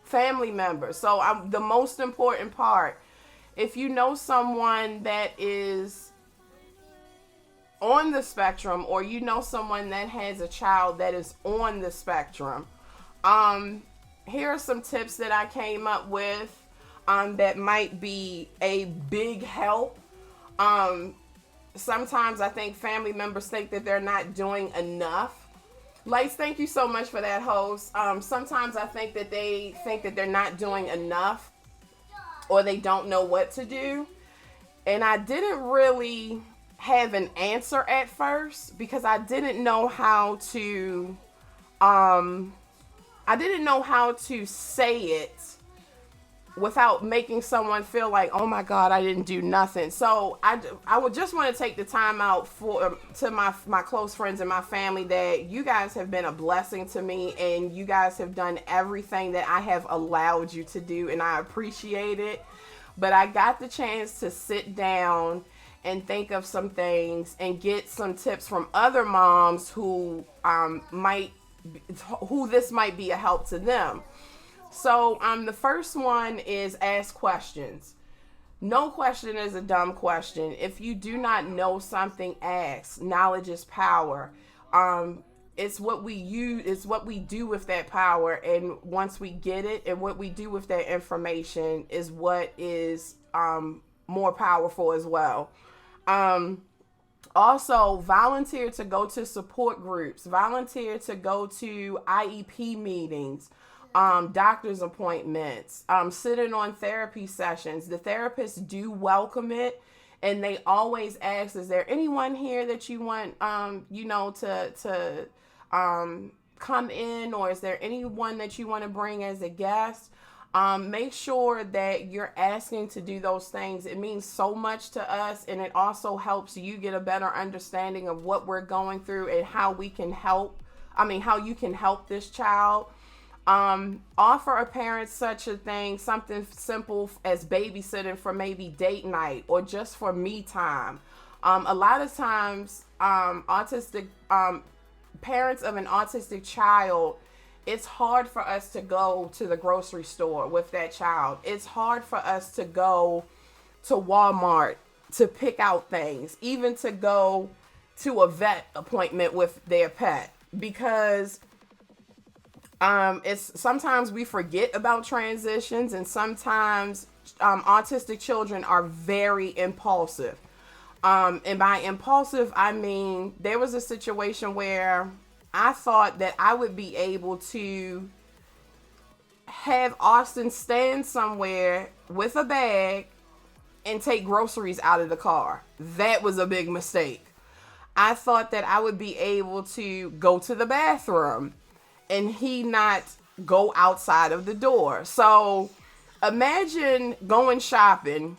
family members. So the most important part, if you know someone that is on the spectrum, or you know someone that has a child that is on the spectrum, here are some tips that I came up with that might be a big help. Sometimes I think family members think that they're not doing enough. Lights, thank you so much for that, host. Sometimes I think that they think that they're not doing enough, or they don't know what to do. And I didn't really have an answer at first, because I didn't know how to say it without making someone feel like, oh my God, I didn't do nothing. So I would just want to take the time out to my close friends and my family, that you guys have been a blessing to me, and you guys have done everything that I have allowed you to do, and I appreciate it. But I got the chance to sit down and think of some things and get some tips from other moms who this might be a help to them. So the first one is ask questions. No question is a dumb question. If you do not know something, ask. Knowledge is power. It's what we use, it's what we do with that power, and once we get it, and what we do with that information is what is more powerful as well. Also, volunteer to go to support groups, volunteer to go to IEP meetings, doctor's appointments, sitting on therapy sessions. The therapists do welcome it, and they always ask, is there anyone here that you want, to come in, or is there anyone that you want to bring as a guest? Make sure that you're asking to do those things. It means so much to us, and it also helps you get a better understanding of what we're going through and how we can help. How you can help this child. Offer a parent such a thing, something simple as babysitting for maybe date night or just for me time. A lot of times, autistic parents of an autistic child, it's hard for us to go to the grocery store with that child. It's hard for us to go to Walmart to pick out things, even to go to a vet appointment with their pet, because it's sometimes we forget about transitions, and sometimes autistic children are very impulsive. And by impulsive, I mean there was a situation where I thought that I would be able to have Austin stand somewhere with a bag and take groceries out of the car. That was a big mistake. I thought that I would be able to go to the bathroom and he not go outside of the door. So imagine going shopping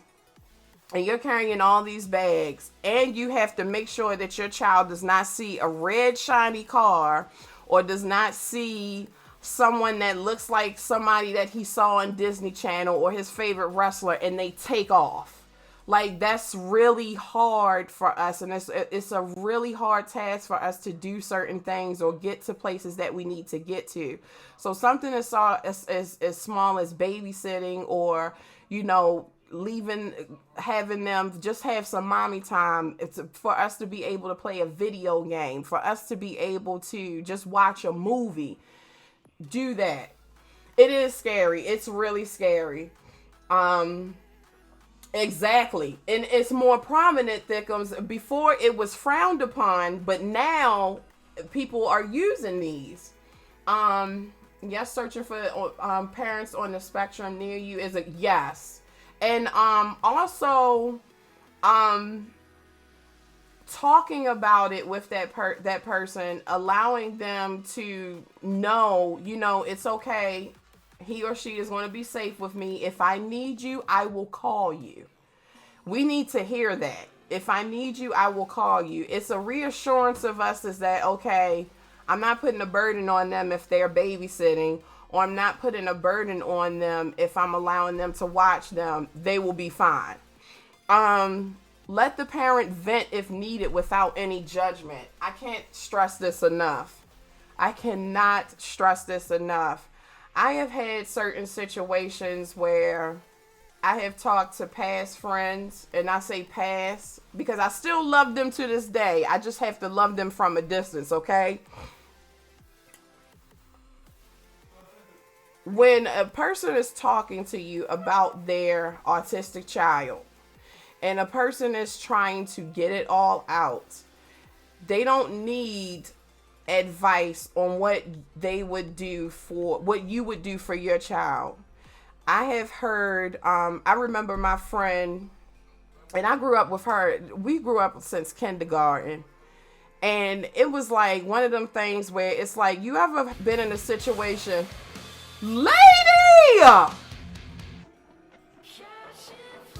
and you're carrying all these bags, and you have to make sure that your child does not see a red shiny car or does not see someone that looks like somebody that he saw on Disney Channel or his favorite wrestler, and they take off. Like, that's really hard for us, and it's a really hard task for us to do certain things or get to places that we need to get to. So something as small as babysitting, or, having them just have some mommy time. It's for us to be able to play a video game, for us to be able to just watch a movie. Do that. It is scary. It's really scary. Exactly. And it's more prominent, Thickums. Before it was frowned upon, but now people are using these. Yes, searching for parents on the spectrum near you is a yes. And also talking about it with that person, allowing them to know, it's okay. He or she is going to be safe with me. If I need you, I will call you. We need to hear that. If I need you, I will call you. It's a reassurance of us is that, okay, I'm not putting a burden on them if they're babysitting, or I'm not putting a burden on them if I'm allowing them to watch them. They will be fine. Let the parent vent if needed without any judgment. I can't stress this enough. I cannot stress this enough. I have had certain situations where I have talked to past friends, and I say past because I still love them to this day. I just have to love them from a distance, okay? When a person is talking to you about their autistic child and a person is trying to get it all out, they don't need advice on what they would do for what you would do for your child. I have heard, I remember my friend, and I grew up with her. We grew up since kindergarten. And it was like one of them things where it's like, you ever been in a situation, lady!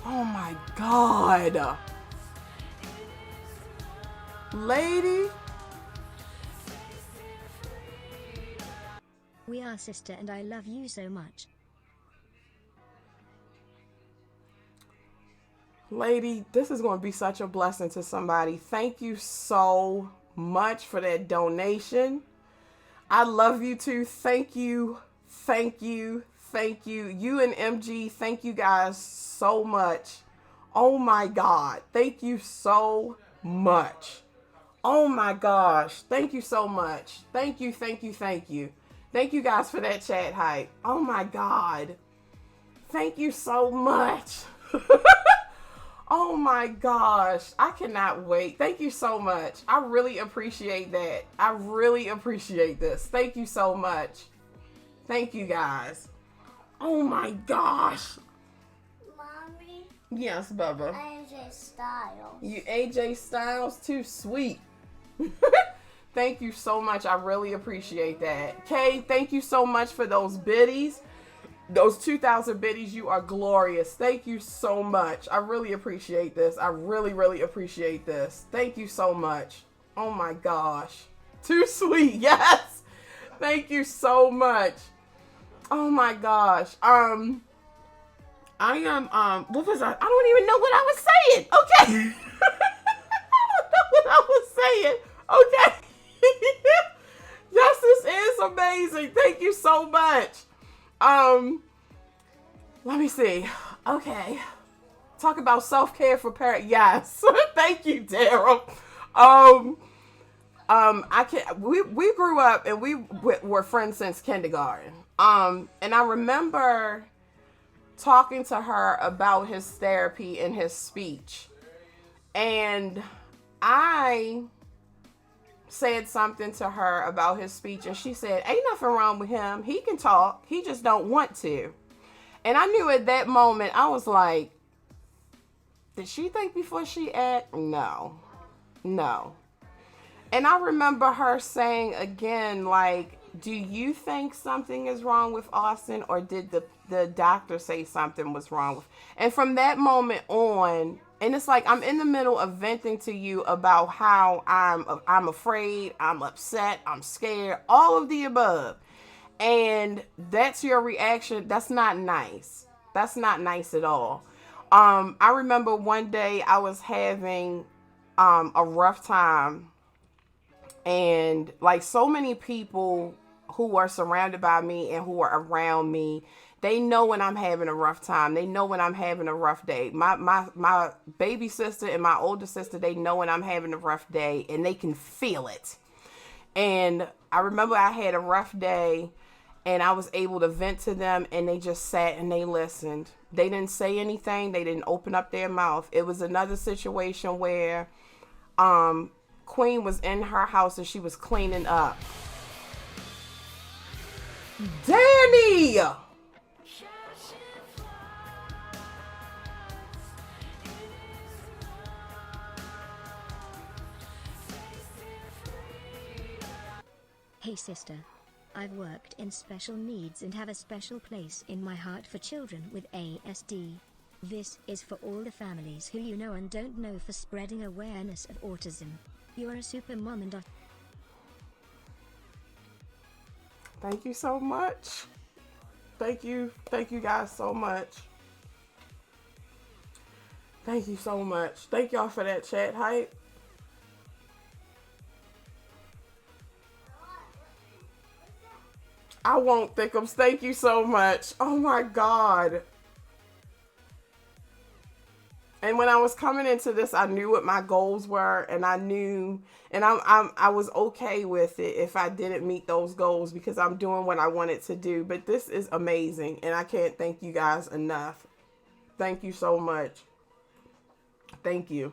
Oh my God. Lady? We are sister and I love you so much. Lady, this is going to be such a blessing to somebody. Thank you so much for that donation. I love you too. Thank you. Thank you. Thank you. You and MG, thank you guys so much. Oh my God. Thank you so much. Oh my gosh. Thank you so much. Thank you. Thank you. Thank you. Thank you guys for that chat hype. Oh my God. Thank you so much. Oh my gosh. I cannot wait. Thank you so much. I really appreciate that. I really appreciate this. Thank you so much. Thank you guys. Oh my gosh. Mommy? Yes, Bubba. AJ Styles. You AJ Styles, too sweet. Thank you so much. I really appreciate that. Kay, thank you so much for those biddies. Those 2,000 biddies, you are glorious. Thank you so much. I really appreciate this. I really, really appreciate this. Thank you so much. Oh my gosh. Too sweet. Yes. Thank you so much. Oh my gosh. I am, what was I don't even know what I was saying. Okay. I don't know what I was saying. Okay. Yes, this is amazing. Thank you so much. Let me see. Okay. Talk about self-care for parents. Yes. Thank you, Daryl. We grew up and we were friends since kindergarten. And I remember talking to her about his therapy and his speech. And I said something to her about his speech, and she said, ain't nothing wrong with him. He can talk. He just don't want to. And I knew at that moment, I was like, did she think before she act? No. And I remember her saying again, like, do you think something is wrong with Austin, or did the doctor say something was wrong with? And from that moment on, and it's like I'm in the middle of venting to you about how I'm afraid, I'm upset, I'm scared, all of the above. And that's your reaction. That's not nice. That's not nice at all. I remember one day I was having a rough time, and like so many people who are surrounded by me and who are around me, they know when I'm having a rough time. They know when I'm having a rough day. My baby sister and my older sister, they know when I'm having a rough day, and they can feel it. And I remember I had a rough day, and I was able to vent to them, and they just sat and they listened. They didn't say anything. They didn't open up their mouth. It was another situation where Queen was in her house and she was cleaning up. Danny! Hey sister. I've worked in special needs and have a special place in my heart for children with ASD. This is for all the families who you know and don't know, for spreading awareness of autism. You're a super mom and Thank you so much. Thank you guys so much. Thank you so much. Thank y'all for that chat hype. I won't, Thickums. Thank you so much. Oh my God. And when I was coming into this, I knew what my goals were, and I knew, and I was okay with it if I didn't meet those goals, because I'm doing what I wanted to do. But this is amazing, and I can't thank you guys enough. Thank you so much. Thank you.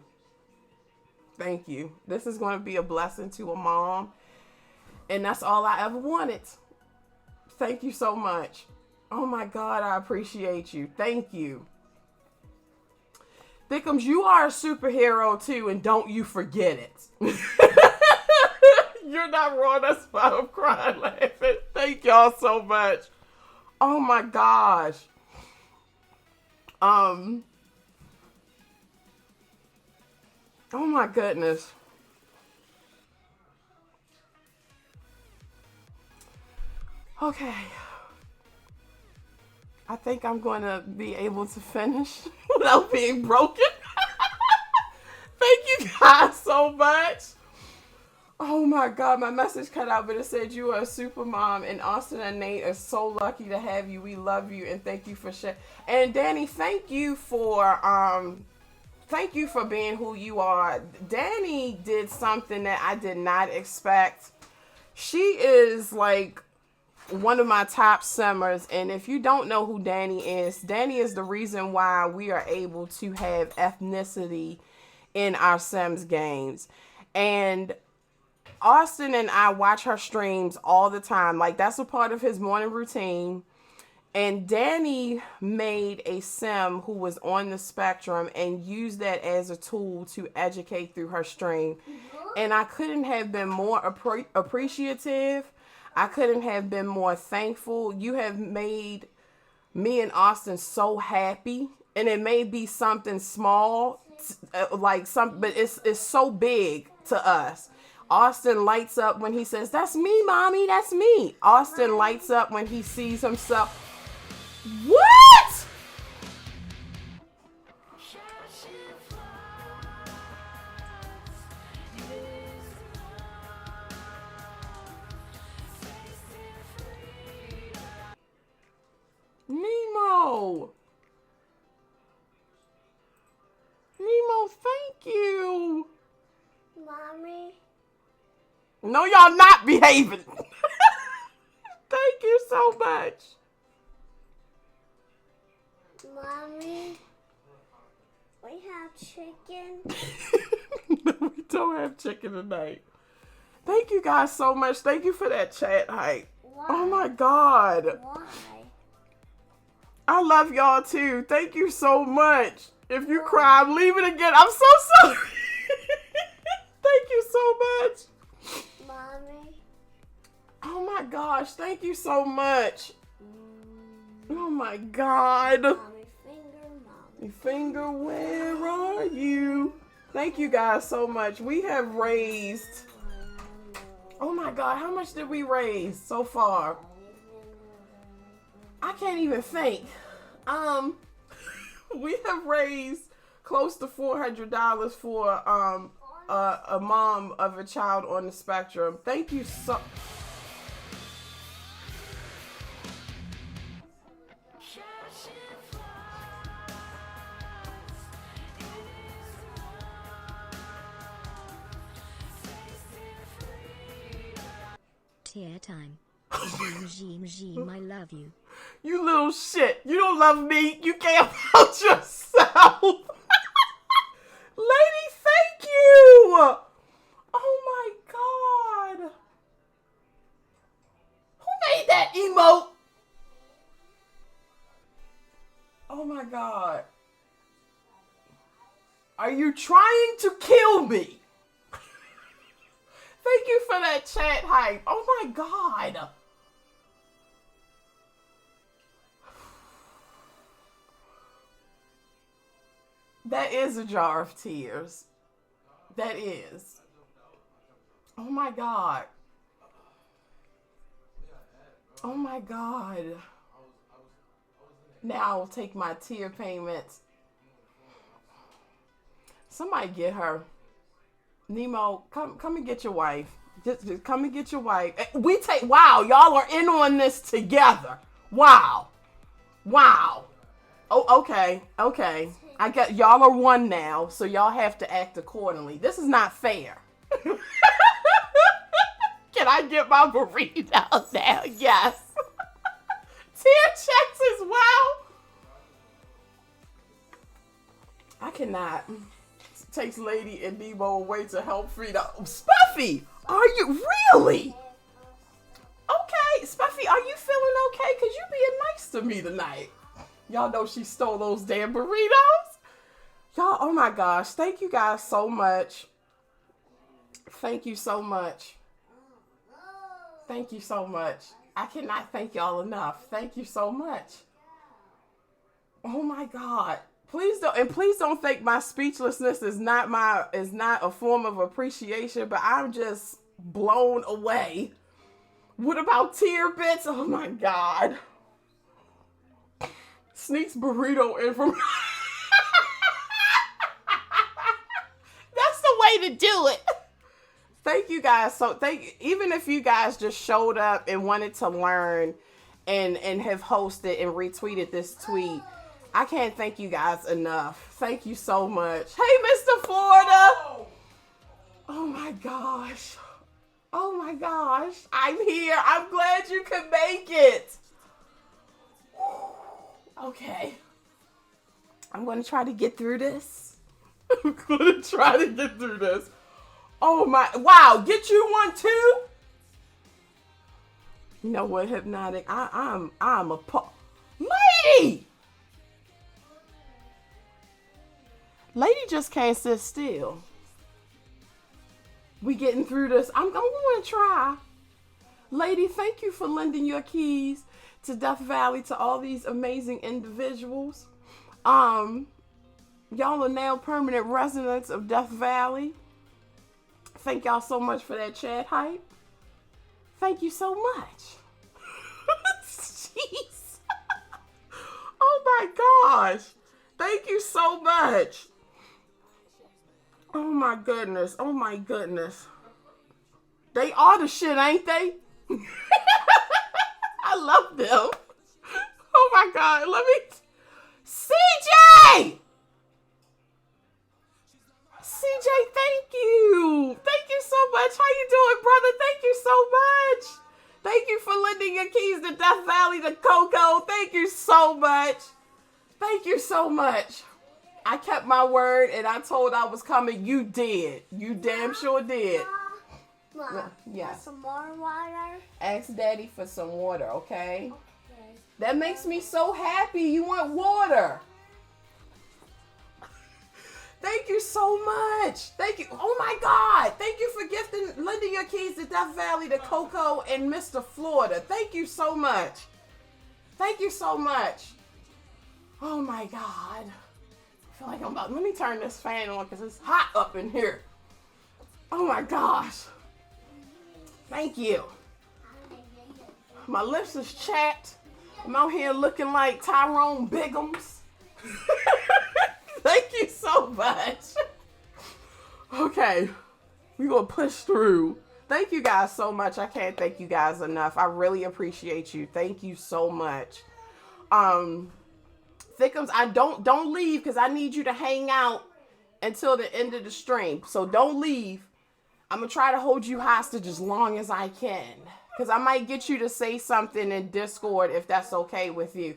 Thank you. This is going to be a blessing to a mom, and that's all I ever wanted. Thank you so much. Oh my God, I appreciate you. Thank you. Thickums, you are a superhero too, and don't you forget it. You're not wrong. That's why I'm crying laughing. Thank y'all so much. Oh my gosh. Oh my goodness. Okay. I think I'm going to be able to finish without being broken. Thank you guys so much. Oh my God, my message cut out, but it said you are a super mom, and Austin and Nate are so lucky to have you. We love you, and thank you for sharing. And Danny, thank you for being who you are. Danny did something that I did not expect. She is like one of my top simmers, and if you don't know who Danny is the reason why we are able to have ethnicity in our Sims games. And Austin and I watch her streams all the time. Like, that's a part of his morning routine. And Danny made a Sim who was on the spectrum and used that as a tool to educate through her stream. And I couldn't have been more appreciative. I couldn't have been more thankful. You have made me and Austin so happy, and it may be something small, but it's so big to us. Austin lights up when he says, "That's me, mommy, that's me." Austin lights up when he sees himself. What? Nemo, thank you. Mommy. No, y'all not behaving. Thank you so much. Mommy, we have chicken. No, we don't have chicken tonight. Thank you guys so much. Thank you for that chat hype. Why? Oh my God. Why? I love y'all too. Thank you so much. If you cry, I'm leaving again. I'm so sorry. Thank you so much. Mommy. Oh my gosh. Thank you so much. Oh my God. Mommy finger, mommy Finger, where are you? Thank you guys so much. We have raised, oh my God, how much did we raise so far? I can't even think. We have raised close to $400 for a mom of a child on the spectrum. Thank you so. Tear time. Jim, I love you. You little shit. You don't love me. You can't help yourself. Lady, thank you. Oh my God. Who made that emote? Oh my God. Are you trying to kill me? Thank you for that chat hype. Oh my God. That is a jar of tears. That is. Oh my God. Oh my God. Now I'll take my tear payments. Somebody get her. Nemo, come and get your wife. Just come and get your wife. Wow, y'all are in on this together. Wow. Oh, okay. I got y'all are one now, so y'all have to act accordingly. This is not fair. Can I get my burrito now? Yes. Tear checks as well. I cannot. Takes Lady and Nemo away to help Frida. Spuffy, are you really? Okay, Spuffy, are you feeling okay? Cause you being nice to me tonight. Y'all know she stole those damn burritos. Y'all, oh my gosh. Thank you guys so much. Thank you so much. Thank you so much. I cannot thank y'all enough. Thank you so much. Oh my God. Please don't think my speechlessness is not a form of appreciation, but I'm just blown away. What about tear bits? Oh my God. Sneaks burrito in from That's the way to do it. Thank you guys. Even if you guys just showed up and wanted to learn and have hosted and retweeted this tweet, I can't thank you guys enough. Thank you so much. Hey, Mr. Florida. Oh my gosh. Oh my gosh. I'm here. I'm glad you could make it. Okay. I'm going to try to get through this. Oh my. Wow. Get you one too? You know what, Hypnotic? I'm a Lady! Lady just can't sit still. We getting through this. I'm going to try. Lady, thank you for lending your keys to Death Valley to all these amazing individuals. Y'all are now permanent residents of Death Valley. Thank y'all so much for that chat hype. Thank you so much. Jeez. Oh my gosh. Thank you so much. Oh my goodness. Oh my goodness. They are the shit, ain't they? I love them. Oh my God. Let me. CJ! CJ, thank you. Thank you so much. How you doing, brother? Thank you so much. Thank you for lending your keys to Death Valley to Coco. Thank you so much. Thank you so much. I kept my word and I told I was coming. You did. You damn sure did. Yeah. Some more water? Ask Daddy for some water, okay? That makes me so happy. You want water. Thank you so much. Thank you. Oh my God. Thank you for lending your keys to Death Valley to Coco and Mr. Florida. Thank you so much. Thank you so much. Oh my God. I feel like I'm about, let me turn this fan on because it's hot up in here. Oh my gosh. Thank you. My lips is chapped. I'm out here looking like Tyrone Biggums. Thank you so much. Okay, we gonna push through. Thank you guys so much. I can't thank you guys enough. I really appreciate you. Thank you so much. Thickums, don't leave because I need you to hang out until the end of the stream. So don't leave. I'm gonna try to hold you hostage as long as I can because I might get you to say something in Discord if that's okay with you.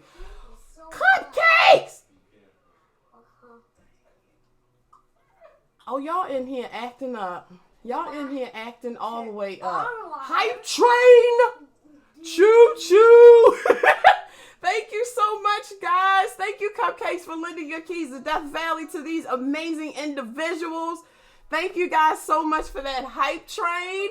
Cupcakes! Oh, y'all in here acting up. Y'all in here acting all the way up. Hype train! Choo choo! Thank you so much, guys. Thank you, Cupcakes, for lending your keys to Death Valley to these amazing individuals. Thank you guys so much for that hype train.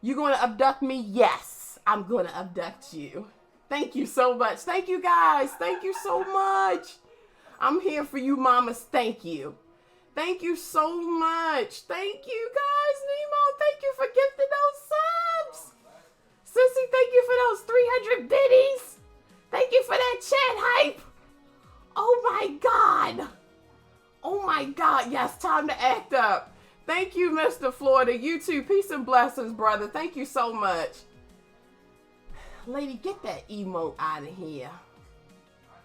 You gonna abduct me? Yes, I'm gonna abduct you. Thank you so much. Thank you, guys. Thank you so much. I'm here for you, mamas. Thank you. Thank you so much. Thank you, guys. Nemo, thank you for gifting those subs. Sissy, thank you for those 300 biddies. Thank you for that chat hype. Oh my God. Oh my God. Yes, time to act up. Thank you, Mr. Florida. You too. Peace and blessings, brother. Thank you so much. Lady, get that emote out of here.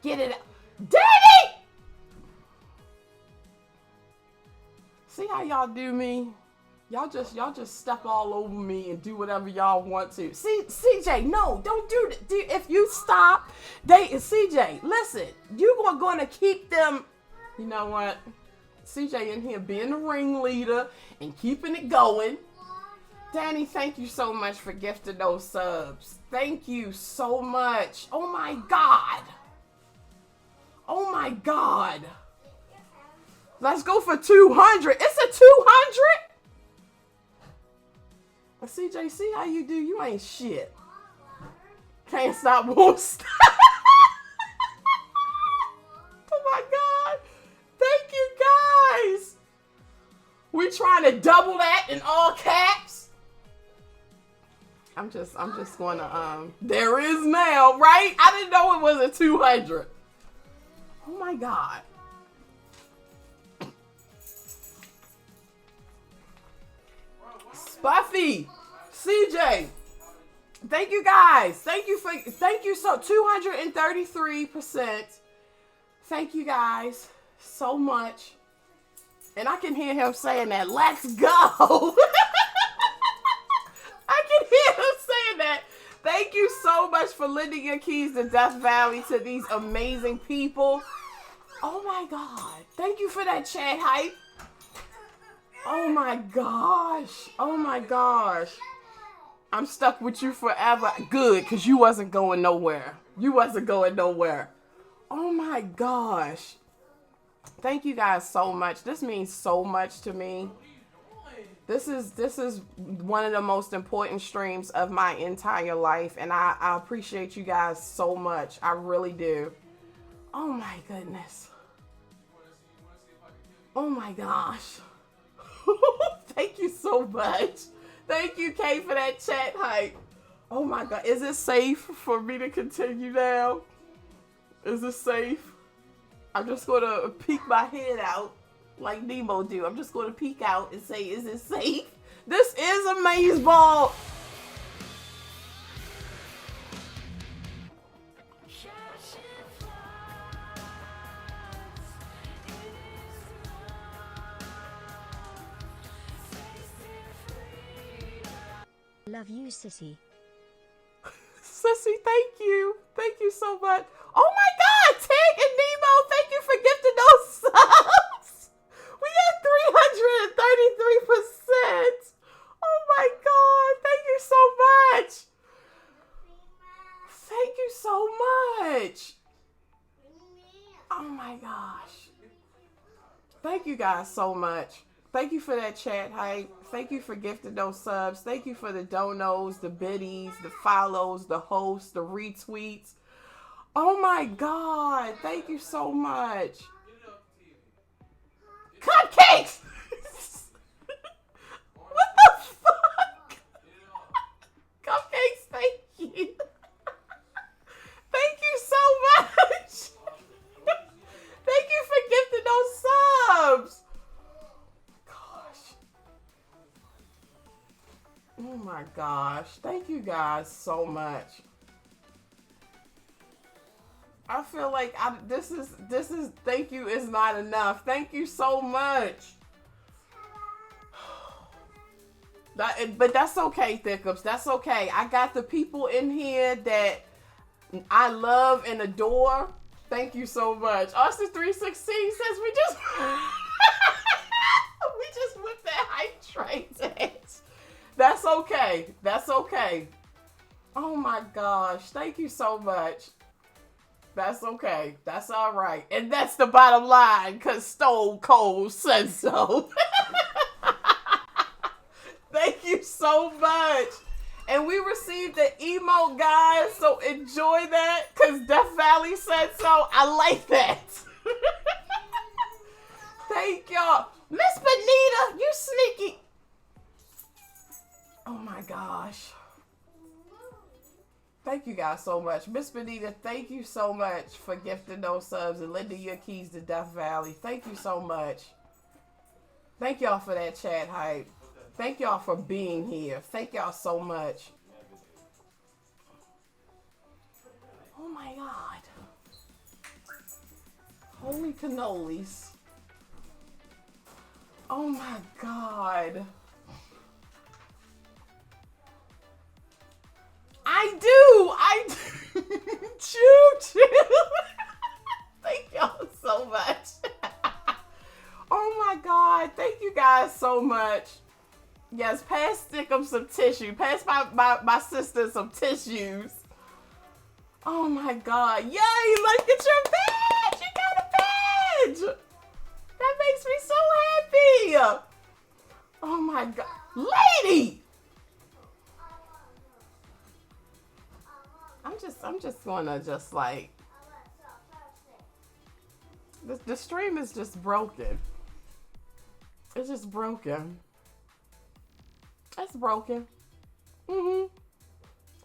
Get it out. Daddy! See how y'all do me? Y'all just step all over me and do whatever y'all want to. See, CJ, no, don't do that. If you stop, CJ, listen, you are going to keep them. You know what? CJ in here being the ringleader and keeping it going. Danny, thank you so much for gifting those subs. Thank you so much. Oh my God. Oh my God. Let's go for 200. It's a 200? CJ, see how you do? You ain't shit. Can't stop, won't stop. Oh my God. Thank you, guys. We trying to double that in all caps. I'm just going to, there is now, right? I didn't know it was a 200. Oh my God. Buffy, CJ, thank you guys. Thank you so 233%. Thank you guys so much. And I can hear him saying that. Let's go. I can hear him saying that. Thank you so much for lending your keys to Death Valley to these amazing people. Oh my God. Thank you for that chat hype. Oh my gosh. Oh my gosh. I'm stuck with you forever. Good, because you wasn't going nowhere. You wasn't going nowhere. Oh my gosh. Thank you guys so much. This means so much to me. This is one of the most important streams of my entire life, and I appreciate you guys so much. I really do. Oh my goodness. Oh my gosh. Thank you so much. Thank you, Kay, for that chat hype. Oh my God. Is it safe for me to continue now? Is it safe? I'm just going to peek my head out like Nemo do. I'm just going to peek out and say, is it safe? This is a maze ball. Love you, sissy. Sissy, thank you. Thank you so much. Oh my God, Tig and Nemo, thank you for gifting those subs. We got 333%. Oh my God, thank you so much. Thank you so much. Oh my gosh. Thank you guys so much. Thank you for that chat hype. Thank you for gifting those subs. Thank you for the donos, the biddies, the follows, the hosts, the retweets. Oh my God. Thank you so much. Cupcakes! What the fuck? Cupcakes, thank you. Thank you so much. Thank you for gifting those subs. Oh my gosh. Thank you guys so much. I feel like this is thank you is not enough. Thank you so much. But that's okay, Thickups. That's okay. I got the people in here that I love and adore. Thank you so much. Austin 316 says we just we just whipped that hype train ass. That's okay. That's okay. Oh my gosh. Thank you so much. That's okay. That's all right. And that's the bottom line because Stone Cold said so. Thank you so much. And we received the emote, guys. So enjoy that because Death Valley said so. I like that. Thank y'all. Miss Benita, you sneaky. Oh my gosh. Thank you guys so much. Miss Benita, thank you so much for gifting those subs and lending your keys to Death Valley. Thank you so much. Thank y'all for that chat hype. Thank y'all for being here. Thank y'all so much. Oh my God. Holy cannolis. Oh my God. I do. Choo choo. Thank y'all so much. Oh my God. Thank you guys so much. Yes, pass Stickum some tissue. Pass my sister some tissues. Oh my God. Yay, look at your badge. You got a badge. That makes me so happy. Oh my God. Lady. I'm just gonna just like the stream is just broken. It's just broken. It's broken.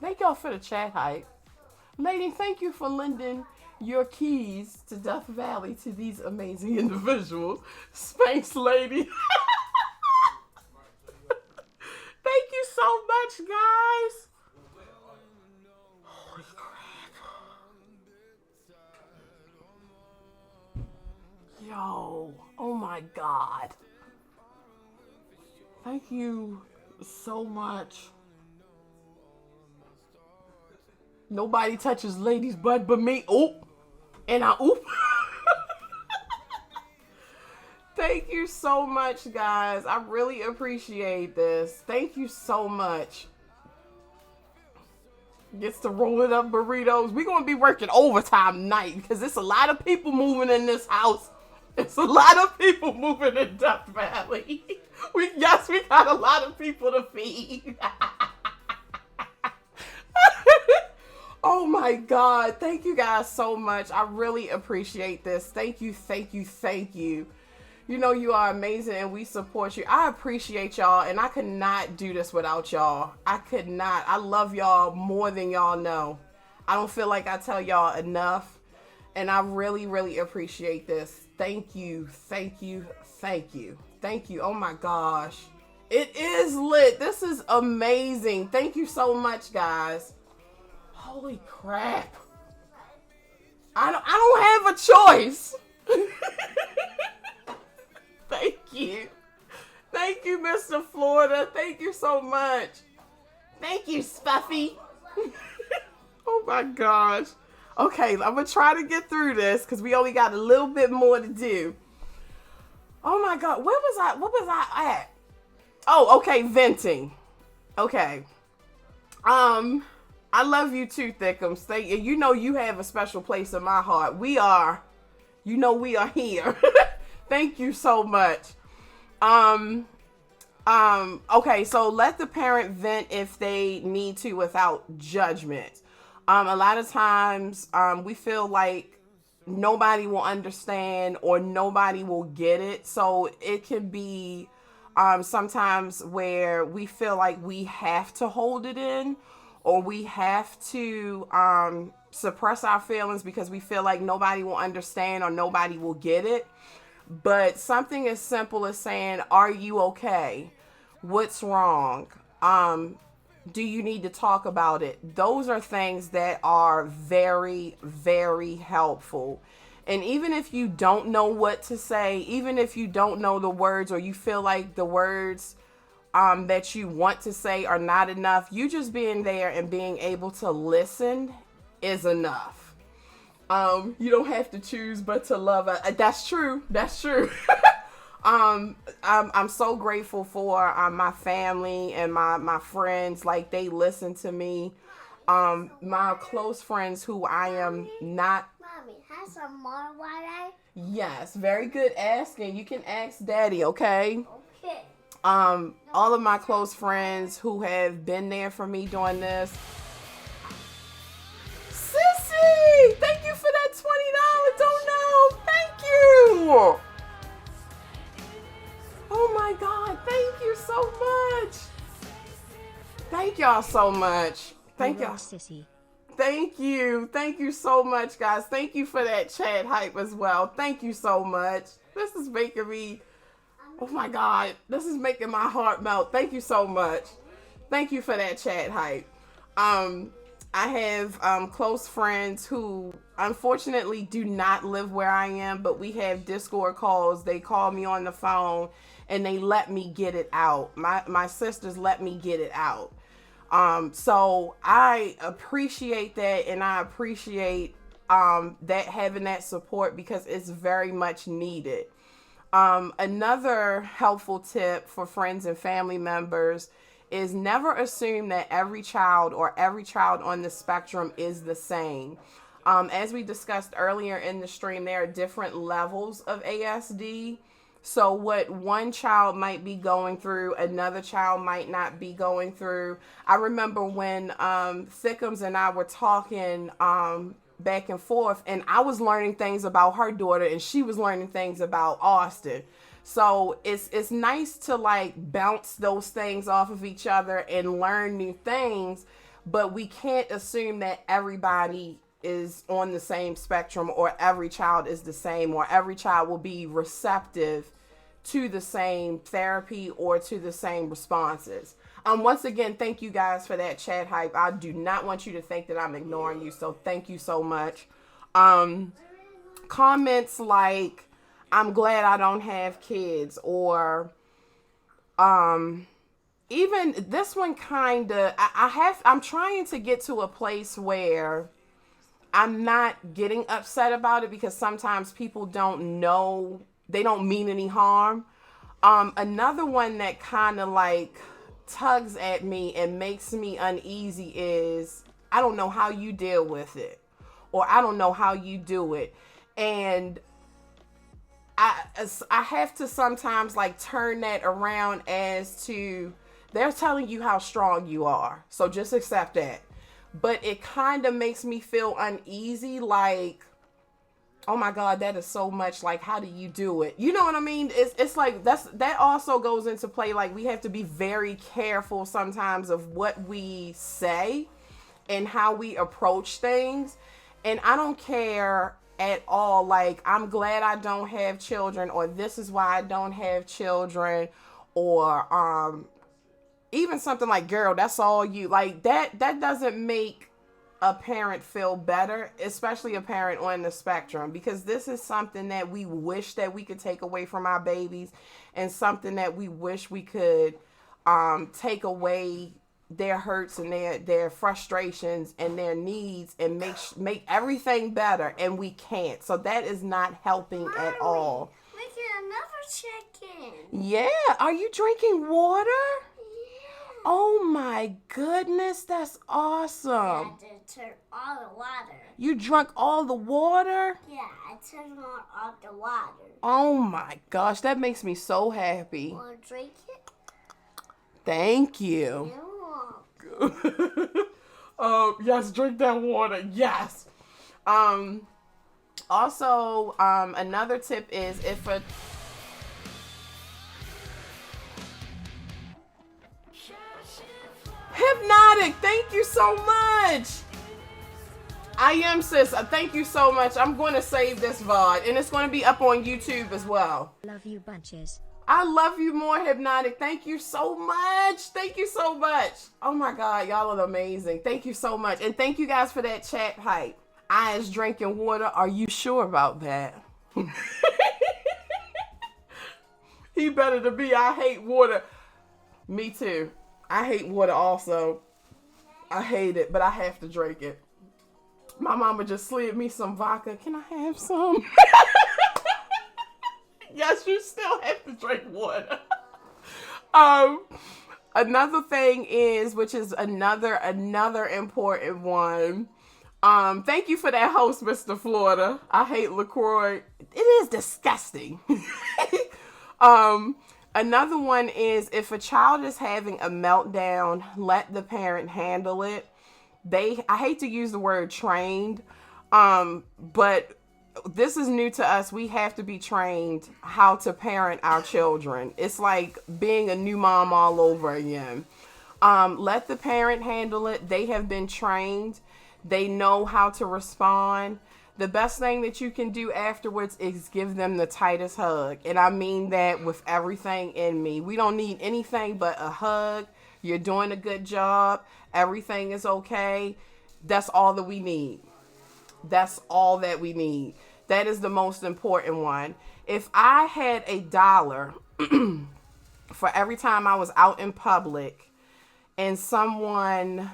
Thank y'all for the chat hype. Lady, thank you for lending your keys to Death Valley to these amazing individuals. Spanx Lady. Thank you so much, guys. Holy crap. Yo, oh my God. Thank you so much. Nobody touches Lady's butt but me. Oop. And I oop. Thank you so much, guys. I really appreciate this. Thank you so much. Gets to rolling up burritos. We're going to be working overtime tonight because there's a lot of people moving in this house. It's a lot of people moving in Death Valley. we got a lot of people to feed. Oh my God. Thank you guys so much. I really appreciate this. Thank you, thank you, thank you. You know you are amazing and we support you. I appreciate y'all and I could not do this without y'all. I could not. I love y'all more than y'all know. I don't feel like I tell y'all enough. And I really, really appreciate this. Thank you, thank you, thank you. Thank you. Oh my gosh. It is lit. This is amazing. Thank you so much, guys. Holy crap. I don't have a choice. Thank you. Thank you, Mr. Florida. Thank you so much. Thank you, Spuffy. Oh my gosh. Okay, I'm going to try to get through this because we only got a little bit more to do. Oh my God. What was I at? Oh, okay. Venting. Okay. I love you too, Thickums. You know you have a special place in my heart. We are here. Thank you so much. Okay, so let the parent vent if they need to without judgment. A lot of times, we feel like nobody will understand or nobody will get it. So it can be, sometimes where we feel like we have to hold it in or we have to, suppress our feelings because we feel like nobody will understand or nobody will get it. But something as simple as saying, are you okay? What's wrong? Do you need to talk about it? Those are things that are very, very helpful. And even if you don't know what to say, even if you don't know the words or you feel like the words that you want to say are not enough, you just being there and being able to listen is enough. You don't have to choose but to love. That's true. That's true. I'm so grateful for my family and my friends. Like, they listen to me. My close friends who I am not. Mommy, has some more water? Yes, very good asking. You can ask Daddy, okay? Okay. All of my close friends who have been there for me during this. Sissy, thank you for that $20. Don't know. Thank you. Oh my God, thank you so much. Thank y'all so much. Thank y'all. Sissy. Thank you. Thank you so much, guys. Thank you for that chat hype as well. Thank you so much. This is making me, oh my God, this is making my heart melt. Thank you so much. Thank you for that chat hype. I have close friends who unfortunately do not live where I am, but we have Discord calls. They call me on the phone and they let me get it out. My sisters let me get it out. So I appreciate that, and I appreciate that having that support because it's very much needed. Another helpful tip for friends and family members is never assume that every child on the spectrum is the same. As we discussed earlier in the stream, there are different levels of ASD. So what one child might be going through, another child might not be going through. I remember when Thickums and I were talking back and forth, and I was learning things about her daughter and she was learning things about Austin. So it's nice to like bounce those things off of each other and learn new things, but we can't assume that everybody is on the same spectrum or every child is the same or every child will be receptive to the same therapy or to the same responses. Once again, thank you guys for that chat hype. I do not want you to think that I'm ignoring you, so thank you so much. Comments like, I'm glad I don't have kids, or even this one kinda, I'm trying to get to a place where I'm not getting upset about it because sometimes people don't know, they don't mean any harm. Another one that kind of like tugs at me and makes me uneasy is, I don't know how you deal with it, or I don't know how you do it. And I have to sometimes like turn that around as to they're telling you how strong you are. So just accept that. But it kind of makes me feel uneasy, like, oh my God, that is so much, like, how do you do it? You know what I mean? It's like that also goes into play. Like, we have to be very careful sometimes of what we say and how we approach things. And I don't care at all. Like, I'm glad I don't have children, or this is why I don't have children, or even something like, girl, that's all you. Like, that doesn't make a parent feel better, especially a parent on the spectrum, because this is something that we wish that we could take away from our babies, and something that we wish we could take away their hurts and their frustrations and their needs and make everything better, and we can't. So that is not helping at all. We can another chicken. Yeah, are you drinking water? Oh my goodness, that's awesome. I had to turn all the water. You drank all the water? Yeah, I turned on all the water. Oh my gosh, that makes me so happy. Want to drink it? Thank you. Yes, drink that water. Yes. Also, another tip is if a Hypnotic, thank you so much. I am, sis. Thank you so much. I'm going to save this VOD, and it's going to be up on YouTube as well. Love you bunches. I love you more, Hypnotic. Thank you so much. Thank you so much. Oh my God, y'all are amazing. Thank you so much. And thank you guys for that chat hype. I is drinking water. Are you sure about that? He better to be. I hate water. Me too. I hate water also. I hate it, but I have to drink it. My mama just slid me some vodka. Can I have some? Yes, you still have to drink water. Another thing is, which is another important one. Thank you for that host, Mr. Florida. I hate LaCroix. It is disgusting. Another one is, if a child is having a meltdown, let the parent handle it. I hate to use the word trained, but this is new to us. We have to be trained how to parent our children. It's like being a new mom all over again. Let the parent handle it. They have been trained. They know how to respond. The best thing that you can do afterwards is give them the tightest hug. And I mean that with everything in me. We don't need anything but a hug. You're doing a good job. Everything is okay. That's all that we need. That's all that we need. That is the most important one. If I had $1 for every time I was out in public and someone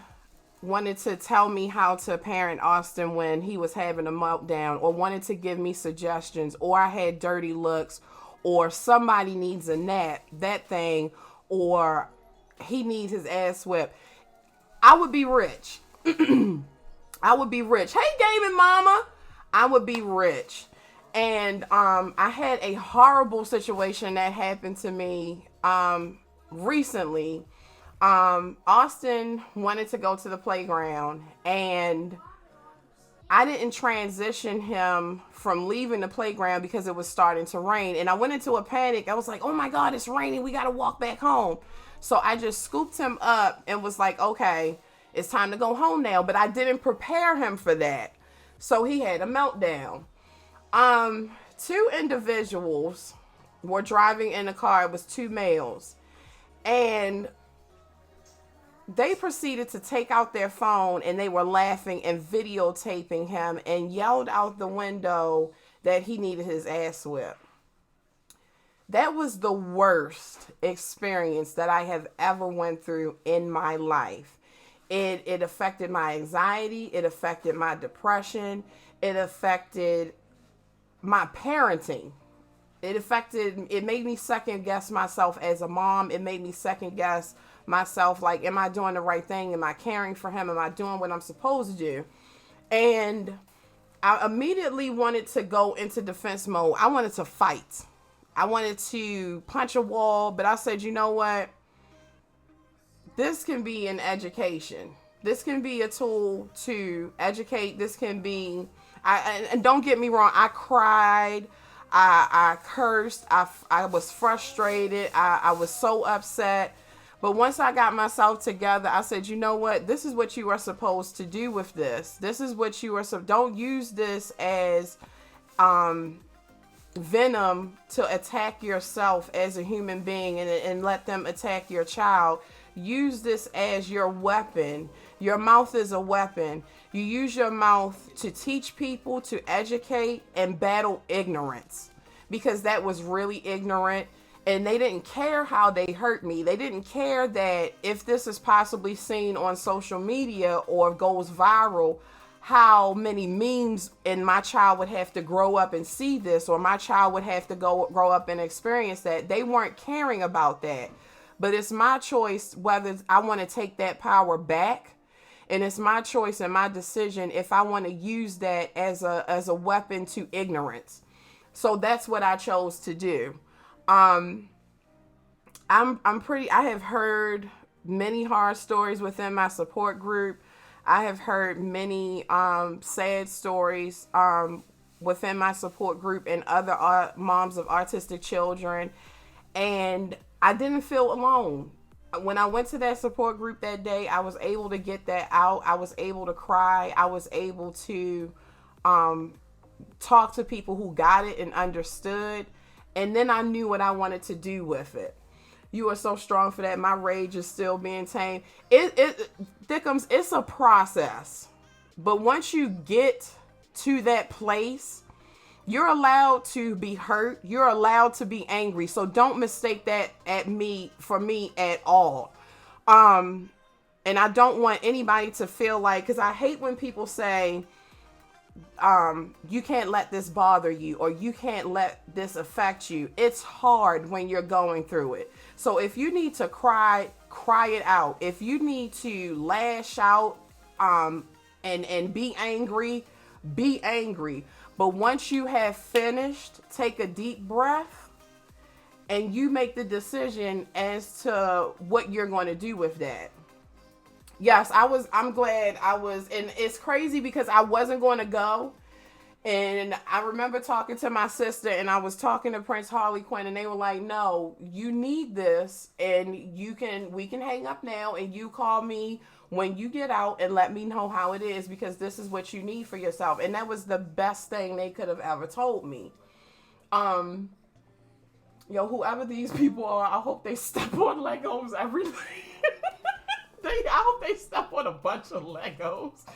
wanted to tell me how to parent Austin when he was having a meltdown, or wanted to give me suggestions, or I had dirty looks, or somebody needs a nap, that thing, or he needs his ass whipped, I would be rich. I would be rich. Hey, gaming mama. I would be rich. And I had a horrible situation that happened to me recently. Austin wanted to go to the playground, and I didn't transition him from leaving the playground because it was starting to rain. And I went into a panic. I was like, oh my God, it's raining. We got to walk back home. So I just scooped him up and was like, okay, it's time to go home now. But I didn't prepare him for that. So he had a meltdown. 2 individuals were driving in a car. It was 2 males. And they proceeded to take out their phone, and they were laughing and videotaping him and yelled out the window that he needed his ass whipped. That was the worst experience that I have ever went through in my life. It affected my anxiety. It affected my depression. It affected my parenting. It made me second guess myself as a mom. It made me second guess myself, like, am I doing the right thing? Am I caring for him? Am I doing what I'm supposed to do? And I immediately wanted to go into defense mode. I wanted to fight. I wanted to punch a wall, but I said, you know what? This can be an education. This can be a tool to educate. This can be, and don't get me wrong, I cried. I cursed. I was frustrated. I was so upset. But once I got myself together, I said, you know what? This is what you are supposed to do with this. This is what you are. Don't use this as venom to attack yourself as a human being and let them attack your child. Use this as your weapon. Your mouth is a weapon. You use your mouth to teach people, to educate, and battle ignorance, because that was really ignorant. And they didn't care how they hurt me. They didn't care that if this is possibly seen on social media or goes viral, how many memes and my child would have to grow up and see this, or my child would have to grow up and experience that. They weren't caring about that. But it's my choice whether I want to take that power back. And it's my choice and my decision if I want to use that as a weapon to ignorance. So that's what I chose to do. I have heard many horror stories within my support group. I have heard many sad stories within my support group and other moms of autistic children. And I didn't feel alone. When I went to that support group that day, I was able to get that out. I was able to cry. I was able to talk to people who got it and understood. And then I knew what I wanted to do with it. You are so strong for that. My rage is still being tamed. Thickums, it's a process. But once you get to that place, you're allowed to be hurt. You're allowed to be angry. So don't mistake that for me at all. And I don't want anybody to feel like, because I hate when people say, you can't let this bother you, or you can't let this affect you. It's hard when you're going through it. So if you need to cry it out. If you need to lash out and be angry, be angry. But once you have finished, take a deep breath and you make the decision as to what you're going to do with that. Yes, I'm glad I was, and it's crazy because I wasn't going to go. And I remember talking to my sister, and I was talking to Prince Harley Quinn, and they were like, no, you need this, and we can hang up now, and you call me when you get out and let me know how it is, because this is what you need for yourself. And that was the best thing they could have ever told me. Whoever these people are, I hope they step on Legos every day. I hope they step on a bunch of Legos.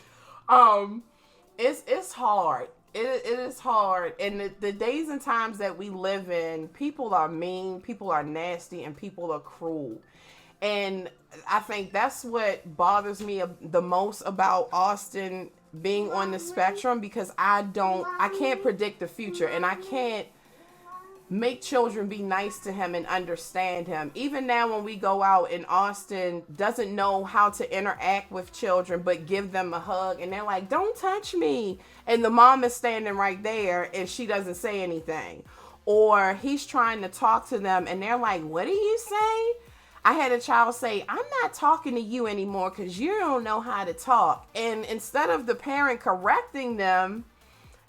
It's hard. It is hard. And the days and times that we live in, people are mean, people are nasty, and people are cruel. And I think that's what bothers me the most about Austin being on the spectrum, because I can't predict the future, and I can't make children be nice to him and understand him. Even now when we go out and Austin doesn't know how to interact with children but give them a hug, and they're like, don't touch me, and the mom is standing right there and she doesn't say anything. Or he's trying to talk to them and they're like, what do you say? I had a child say, I'm not talking to you anymore because you don't know how to talk. And instead of the parent correcting them,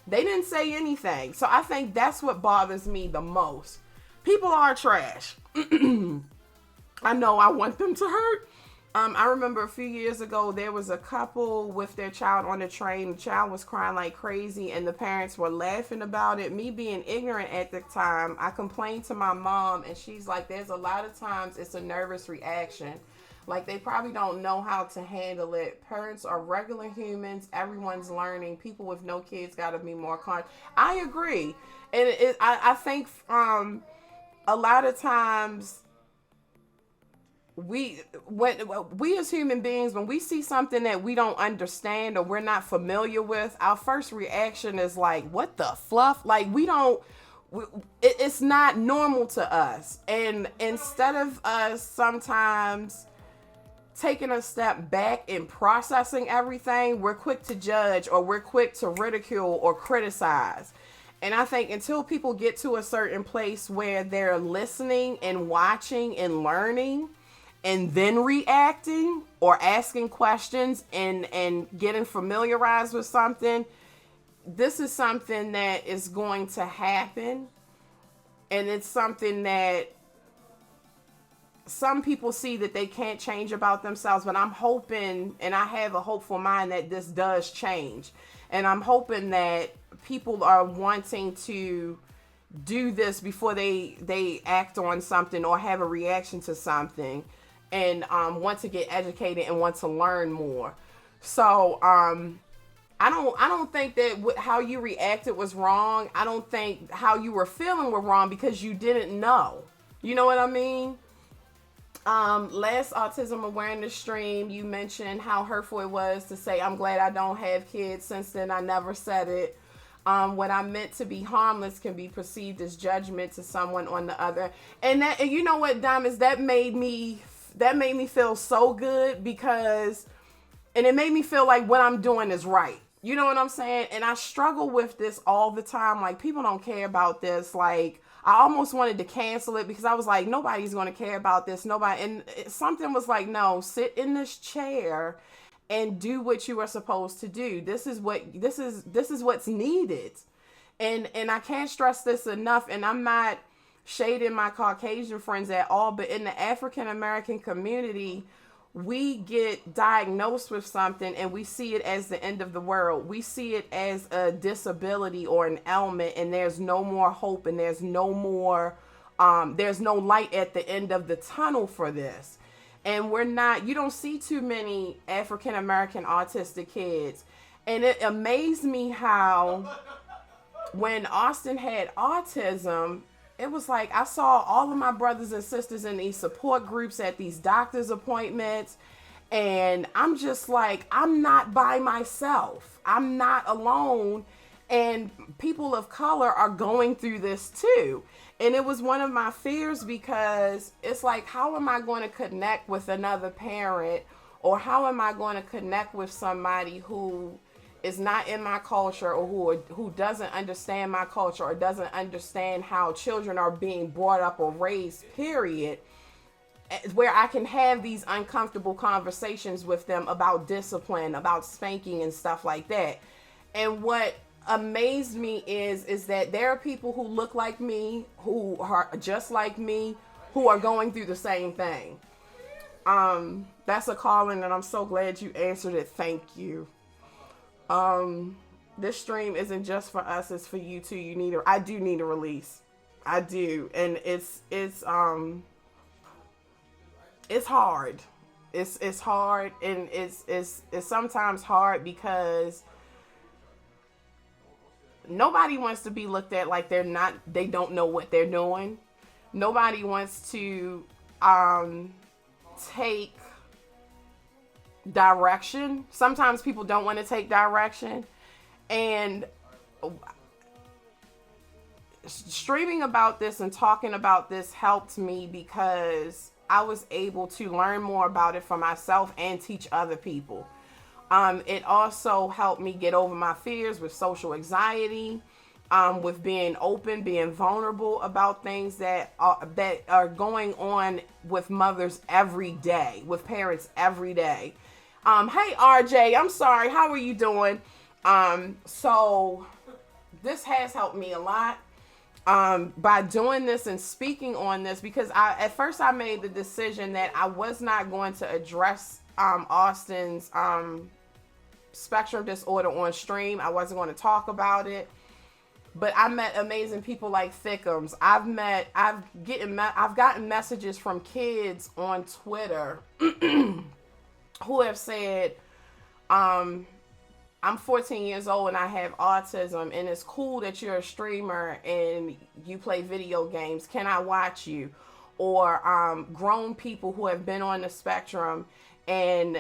they didn't say anything. So I think that's what bothers me the most. People are trash. I know I want them to hurt. I remember a few years ago, there was a couple with their child on the train. The child was crying like crazy and the parents were laughing about it. Me being ignorant at the time, I complained to my mom, and she's like, there's a lot of times it's a nervous reaction. Like, they probably don't know how to handle it. Parents are regular humans. Everyone's learning. People with no kids got to be more conscious. I agree. And I think a lot of times we as human beings, when we see something that we don't understand or we're not familiar with, our first reaction is like, what the fluff? Like, it's not normal to us. And instead of us sometimes taking a step back and processing everything, we're quick to judge or we're quick to ridicule or criticize. And I think until people get to a certain place where they're listening and watching and learning and then reacting or asking questions and getting familiarized with something, this is something that is going to happen. And it's something that some people see that they can't change about themselves, but I'm hoping, and I have a hopeful mind, that this does change. And I'm hoping that people are wanting to do this before they act on something or have a reaction to something, and want to get educated and want to learn more. So I don't think that how you reacted was wrong. I don't think how you were feeling were wrong because you didn't know. You know what I mean? Last Autism Awareness stream, you mentioned how hurtful it was to say, I'm glad I don't have kids. Since then, I never said it. What I meant to be harmless can be perceived as judgment to someone on the other. And you know what, Diamonds, that made me feel so good, because, and it made me feel like what I'm doing is right. You know what I'm saying? And I struggle with this all the time. Like, people don't care about this. Like, I almost wanted to cancel it because I was like, nobody's going to care about this. Nobody. And something was like, no, sit in this chair and do what you are supposed to do. This is what's needed. And I can't stress this enough. And I'm not shading my Caucasian friends at all, but in the African American community, we get diagnosed with something and we see it as the end of the world. We see it as a disability or an ailment, and there's no more hope, and there's no more, there's no light at the end of the tunnel for this. And you don't see too many African American autistic kids. And it amazed me how when Austin had autism, it was like I saw all of my brothers and sisters in these support groups at these doctor's appointments. And I'm just like, I'm not by myself. I'm not alone. And people of color are going through this too. And it was one of my fears, because it's like, how am I going to connect with another parent, or how am I going to connect with somebody who is not in my culture, or who doesn't understand my culture, or doesn't understand how children are being brought up or raised, period, where I can have these uncomfortable conversations with them about discipline, about spanking and stuff like that. And what amazed me is that there are people who look like me, who are just like me, who are going through the same thing. That's a calling, and I'm so glad you answered it. Thank you. This stream isn't just for us, it's for you too. I do need a release. I do. And it's hard. It's hard, and it's sometimes hard because nobody wants to be looked at like they don't know what they're doing. Nobody wants to take direction. Sometimes people don't want to take direction. And streaming about this and talking about this helped me, because I was able to learn more about it for myself and teach other people. It also helped me get over my fears with social anxiety, with being open, being vulnerable about things that are going on with mothers every day, with parents every day. Hey RJ, I'm sorry, how are you doing? So this has helped me a lot, by doing this and speaking on this, because at first I made the decision that I was not going to address Austin's spectrum disorder on stream. I wasn't going to talk about it. But I met amazing people like Thickums. I've gotten messages from kids on Twitter who have said, I'm 14 years old and I have autism, and it's cool that you're a streamer and you play video games. Can I watch you? Or grown people who have been on the spectrum, and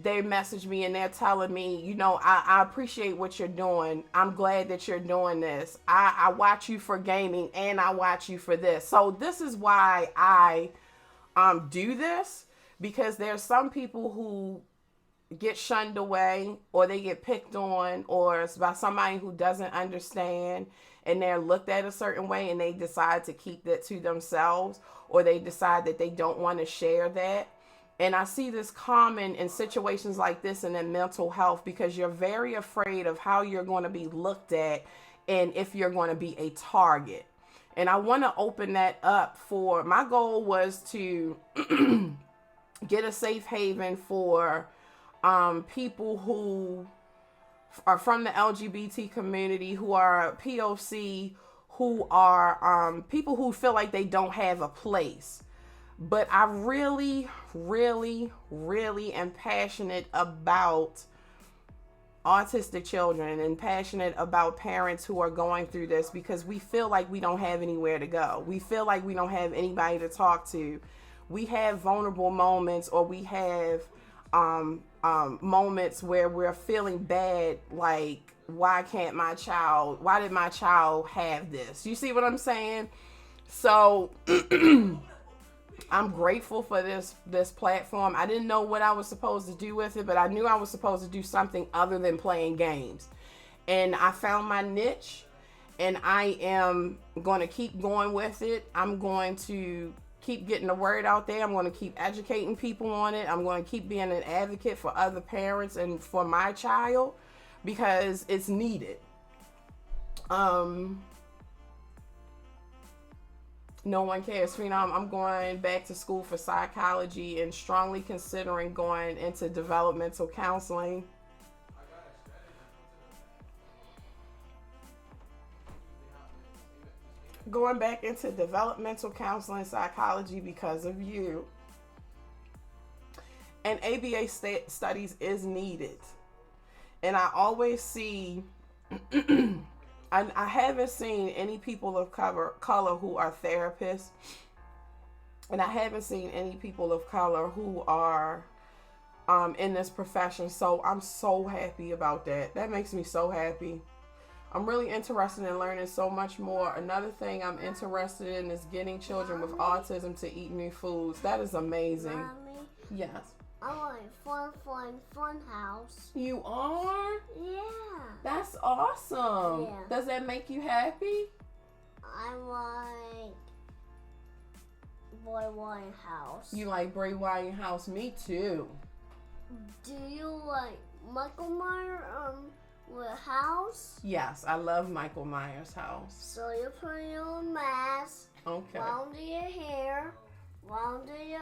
they message me and they're telling me, I appreciate what you're doing. I'm glad that you're doing this. I watch you for gaming and I watch you for this. So this is why I do this, because there's some people who get shunned away, or they get picked on, or it's by somebody who doesn't understand, and they're looked at a certain way, and they decide to keep that to themselves, or they decide that they don't want to share that. And I see this common in situations like this and in mental health, because you're very afraid of how you're going to be looked at and if you're going to be a target. And I want to open that up for, my goal was to get a safe haven for people who are from the LGBT community, who are POC, who are people who feel like they don't have a place. But I really, really, really am passionate about autistic children and passionate about parents who are going through this, because we feel like we don't have anywhere to go. We feel like we don't have anybody to talk to. We have vulnerable moments, or we have moments where we're feeling bad, like, why did my child have this? You see what I'm saying? So I'm grateful for this platform. I didn't know what I was supposed to do with it, but I knew I was supposed to do something other than playing games. And I found my niche, and I am going to keep going with it. I'm going to keep getting the word out there. I'm going to keep educating people on it. I'm going to keep being an advocate for other parents and for my child, because it's needed. No one cares. Phenom, I'm going back to school for psychology and strongly considering going into developmental counseling. Going back into developmental counseling psychology because of you. And ABA studies is needed. And I always see, I haven't seen any people of color who are therapists. And I haven't seen any people of color who are in this profession. So I'm so happy about that. That makes me so happy. I'm really interested in learning so much more. Another thing I'm interested in is getting children with autism to eat new foods. That is amazing. Mommy, Yes. I want fun house. You are? Yeah. That's awesome. Yeah. Does that make you happy? I like Boy Wine House. You like Bray Wyatt House? Me too. Do you like Michael Myers with house? Yes, I love Michael Myers' house. So you put your mask, Okay. round your hair, round your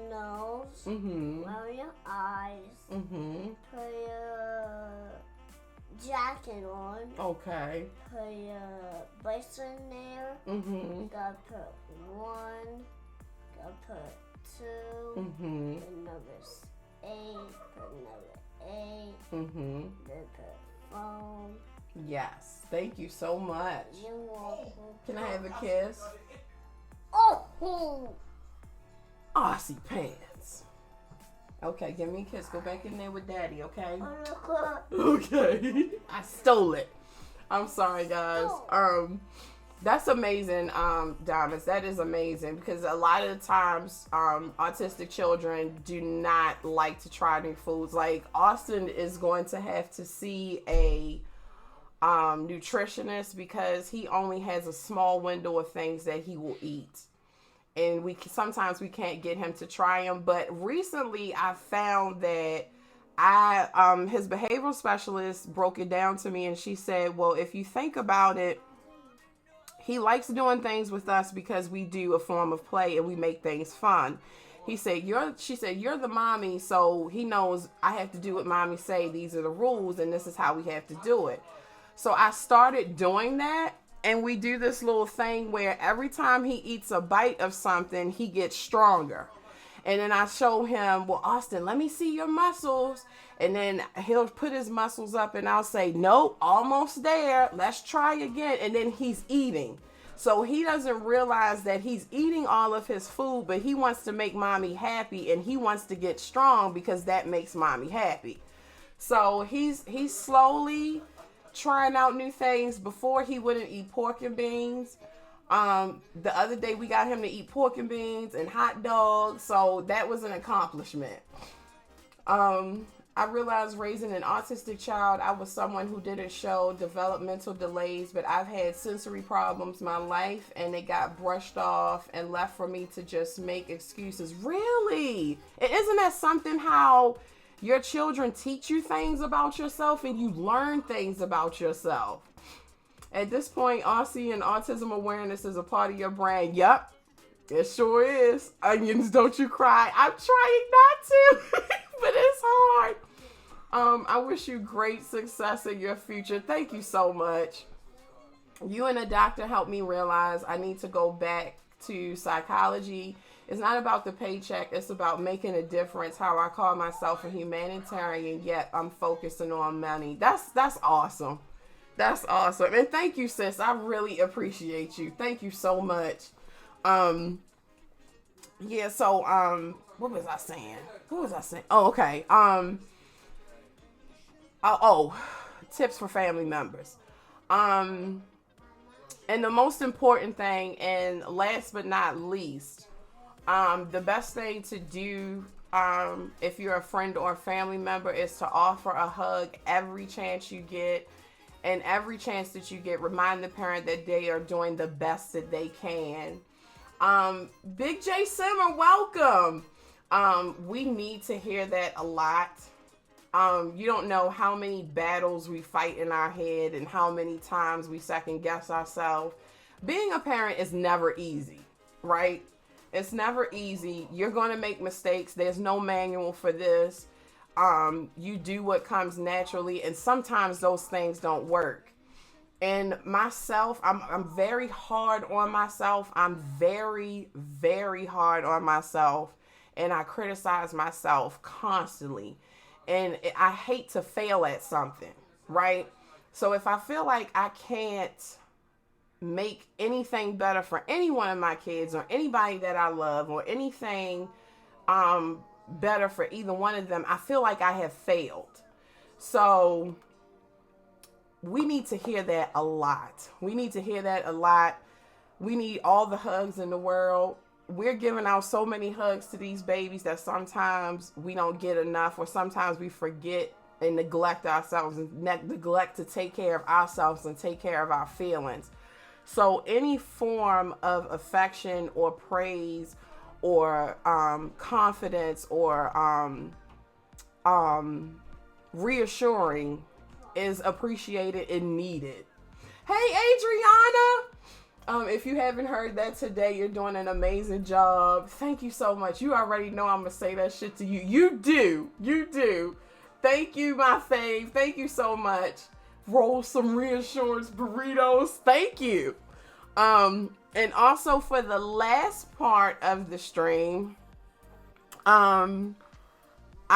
nose, Mm-hmm. round your eyes, Mm-hmm. put your jacket on, Okay. put your bracelet in there, Mm-hmm. gotta put 1, gotta put 2, Mm-hmm. put another 8, put another 8, Mm-hmm. then put phone. Yes. Thank you so much. You're welcome. Can I have a kiss? Oh! Aussie pants. Okay, give me a kiss. Go back in there with Daddy, okay? Okay. I stole it. I'm sorry, guys. That's amazing, Diamonds. That is amazing, because a lot of the times, autistic children do not like to try new foods. Like, Austin is going to have to see a nutritionist, because he only has a small window of things that he will eat. And sometimes we can't get him to try them. But recently I found that his behavioral specialist broke it down to me, and she said, well, if you think about it, he likes doing things with us because we do a form of play and we make things fun. She said, you're the mommy, so he knows I have to do what mommy say. These are the rules, and this is how we have to do it. So I started doing that. And we do this little thing where every time he eats a bite of something, he gets stronger. And then I show him, well, Austin, let me see your muscles. And then he'll put his muscles up, and I'll say, nope, almost there. Let's try again. And then he's eating. So he doesn't realize that he's eating all of his food, but he wants to make mommy happy, and he wants to get strong because that makes mommy happy. So he's slowly trying out new things. Before, he wouldn't eat pork and beans. The other day we got him to eat pork and beans and hot dogs, so that was an accomplishment. I realized raising an autistic child, I was someone who didn't show developmental delays, but I've had sensory problems my life, and they got brushed off and left for me to just make excuses. Really? Isn't that something, how your children teach you things about yourself and you learn things about yourself? At this point, Aussie and autism awareness is a part of your brand. Yep, it sure is. Onions, don't you cry. I'm trying not to, but it's hard. I wish you great success in your future. Thank you so much. You and a doctor helped me realize I need to go back to psychology. It's not about the paycheck. It's about making a difference. How I call myself a humanitarian, yet I'm focusing on money. That's awesome. That's awesome. And thank you, sis. I really appreciate you. Thank you so much. Yeah, so what was I saying? What was I saying? Oh, okay. Tips for family members. And the most important thing, and last but not least, the best thing to do if you're a friend or a family member is to offer a hug every chance you get. And every chance that you get, remind the parent that they are doing the best that they can. Big J Simmer, welcome. We need to hear that a lot. You don't know how many battles we fight in our head and how many times we second guess ourselves. Being a parent is never easy, right? It's never easy. You're going to make mistakes. There's no manual for this. You do what comes naturally, and sometimes those things don't work. And myself, I'm very hard on myself. I'm very, very hard on myself, and I criticize myself constantly. And I hate to fail at something, right? So if I feel like I can't make anything better for any one of my kids or anybody that I love or anything better for either one of them, I feel like I have failed. So we need to hear that a lot. We need to hear that a lot. We need all the hugs in the world. We're giving out so many hugs to these babies that sometimes we don't get enough, or sometimes we forget and neglect ourselves and neglect to take care of ourselves and take care of our feelings. So any form of affection or praise or confidence or reassuring is appreciated and needed. Hey, Adriana! If you haven't heard that today, you're doing an amazing job. Thank you so much. You already know I'm going to say that shit to you. You do. You do. Thank you, my fave. Thank you so much. Roll some reassurance burritos. Thank you. And also for the last part of the stream, I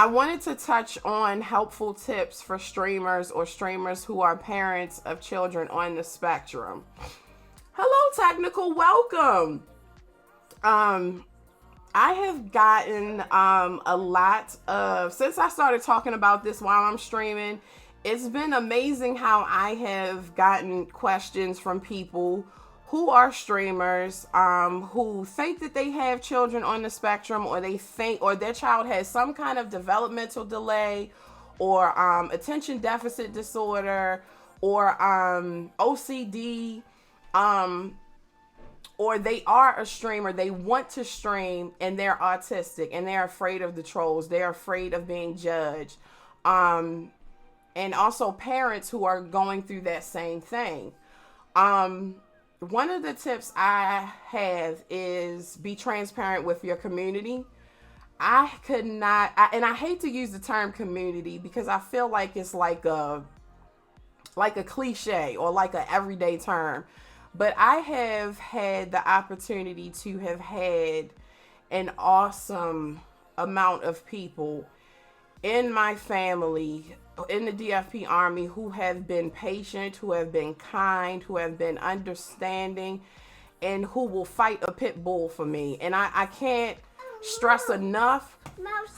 wanted to touch on helpful tips for streamers or streamers who are parents of children on the spectrum. Hello, Technical. Welcome. I have gotten a lot of, since I started talking about this while I'm streaming, it's been amazing how I have gotten questions from people who are streamers, who think that they have children on the spectrum, or they think, or their child has some kind of developmental delay, or attention deficit disorder, or OCD, or they are a streamer, they want to stream, and they're autistic, and they're afraid of the trolls, they're afraid of being judged, and also parents who are going through that same thing. One of the tips I have is be transparent with your community. I could not, and I hate to use the term community because I feel like it's like a cliche or like an everyday term. But I have had the opportunity to have had an awesome amount of people in my family, in the DFP Army, who have been patient, who have been kind, who have been understanding, and who will fight a pit bull for me. And I can't stress enough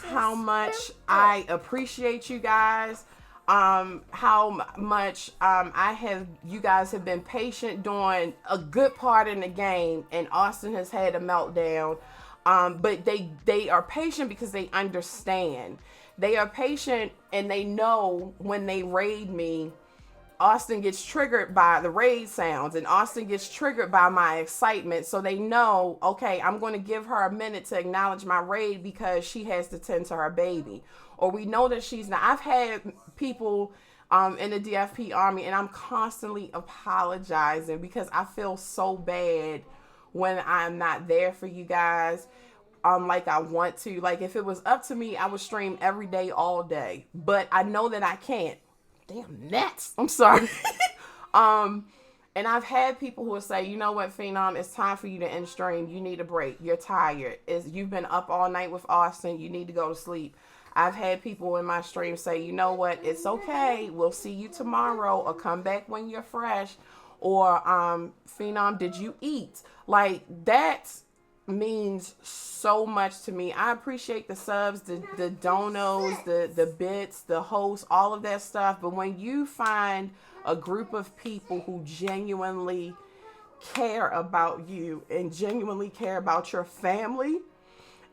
how much I appreciate you guys. how much you guys have been patient during a good part in the game, and Austin has had a meltdown. But they are patient because they understand. They are patient and they know when they raid me, Austin gets triggered by the raid sounds, and Austin gets triggered by my excitement. So they know, okay, I'm going to give her a minute to acknowledge my raid because she has to tend to her baby. Or we know that she's not. I've had people in the DFP army, and I'm constantly apologizing because I feel so bad when I'm not there for you guys. Like I want to. Like if it was up to me, I would stream every day, all day. But I know that I can't. Damn nuts. I'm sorry. And I've had people who will say, you know what, Phenom, it's time for you to end stream. You need a break. You're tired. You've been up all night with Austin. You need to go to sleep. I've had people in my stream say, you know what, it's okay. We'll see you tomorrow, or come back when you're fresh. Or, Phenom, did you eat? Like, that means so much to me. I appreciate the subs, the donos, the bits, the hosts, all of that stuff. But when you find a group of people who genuinely care about you and genuinely care about your family,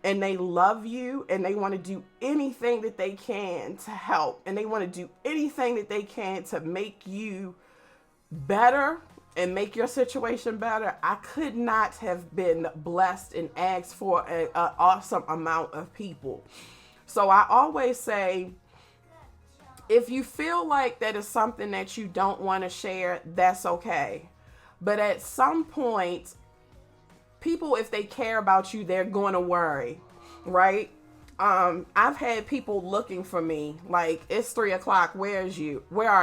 and they love you, and they want to do anything that they can to help, and they want to do anything that they can to make you better and make your situation better, I could not have been blessed and asked for an awesome amount of people. So I always say, if you feel like that is something that you don't want to share, that's okay. But at some point, people, if they care about you, they're going to worry, right? I've had people looking for me, like, it's 3 o'clock. Where are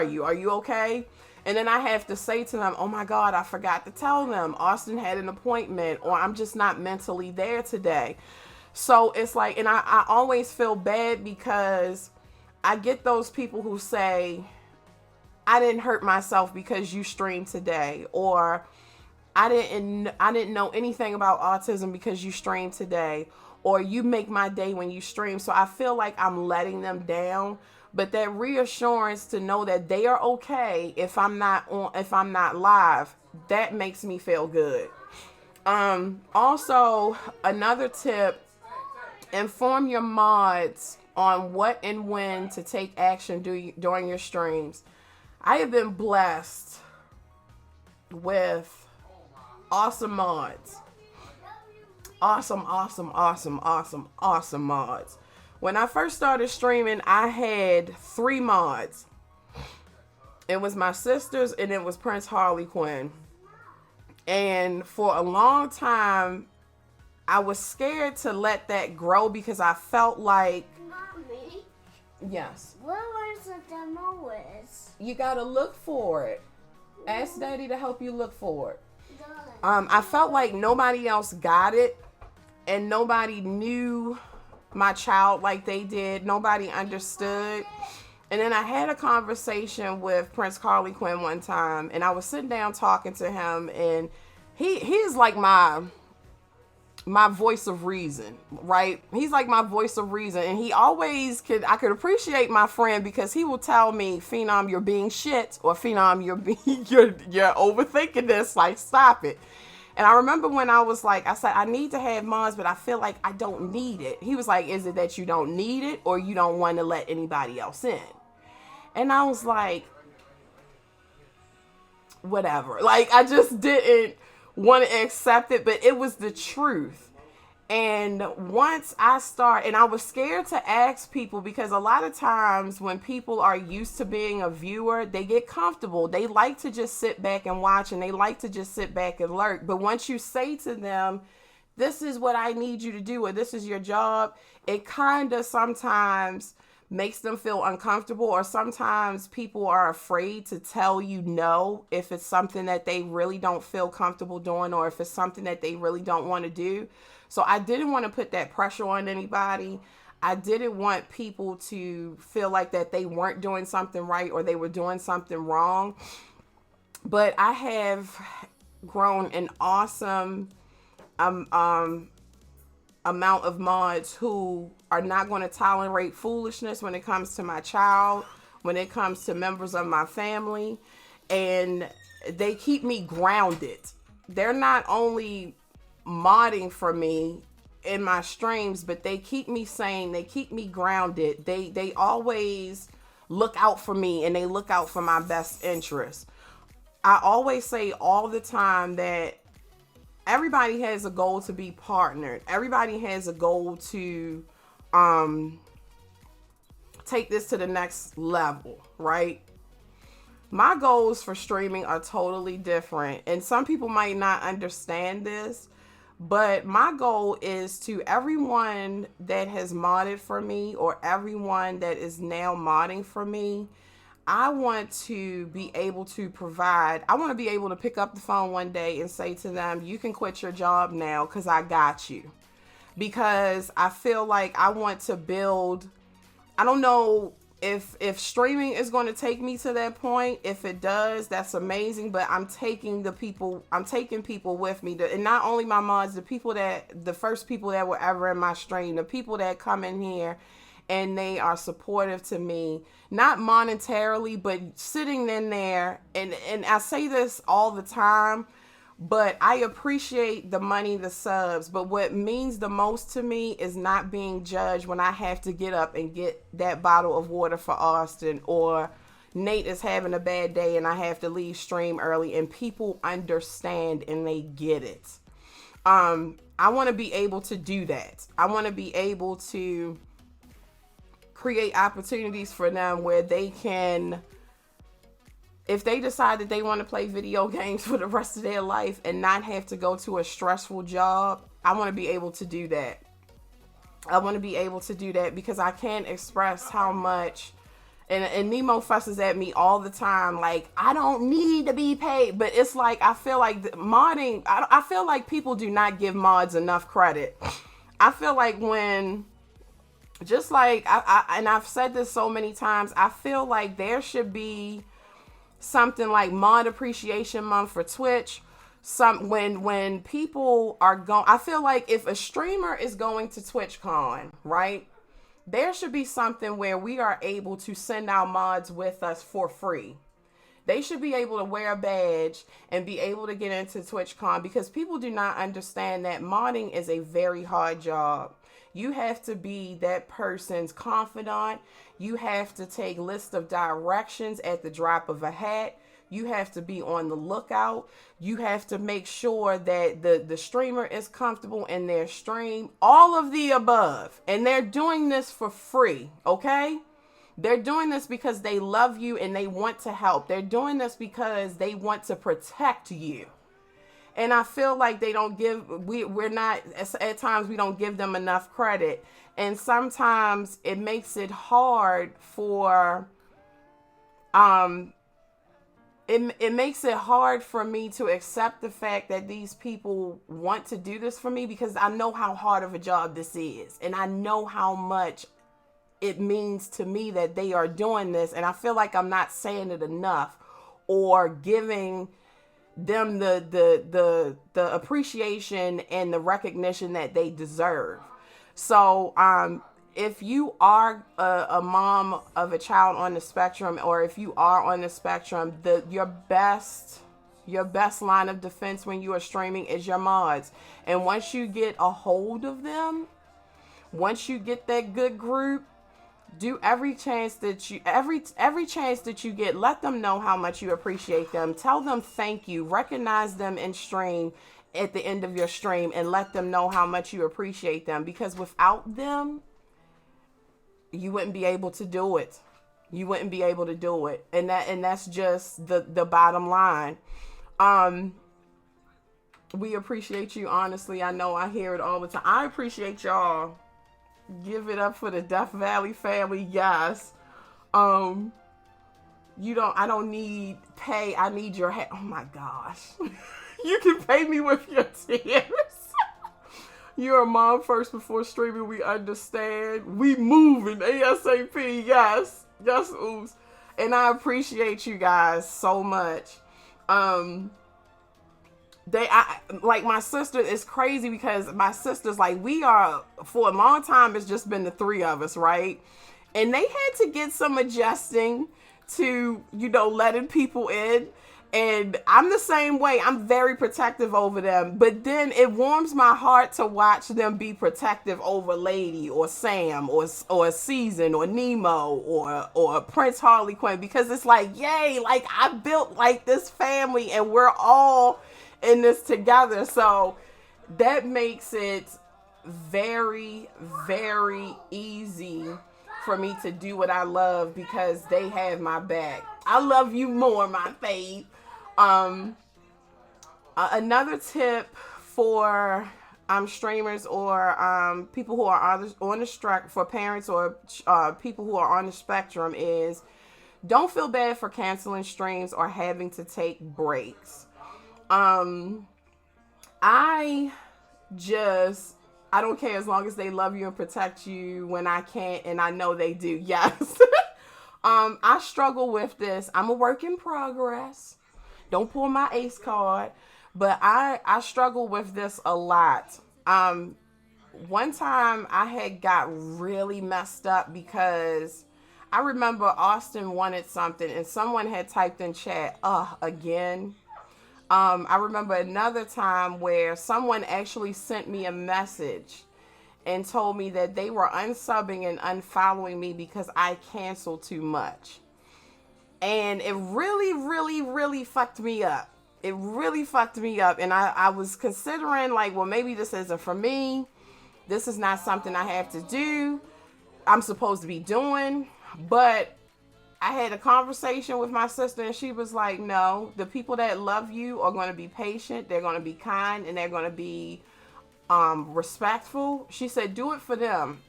you? Are you okay? And then I have to say to them, oh my God, I forgot to tell them Austin had an appointment, or I'm just not mentally there today. So it's like, and I always feel bad because I get those people who say, I didn't hurt myself because you streamed today, or I didn't know anything about autism because you streamed today, or you make my day when you stream. So I feel like I'm letting them down. But that reassurance to know that they are okay if I'm not live, that makes me feel good. Also, another tip, inform your mods on what and when to take action during your streams. I have been blessed with awesome mods. Awesome mods. When I first started streaming, I had 3 mods. It was my sisters, and it was Prince Harley Quinn. And for a long time, I was scared to let that grow because I felt like... Mommy? Yes? What was the demo is? You gotta look for it. Ask Daddy to help you look for it. I felt like nobody else got it, and nobody knew my child like they did. Nobody understood. And then I had a conversation with Prince Harley Quinn one time, and I was sitting down talking to him, and he is like my voice of reason, right? He's like my voice of reason, and he always I could appreciate my friend because he will tell me, Phenom, you're being shit, or Phenom, you're overthinking this, like, stop it. And I remember when I was like, I said, I need to have mods, but I feel like I don't need it. He was like, is it that you don't need it, or you don't want to let anybody else in? And I was like, whatever. Like, I just didn't want to accept it, but it was the truth. And once I was scared to ask people, because a lot of times when people are used to being a viewer, they get comfortable. They like to just sit back and watch, and they like to just sit back and lurk. But once you say to them, this is what I need you to do, or this is your job, it kind of sometimes makes them feel uncomfortable, or sometimes people are afraid to tell you no if it's something that they really don't feel comfortable doing, or if it's something that they really don't want to do. So I didn't want to put that pressure on anybody. I didn't want people to feel like that they weren't doing something right, or they were doing something wrong. But I have grown an awesome amount of mods who are not going to tolerate foolishness when it comes to my child, when it comes to members of my family, and they keep me grounded. They're not only modding for me in my streams, but they keep me sane. They keep me grounded. They always look out for me, and they look out for my best interest. I always say all the time that everybody has a goal to be partnered. Everybody has a goal to take this to the next level, right? My goals for streaming are totally different, and some people might not understand this, but my goal is to everyone that has modded for me, or everyone that is now modding for me, I want to be able to provide. I want to be able to pick up the phone one day and say to them, you can quit your job now because I got you. Because I feel like I want to build, I don't know if streaming is going to take me to that point. If it does, that's amazing. But I'm taking people with me. And not only my mods, the first people that were ever in my stream, the people that come in here and they are supportive to me, not monetarily, but sitting in there. And I say this all the time, but I appreciate the money, the subs. But what means the most to me is not being judged when I have to get up and get that bottle of water for Austin, or Nate is having a bad day and I have to leave stream early, and people understand and they get it. I want to be able to do that. I want to be able to create opportunities for them where they can, if they decide that they want to play video games for the rest of their life and not have to go to a stressful job, I want to be able to do that. I want to be able to do that because I can't express how much, and Nemo fusses at me all the time, like, I don't need to be paid. But it's like, I feel like modding, I feel like people do not give mods enough credit. I feel like when, just like, and I've said this so many times, I feel like there should be something like Mod Appreciation Month for Twitch. When people are going, I feel like if a streamer is going to TwitchCon, right, there should be something where we are able to send our mods with us for free. They should be able to wear a badge and be able to get into TwitchCon, because people do not understand that modding is a very hard job. You have to be that person's confidant. You have to take lists of directions at the drop of a hat. You have to be on the lookout. You have to make sure that the streamer is comfortable in their stream. All of the above. And they're doing this for free, okay? They're doing this because they love you and they want to help. They're doing this because they want to protect you. And I feel like they don't give, we're not, at times we don't give them enough credit. And sometimes it makes it hard for, it makes it hard for me to accept the fact that these people want to do this for me, because I know how hard of a job this is. And I know how much it means to me that they are doing this. And I feel like I'm not saying it enough, or giving them the appreciation and the recognition that they deserve. So if you are a mom of a child on the spectrum, or if you are on the spectrum, your best line of defense when you are streaming is your mods. And once you get a hold of them, once you get that good group, do every chance that you get, let them know how much you appreciate them. Tell them thank you. Recognize them in stream at the end of your stream, and let them know how much you appreciate them, because without them, you wouldn't be able to do it. You wouldn't be able to do it. And that's just the bottom line. We appreciate you, honestly. I know I hear it all the time. I appreciate y'all. Give it up for the Death Valley family. Yes. I don't need pay. I need your help. Oh my gosh. You can pay me with your tears. You're a mom first before streaming. We understand. We moving ASAP. Yes. Yes, oops. And I appreciate you guys so much. Like my sister, is crazy because my sister's like, we are, for a long time, it's just been the three of us, right? And they had to get some adjusting to, letting people in. And I'm the same way. I'm very protective over them. But then it warms my heart to watch them be protective over Lady or Sam or Season or Nemo or Prince Harley Quinn, because it's like, yay, like I built like this family and we're all in this together. So that makes it very, very easy for me to do what I love because they have my back. I love you more, my fave. Another tip for streamers or people who are on the strike, for parents or people who are on the spectrum, is don't feel bad for canceling streams or having to take breaks. I don't care as long as they love you and protect you when I can't, and I know they do. Yes. I struggle with this. I'm a work in progress. Don't pull my ace card, but I struggle with this a lot. One time I had got really messed up because I remember Austin wanted something and someone had typed in chat, again. I remember another time where someone actually sent me a message and told me that they were unsubbing and unfollowing me because I canceled too much. And it really, really, really fucked me up. It really fucked me up. And I was considering like, well, maybe this isn't for me. This is not something I have to do. I'm supposed to be doing. But I had a conversation with my sister and she was like, no, the people that love you are going to be patient. They're going to be kind and they're going to be respectful. She said, do it for them.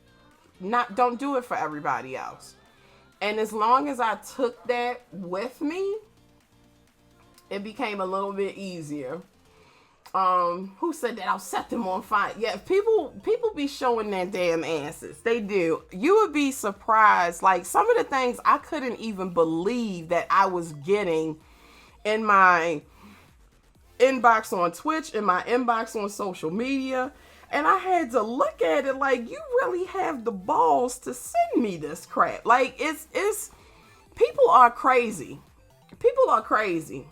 Don't do it for everybody else. And as long as I took that with me, it became a little bit easier. Who said that? I'll set them on fire. Yeah, people be showing their damn asses. They do. You would be surprised. Like some of the things I couldn't even believe that I was getting in my inbox on Twitch, in my inbox on social media. And I had to look at it like, you really have the balls to send me this crap. Like it's people are crazy. People are crazy.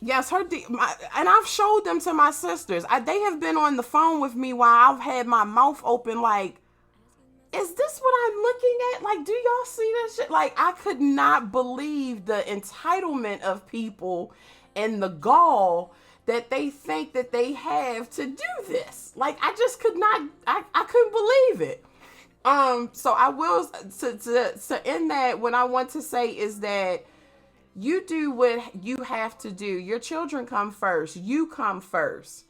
Yes, and I've showed them to my sisters. They have been on the phone with me while I've had my mouth open like, is this what I'm looking at? Like, do y'all see this shit? Like, I could not believe the entitlement of people and the gall that they think that they have to do this. Like, I just could not, I couldn't believe it. So I will, to end that, what I want to say is that you do what you have to do. Your children come first. You come first.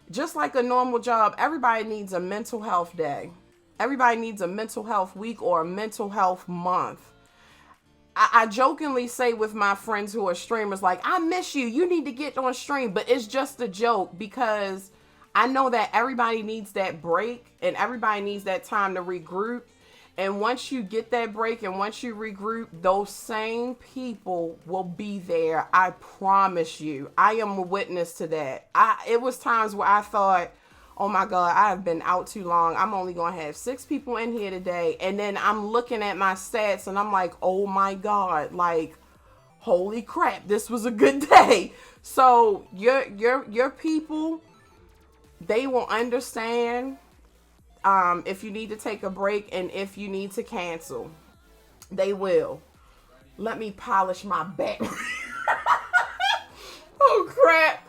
Just like a normal job, everybody needs a mental health day. Everybody needs a mental health week or a mental health month. I jokingly say with my friends who are streamers, like, I miss you. You need to get on stream. But it's just a joke because I know that everybody needs that break and everybody needs that time to regroup. And once you get that break and once you regroup, those same people will be there. I promise you. I am a witness to that. It was times where I thought, oh my God, I have been out too long. I'm only going to have 6 people in here today. And then I'm looking at my stats and I'm like, oh my God, like, holy crap, this was a good day. So your people, they will understand if you need to take a break and if you need to cancel. They will. Let me polish my back. Oh crap.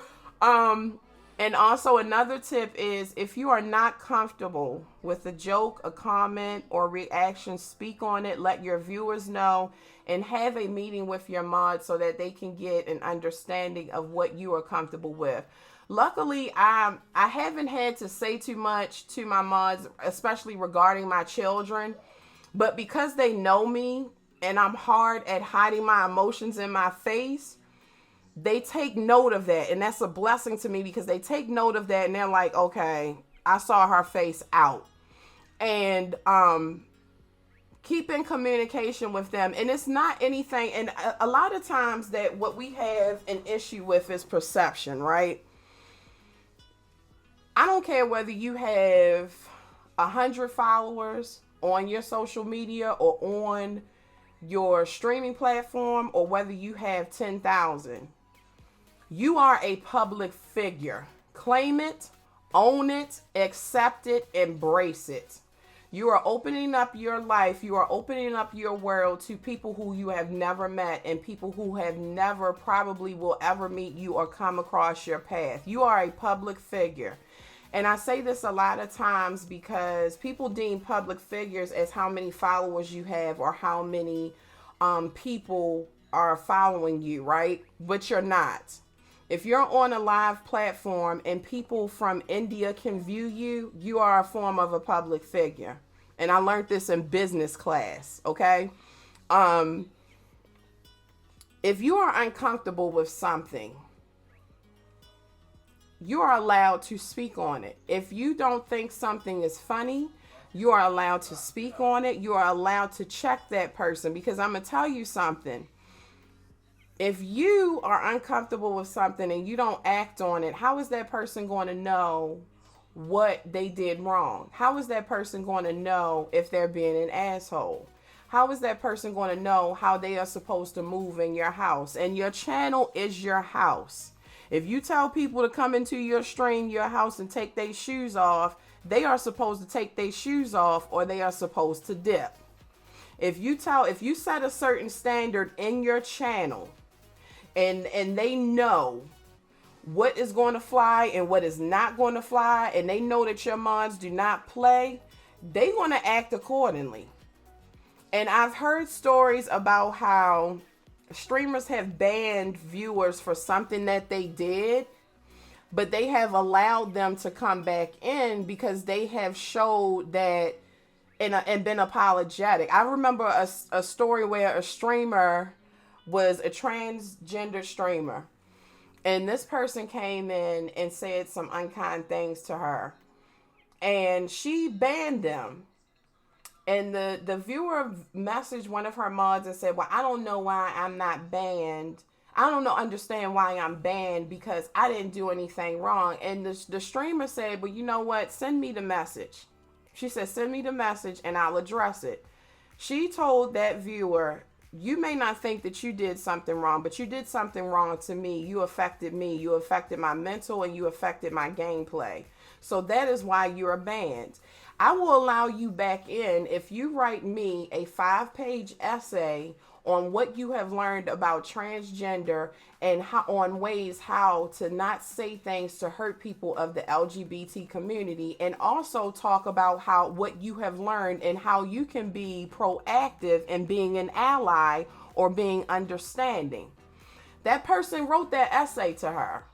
And also another tip is, if you are not comfortable with a joke, a comment, or reaction, speak on it, let your viewers know, and have a meeting with your mods so that they can get an understanding of what you are comfortable with. Luckily, I haven't had to say too much to my mods, especially regarding my children, but because they know me and I'm hard at hiding my emotions in my face, they take note of that. And that's a blessing to me because they take note of that and they're like, okay, I saw her face out. And keep in communication with them. And it's not anything. And a lot of times that what we have an issue with is perception, right? I don't care whether you have 100 followers on your social media or on your streaming platform, or whether you have 10,000, you are a public figure. Claim it, own it, accept it, embrace it. You are opening up your life, you are opening up your world to people who you have never met and people who have never probably will ever meet you or come across your path. You are a public figure. And I say this a lot of times because people deem public figures as how many followers you have or how many people are following you, right? But you're not. If you're on a live platform and people from India can view you, you are a form of a public figure. And I learned this in business class, okay? If you are uncomfortable with something, you are allowed to speak on it. If you don't think something is funny, you are allowed to speak on it. You are allowed to check that person, because I'm going to tell you something. If you are uncomfortable with something and you don't act on it, how is that person going to know what they did wrong? How is that person going to know if they're being an asshole? How is that person going to know how they are supposed to move in your house? And your channel is your house. If you tell people to come into your stream, your house, and take their shoes off, they are supposed to take their shoes off, or they are supposed to dip. If you set a certain standard in your channel, and they know what is going to fly and what is not going to fly, and they know that your mods do not play, they're going to act accordingly. And I've heard stories about how streamers have banned viewers for something that they did, but they have allowed them to come back in because they have showed that and been apologetic. I remember a story where a streamer was a transgender streamer, and this person came in and said some unkind things to her, and she banned them. And the viewer messaged one of her mods and said, well, I don't know why I'm not banned. I don't understand why I'm banned, because I didn't do anything wrong. And the streamer said, well, you know what? Send me the message. She said, send me the message and I'll address it. She told that viewer, you may not think that you did something wrong, but you did something wrong to me. You affected me. You affected my mental, and you affected my gameplay. So that is why you are banned. I will allow you back in if you write me a 5-page essay on what you have learned about transgender and on ways how to not say things to hurt people of the LGBT community, and also talk about what you have learned and how you can be proactive in being an ally or being understanding. That person wrote that essay to her,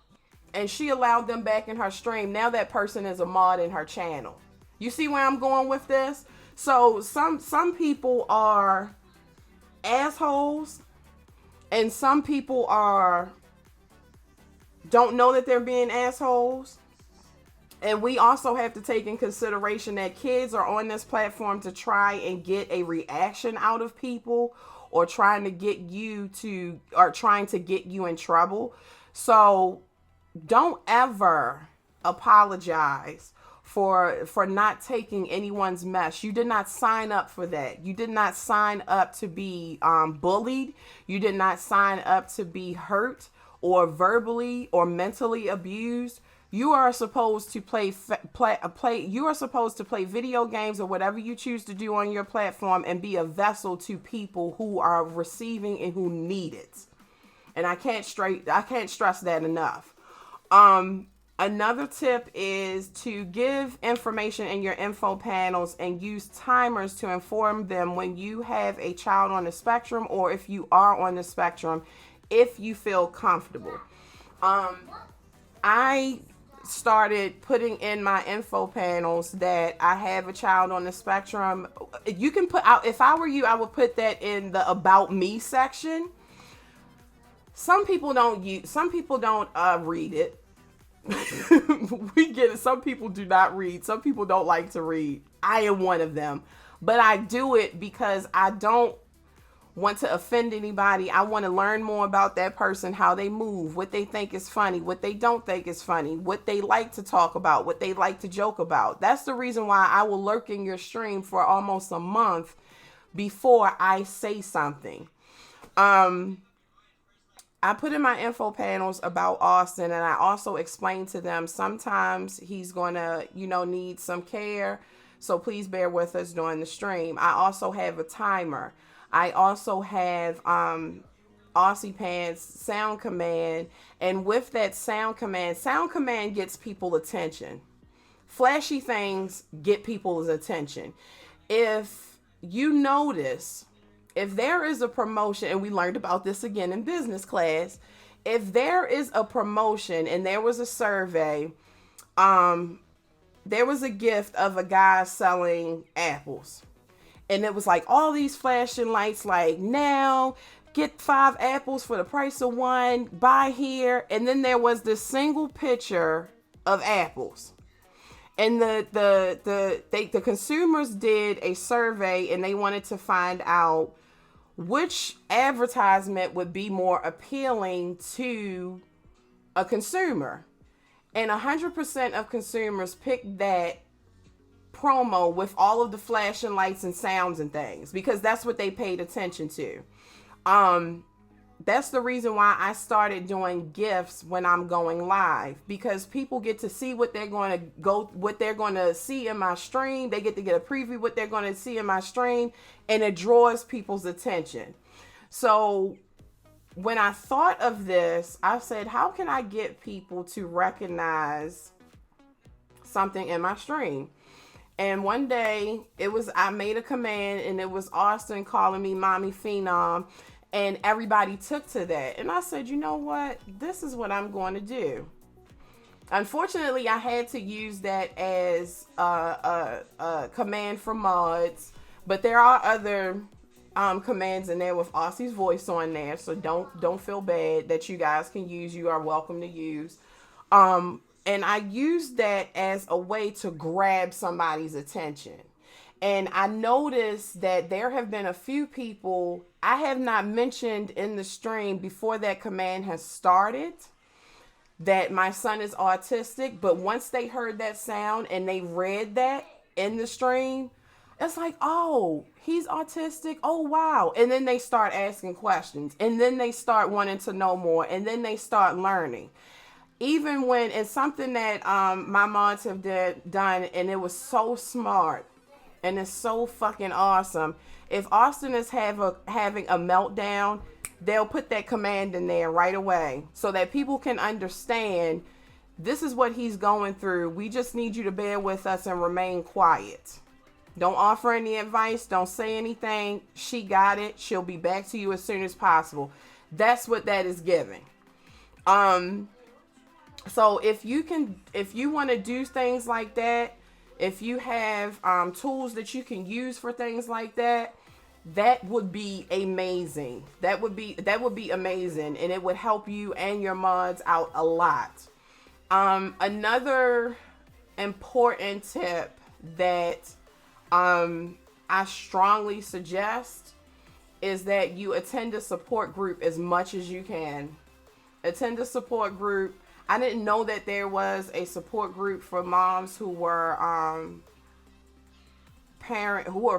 and she allowed them back in her stream. Now that person is a mod in her channel. You see where I'm going with this? So some people are assholes, and some people don't know that they're being assholes. And we also have to take in consideration that kids are on this platform to try and get a reaction out of people, or trying to get you in trouble. So don't ever apologize for not taking anyone's mess. You did not sign up for that. You did not sign up to be bullied. You did not sign up to be hurt or verbally or mentally abused. You are supposed to play. You are supposed to play video games or whatever you choose to do on your platform, and be a vessel to people who are receiving and who need it. And I can't stress that enough. Another tip is to give information in your info panels and use timers to inform them when you have a child on the spectrum, or if you are on the spectrum, if you feel comfortable. I started putting in my info panels that I have a child on the spectrum. You can put out, if I were you, I would put that in the About Me section. Some people don't read it. We get it. Some people do not read. Some people don't like to read. I am one of them. But I do it because I don't want to offend anybody. I want to learn more about that person, how they move, what they think is funny, what they don't think is funny, what they like to talk about, what they like to joke about. That's the reason why I will lurk in your stream for almost a month before I say something. I put in my info panels about Austin, and I also explained to them sometimes he's going to, need some care. So please bear with us during the stream. I also have a timer. I also have Aussie Pants sound command. And with that sound command gets people attention. Flashy things get people's attention. If you notice, if there is a promotion, and we learned about this again in business class, if there is a promotion and there was a survey, there was a gift of a guy selling apples. And it was like all these flashing lights, like, now get 5 apples for the price of 1, buy here. And then there was this single picture of apples. And the consumers did a survey, and they wanted to find out which advertisement would be more appealing to a consumer. And 100% of consumers picked that promo with all of the flashing lights and sounds and things, because that's what they paid attention to. That's the reason why I started doing gifts when I'm going live, because people get to see what they're going to see in my stream. They get a preview what they're going to see in my stream, and it draws people's attention. So when I thought of this, I said, how can I get people to recognize something in my stream? And one day I made a command, and it was Austin calling me Mommy Phenom. And everybody took to that. And I said, you know what? This is what I'm going to do. Unfortunately, I had to use that as a command for mods. But there are other commands in there with Aussie's voice on there. So don't feel bad that you guys can use. You are welcome to use. And I used that as a way to grab somebody's attention. And I noticed that there have been a few people I have not mentioned in the stream before that command has started, that my son is autistic. But once they heard that sound and they read that in the stream, it's like, oh, he's autistic. Oh, wow. And then they start asking questions, and then they start wanting to know more, and then they start learning. Even when it's something that my moms have done, and it was so smart. And it's so fucking awesome. If Austin is having a meltdown, they'll put that command in there right away so that people can understand this is what he's going through. We just need you to bear with us and remain quiet. Don't offer any advice. Don't say anything. She got it. She'll be back to you as soon as possible. That's what that is giving. So if you want to do things like that, if you have tools that you can use for things like that, that would be amazing. That would be amazing, and it would help you and your mods out a lot. Another important tip that I strongly suggest is that you attend a support group as much as you can. Attend a support group. I didn't know that there was a support group for moms who were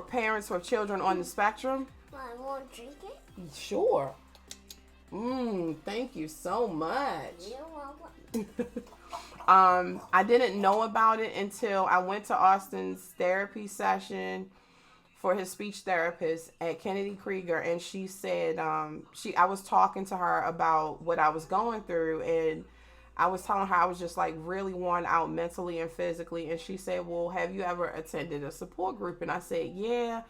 parents of children on the spectrum. I want to drink it? Sure. Thank you so much. You're welcome. I didn't know about it until I went to Austin's therapy session for his speech therapist at Kennedy Krieger, and she said I was talking to her about what I was going through, and I was telling her I was just like really worn out mentally and physically. And she said, well, have you ever attended a support group? And I said, yeah.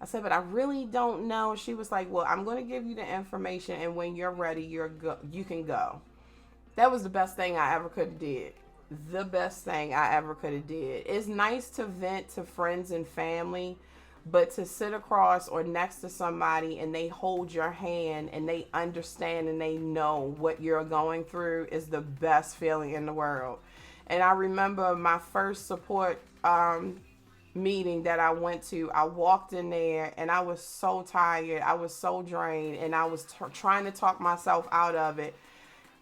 I said, but I really don't know. She was like, well, I'm going to give you the information, and when you're ready, you can go. That was the best thing I ever could have did. The best thing I ever could have did. It's nice to vent to friends and family, but to sit across or next to somebody and they hold your hand and they understand and they know what you're going through is the best feeling in the world. And I remember my first support meeting that I went to, I walked in there and I was so tired. I was so drained, and I was trying to talk myself out of it.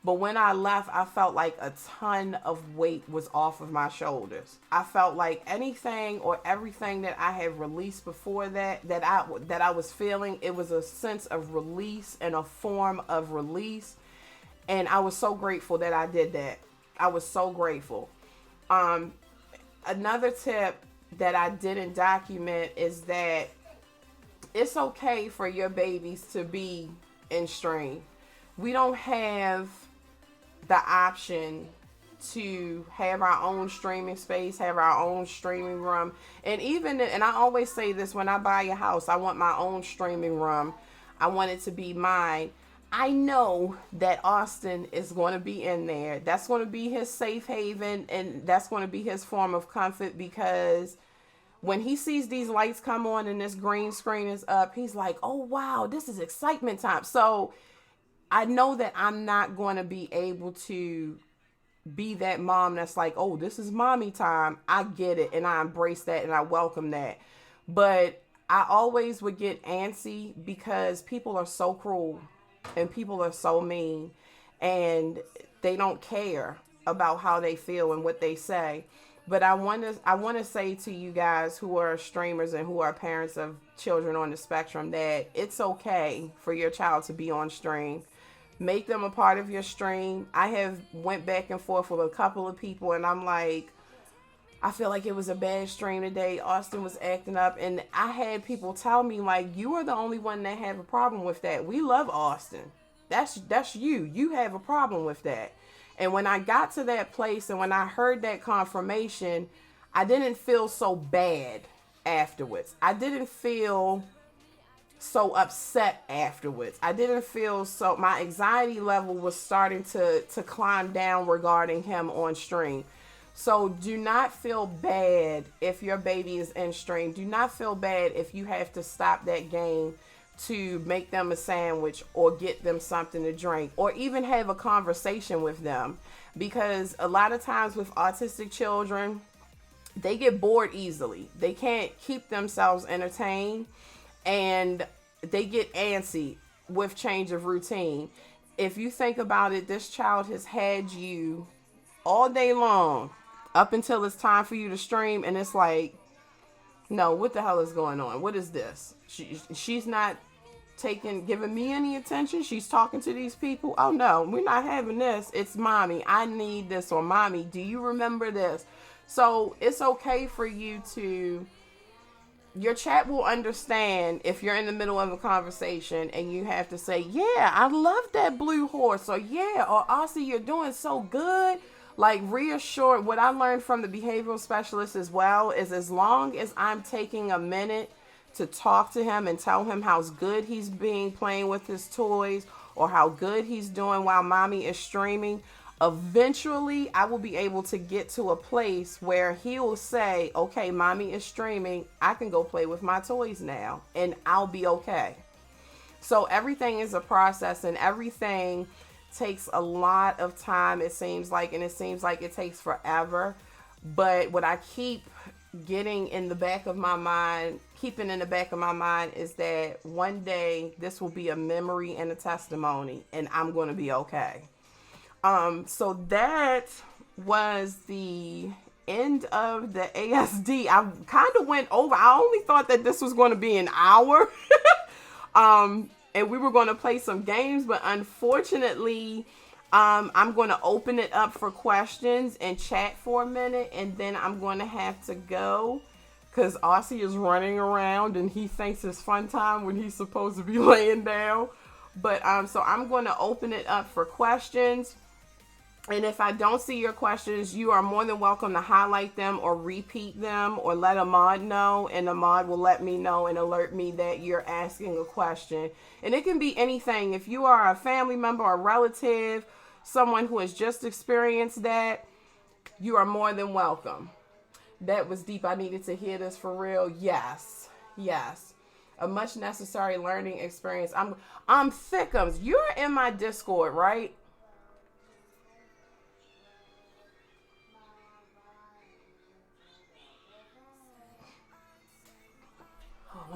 But when I left, I felt like a ton of weight was off of my shoulders. I felt like anything or everything that I had released before that I was feeling, it was a sense of release and a form of release. And I was so grateful that I did that. I was so grateful. Another tip that I didn't document is that it's okay for your babies to be in stream. We don't have the option to have our own streaming space, have our own streaming room. And I always say this, when I buy a house, I want my own streaming room. I want it to be mine. I know that Austin is going to be in there. That's going to be his safe haven, and that's going to be his form of comfort, because when he sees these lights come on and this green screen is up, he's like, oh wow, this is excitement time. So I know that I'm not going to be able to be that mom that's like, oh, this is mommy time. I get it, and I embrace that, and I welcome that. But I always would get antsy because people are so cruel and people are so mean, and they don't care about how they feel and what they say. But I want to say to you guys who are streamers and who are parents of children on the spectrum that it's okay for your child to be on stream. Make them a part of your stream. I have went back and forth with a couple of people, and I'm like, I feel like it was a bad stream today. Austin was acting up, and I had people tell me, like, you are the only one that have a problem with that. We love Austin. That's you. You have a problem with that. And when I got to that place and when I heard that confirmation, I didn't feel so bad afterwards. I didn't feel so upset afterwards. I didn't feel so, my anxiety level was starting to climb down regarding him on stream. So do not feel bad if your baby is in stream. Do not feel bad if you have to stop that game to make them a sandwich or get them something to drink or even have a conversation with them. Because a lot of times with autistic children, they get bored easily. They can't keep themselves entertained, and they get antsy with change of routine. If you think about it, this child has had you all day long up until it's time for you to stream, and it's like, no, what the hell is going on? What is this? She's not giving me any attention. She's talking to these people. Oh no, we're not having this. It's mommy, I need this, or mommy, do you remember this? So it's okay for you to, your chat will understand if you're in the middle of a conversation and you have to say, yeah, I love that blue horse, or yeah, or Aussie, you're doing so good. Like, reassure. What I learned from the behavioral specialist as well is, as long as I'm taking a minute to talk to him and tell him how good he's being playing with his toys, or how good he's doing while mommy is streaming, eventually I will be able to get to a place where he will say, okay, mommy is streaming, I can go play with my toys now, and I'll be okay. So everything is a process, and everything takes a lot of time, it seems like, and it seems like it takes forever. But what I keep keeping in the back of my mind is that one day this will be a memory and a testimony, and I'm going to be okay. So that was the end of the ASD. I kind of went over. I only thought that this was going to be an hour. And we were going to play some games, but unfortunately, I'm going to open it up for questions and chat for a minute, and then I'm going to have to go because Aussie is running around and he thinks it's fun time when he's supposed to be laying down. But so I'm going to open it up for questions. And if I don't see your questions, you are more than welcome to highlight them or repeat them or let a mod know, and the mod will let me know and alert me that you're asking a question. And it can be anything. If you are a family member or relative, someone who has just experienced that, you are more than welcome. That was deep. I needed to hear this for real. Yes. A much necessary learning experience. I'm Thickums. You're in my Discord, right?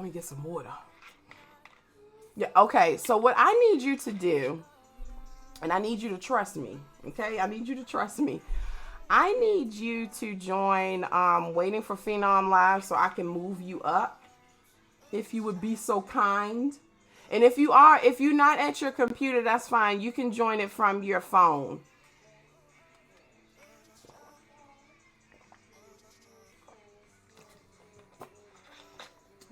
Let me get some water. Yeah, okay. So what I need you to do, and I need you to trust me, okay? I need you to trust me. I need you to join Waiting for Phenom Live so I can move you up, if you would be so kind. And if you're not at your computer, that's fine. You can join it from your phone.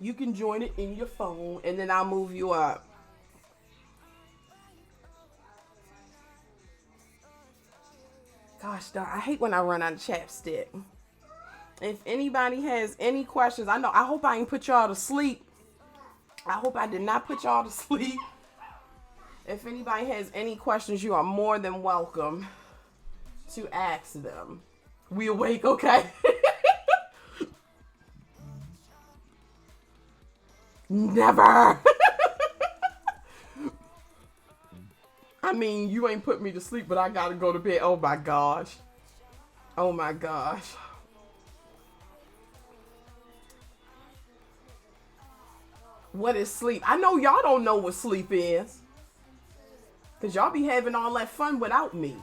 You can join it in your phone, and then I'll move you up. Gosh darn, I hate when I run out of chapstick. If anybody has any questions, I hope I ain't put y'all to sleep. I hope I did not put y'all to sleep. If anybody has any questions, you are more than welcome to ask them. We awake, okay? Never. I mean, you ain't put me to sleep, but I gotta go to bed. Oh my gosh. Oh my gosh. What is sleep? I know y'all don't know what sleep is, because y'all be having all that fun without me.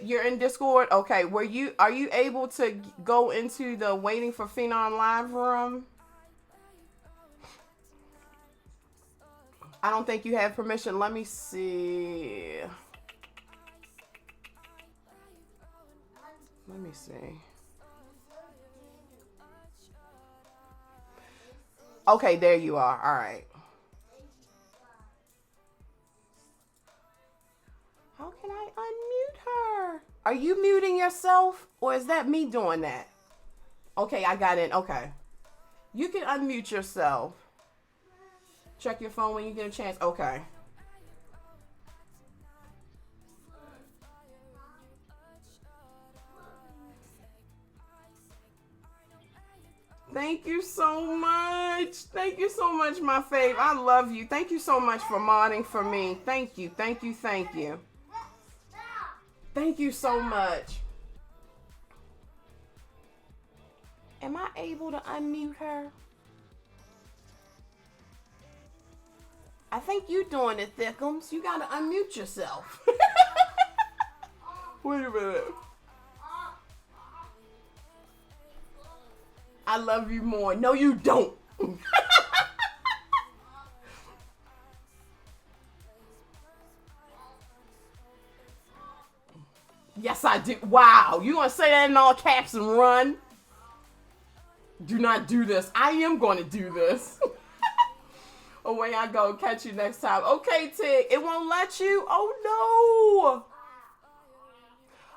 You're in Discord? Okay. Are you able to go into the Waiting for Phenom Live room? I don't think you have permission. Let me see. Let me see. Okay, there you are. All right. How can I unmute her? Are you muting yourself, or is that me doing that? Okay, I got it. Okay. You can unmute yourself. Check your phone when you get a chance. Okay. Thank you so much. Thank you so much, my fave. I love you. Thank you so much for modding for me. Thank you. Thank you. Thank you. Thank you so much. Am I able to unmute her? I think you doing it, Thickums. You gotta unmute yourself. Wait a minute. I love you more. No, you don't. Yes, I do. Wow. You gonna say that in all caps and run? Do not do this. I am going to do this. Away I go. Catch you next time. Okay, Tig. It won't let you? Oh,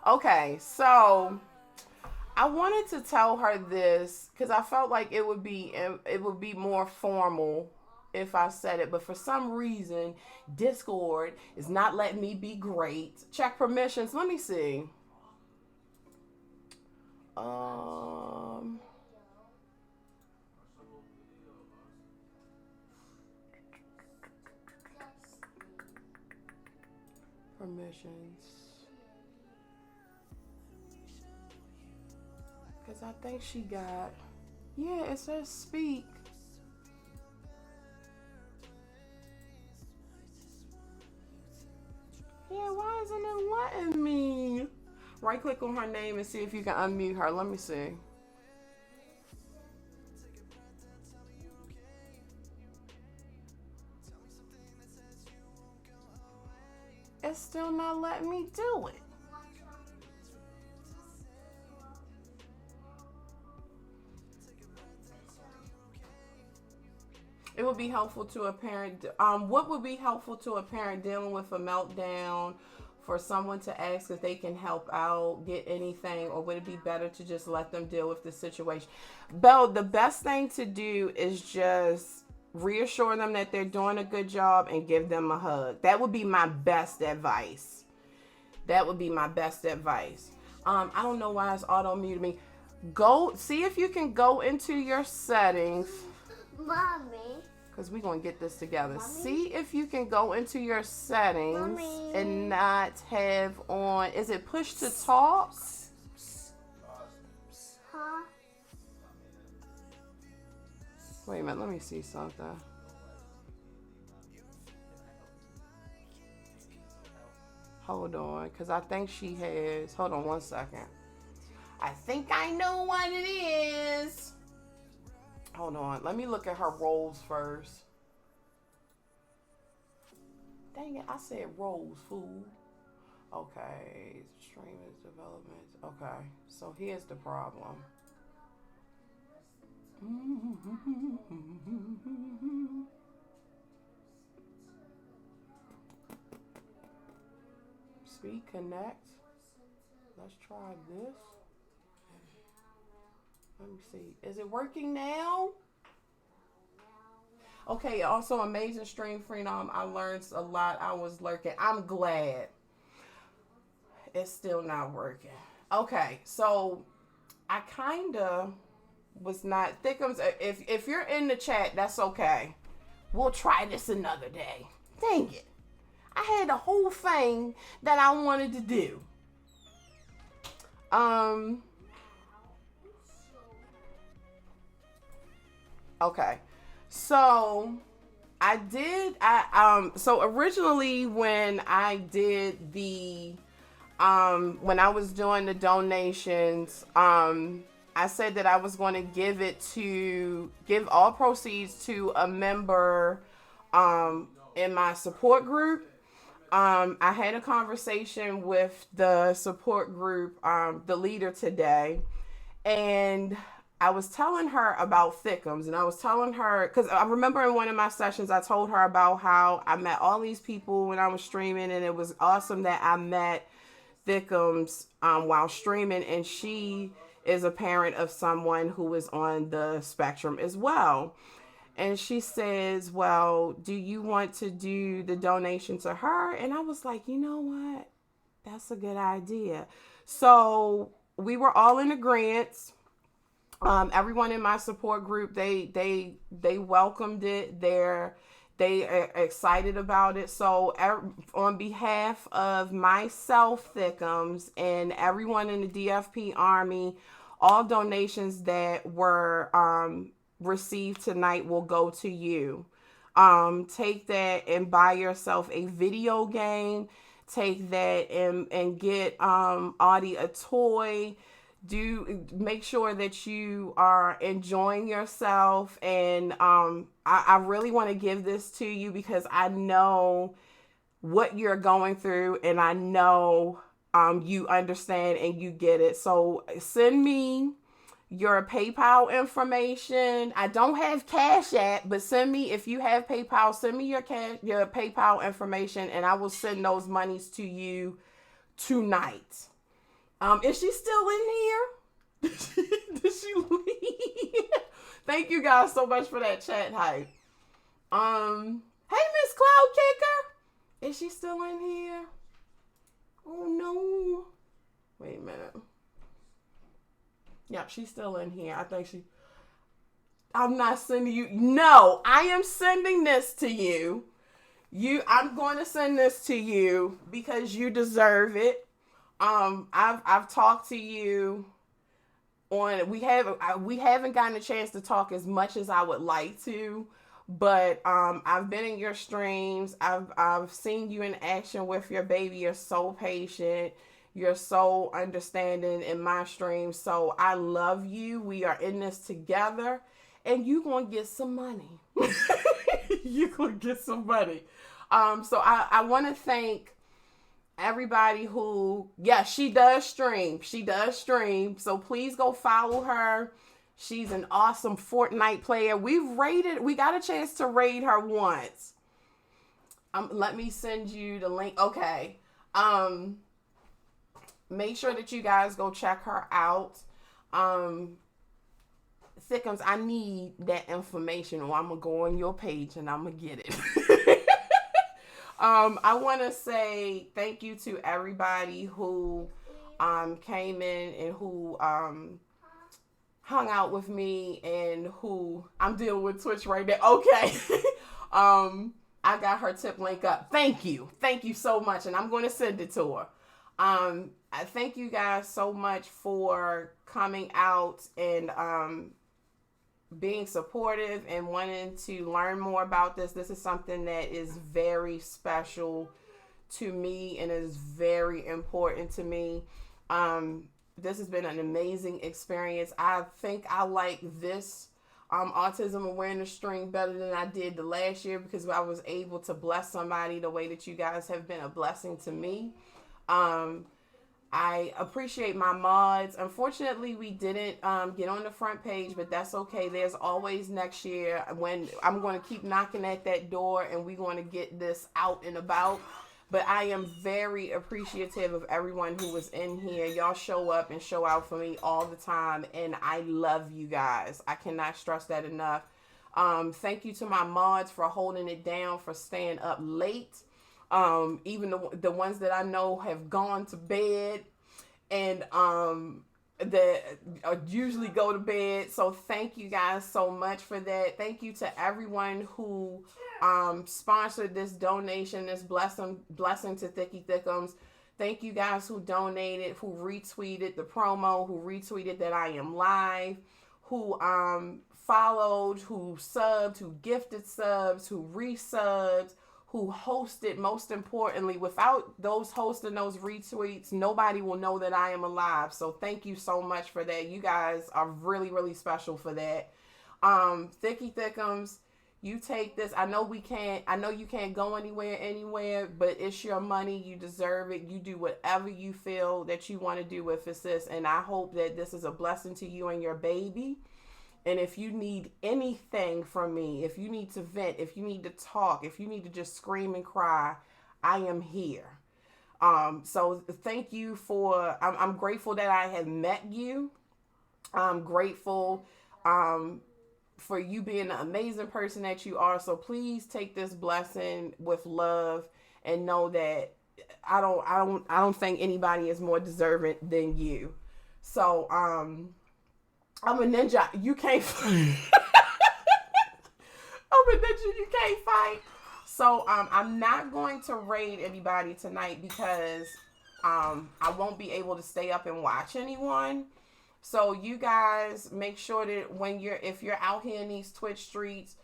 no. Okay, so I wanted to tell her this because I felt like it would be more formal if I said it. But for some reason, Discord is not letting me be great. Check permissions. Let me see. Permissions. Because I think she got... Yeah, it says speak. Yeah, why isn't it letting me? Right click on her name and see if you can unmute her. Let me see. It's still not letting me do it. It would be helpful to a parent. What would be helpful to a parent dealing with a meltdown for someone to ask if they can help out, get anything, or would it be better to just let them deal with the situation? Belle, the best thing to do is just reassure them that they're doing a good job and give them a hug. That would be my best advice. That would be my best advice. I don't know why it's auto-muted me. Go see if you can go into your settings. Mommy. because we're going to get this together. See if you can go into your settings and not have on, is it push to talk? Huh? Wait a minute, let me see something. Hold on, because I think she has, hold on one second. I think I know what it is. Hold on, let me look at her roles first. Dang it, I said roles, fool. Okay, stream is development. Okay, so here's the problem. Speak, connect. Let's try this. Let me see. Is it working now? Okay, also amazing stream freedom. I learned a lot. I was lurking. I'm glad. It's still not working. Okay, so I kind of was not Thickums. If you're in the chat, that's okay. We'll try this another day. Dang it. I had a whole thing that I wanted to do. Okay. So so originally when I did the when I was doing the donations, I said that I was going to give all proceeds to a member in my support group. I had a conversation with the support group, the leader today, and I was telling her about Thickums, and I was telling her, because I remember in one of my sessions, I told her about how I met all these people when I was streaming, and it was awesome that I met Thickums while streaming, and she is a parent of someone who is on the spectrum as well. And she says, well, do you want to do the donation to her? And I was like, you know what? That's a good idea. So we were all in agreement. Everyone in my support group, they welcomed it. They are excited about it. So on behalf of myself, Thickums, and everyone in the DFP Army, all donations that were received tonight will go to you. Take that and buy yourself a video game. Take that and get Audie a toy. Make sure that you are enjoying yourself, and I really want to give this to you because I know what you're going through, and I know you understand and you get it. So send me your PayPal information. I don't have Cash App, but send me, if you have PayPal, send me your PayPal information, and I will send those monies to you tonight. Is she still in here? Did she leave? Thank you guys so much for that chat hype. Hey, Miss Cloud Kicker. Is she still in here? Oh, no. Wait a minute. Yep, she's still in here. I think I'm not sending you. No, I am sending this to you. I'm going to send this to you because you deserve it. I've talked to you we haven't gotten a chance to talk as much as I would like to, but I've been in your streams. I've seen you in action with your baby. You're so patient. You're so understanding in my streams. So I love you. We are in this together, and you're going to get some money. You're going to get some money. So I want to thank everybody who, she does stream. She does stream. So please go follow her. She's an awesome Fortnite player. We got a chance to raid her once. Let me send you the link. Okay. Make sure that you guys go check her out. Thickums, I need that information, or I'm going to go on your page and I'm going to get it. I want to say thank you to everybody who came in and who hung out with me, and who I'm dealing with Twitch right now. Okay. I got her tip link up. Thank you so much, and I'm going to send it to her. I thank you guys so much for coming out and being supportive and wanting to learn more about this. This is something that is very special to me and is very important to me. This has been an amazing experience. I think I like this autism awareness stream better than I did the last year because I was able to bless somebody the way that you guys have been a blessing to me. I appreciate my mods. Unfortunately, we didn't get on the front page, but that's okay. There's always next year when I'm going to keep knocking at that door and we're going to get this out and about. But I am very appreciative of everyone who was in here. Y'all show up and show out for me all the time, and I love you guys. I cannot stress that enough. Thank you to my mods for holding it down, for staying up late. Even the ones that I know have gone to bed and that usually go to bed. So thank you guys so much for that. Thank you to everyone who sponsored this donation, this blessing to Thicky Thickums. Thank you guys who donated, who retweeted the promo, who retweeted that I am live, who followed, who subbed, who gifted subs, who resubbed, who hosted. Most importantly, without those hosts and those retweets, nobody will know that I am alive. So thank you so much for that. You guys are really, really special for that. Thicky Thickums, you take this. I know you can't go anywhere, but it's your money. You deserve it. You do whatever you feel that you want to do with it, sis. And I hope that this is a blessing to you and your baby. And if you need anything from me, if you need to vent, if you need to talk, if you need to just scream and cry, I am here. So thank you for, I'm grateful that I have met you. I'm grateful for you being the amazing person that you are. So please take this blessing with love and know that I don't think anybody is more deserving than you. So, I'm a ninja. You can't fight. I'm a ninja. You can't fight. So, I'm not going to raid anybody tonight because, I won't be able to stay up and watch anyone. So you guys make sure that if you're out here in these Twitch streets,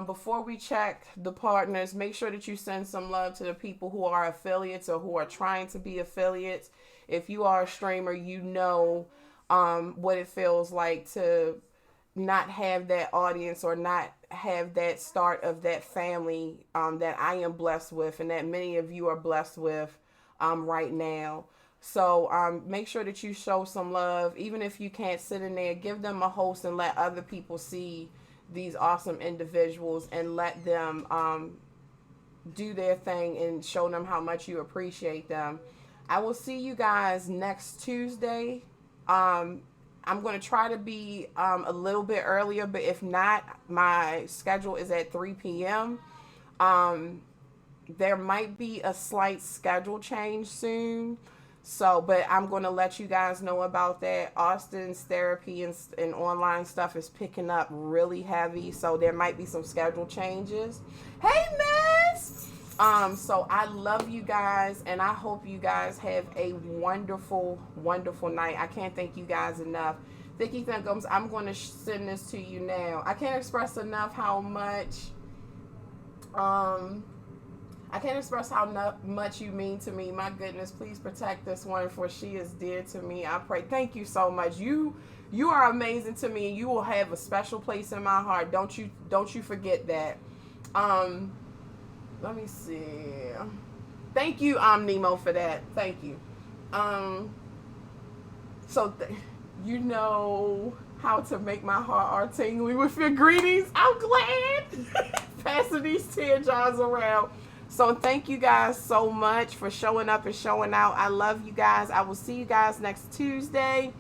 before we check the partners, make sure that you send some love to the people who are affiliates or who are trying to be affiliates. If you are a streamer, you know what it feels like to not have that audience or not have that start of that family that I am blessed with and that many of you are blessed with right now. So make sure that you show some love. Even if you can't sit in there, give them a host and let other people see these awesome individuals and let them do their thing and show them how much you appreciate them. I will see you guys next Tuesday. I'm going to try to be a little bit earlier, but if not, my schedule is at 3 p.m. There might be a slight schedule change soon. So, but I'm going to let you guys know about that. Austin's therapy and online stuff is picking up really heavy. So there might be some schedule changes. Hey, Miss! So I love you guys and I hope you guys have a wonderful, wonderful night. I can't thank you guys enough. Thicky Thickums, I'm going to send this to you now. I can't express enough how much, much you mean to me. My goodness, please protect this one, for she is dear to me. I pray. Thank you so much. You are amazing to me, and you will have a special place in my heart. Don't you forget that. Let me see. Thank you, Nemo, for that. Thank you. You know how to make my heart tingly with your greetings. I'm glad. Passing these tear jars around. So thank you guys so much for showing up and showing out. I love you guys. I will see you guys next Tuesday.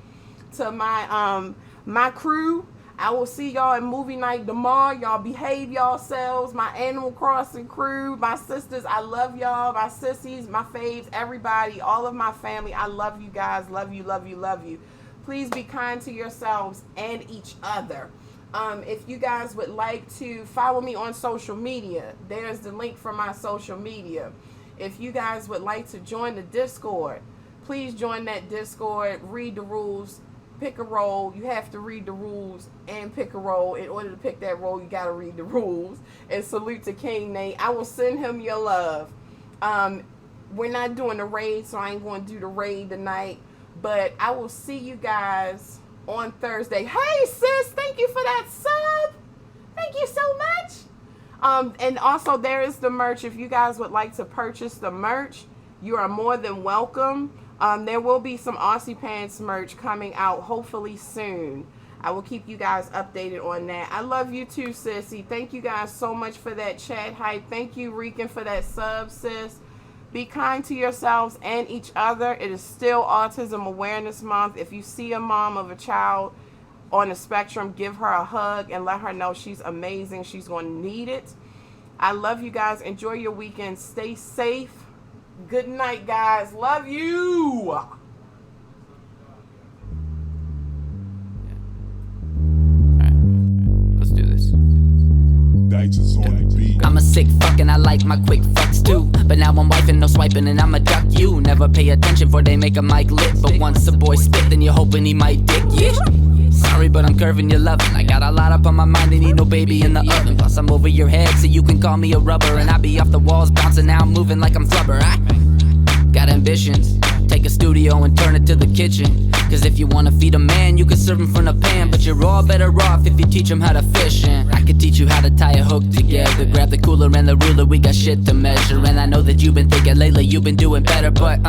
To my crew, I will see y'all at movie night tomorrow. Y'all behave yourselves. My Animal Crossing crew, my sisters, I love y'all. My sissies, my faves, everybody, all of my family. I love you guys. Love you, love you, love you. Please be kind to yourselves and each other. If you guys would like to follow me on social media, there's the link for my social media. If you guys would like to join the Discord, please join that Discord, read the rules, pick a role. You have to read the rules and pick a role. In order to pick that role, you got to read the rules. And salute to King Nate. I will send him your love. We're not doing the raid, so I ain't going to do the raid tonight. But I will see you guys on Thursday. Hey, sis, thank you for that sub. Thank you so much. And also, there is the merch. If you guys would like to purchase the merch, you are more than welcome. There will be some Aussie Pants merch coming out hopefully soon. I will keep you guys updated on that. I love you too, sissy. Thank you guys so much for that chat hype. Thank you, Rican, for that sub, sis. Be kind to yourselves and each other. It is still Autism Awareness Month. If you see a mom of a child on the spectrum, give her a hug and let her know she's amazing. She's going to need it. I love you guys. Enjoy your weekend. Stay safe. Good night, guys. Love you. Alright, let's do this. I'm a sick fuck and I like my quick fucks too. But now I'm wifing, no swiping, and I'ma duck you. Never pay attention for they make a mic lit. But once a boy spit, then you're hoping he might dick, yeah. Sorry, but I'm curving your loving. I got a lot up on my mind and need no baby in the oven. Plus I'm over your head so you can call me a rubber. And I be off the walls bouncing, now I'm moving like I'm flubber. I got ambitions, take a studio and turn it to the kitchen. Cause if you wanna feed a man, you can serve him from the pan. But you're all better off if you teach him how to fish. And I could teach you how to tie a hook together. Grab the cooler and the ruler, we got shit to measure. And I know that you've been thinking lately you've been doing better. But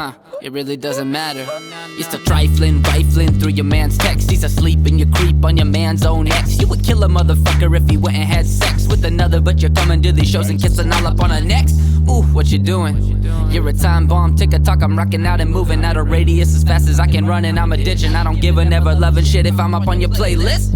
it really doesn't matter. You're still trifling, rifling through your man's text. He's asleep and you creep on your man's own ex. You would kill a motherfucker if he went and had sex with another. But you're coming to these shows and kissing all up on her necks. Ooh, what you doing? You're a time bomb, tick a tock, I'm rocking out and moving out of radius as fast as I can run and I'm a ditch. And I don't give a never loving shit if I'm up on your playlist.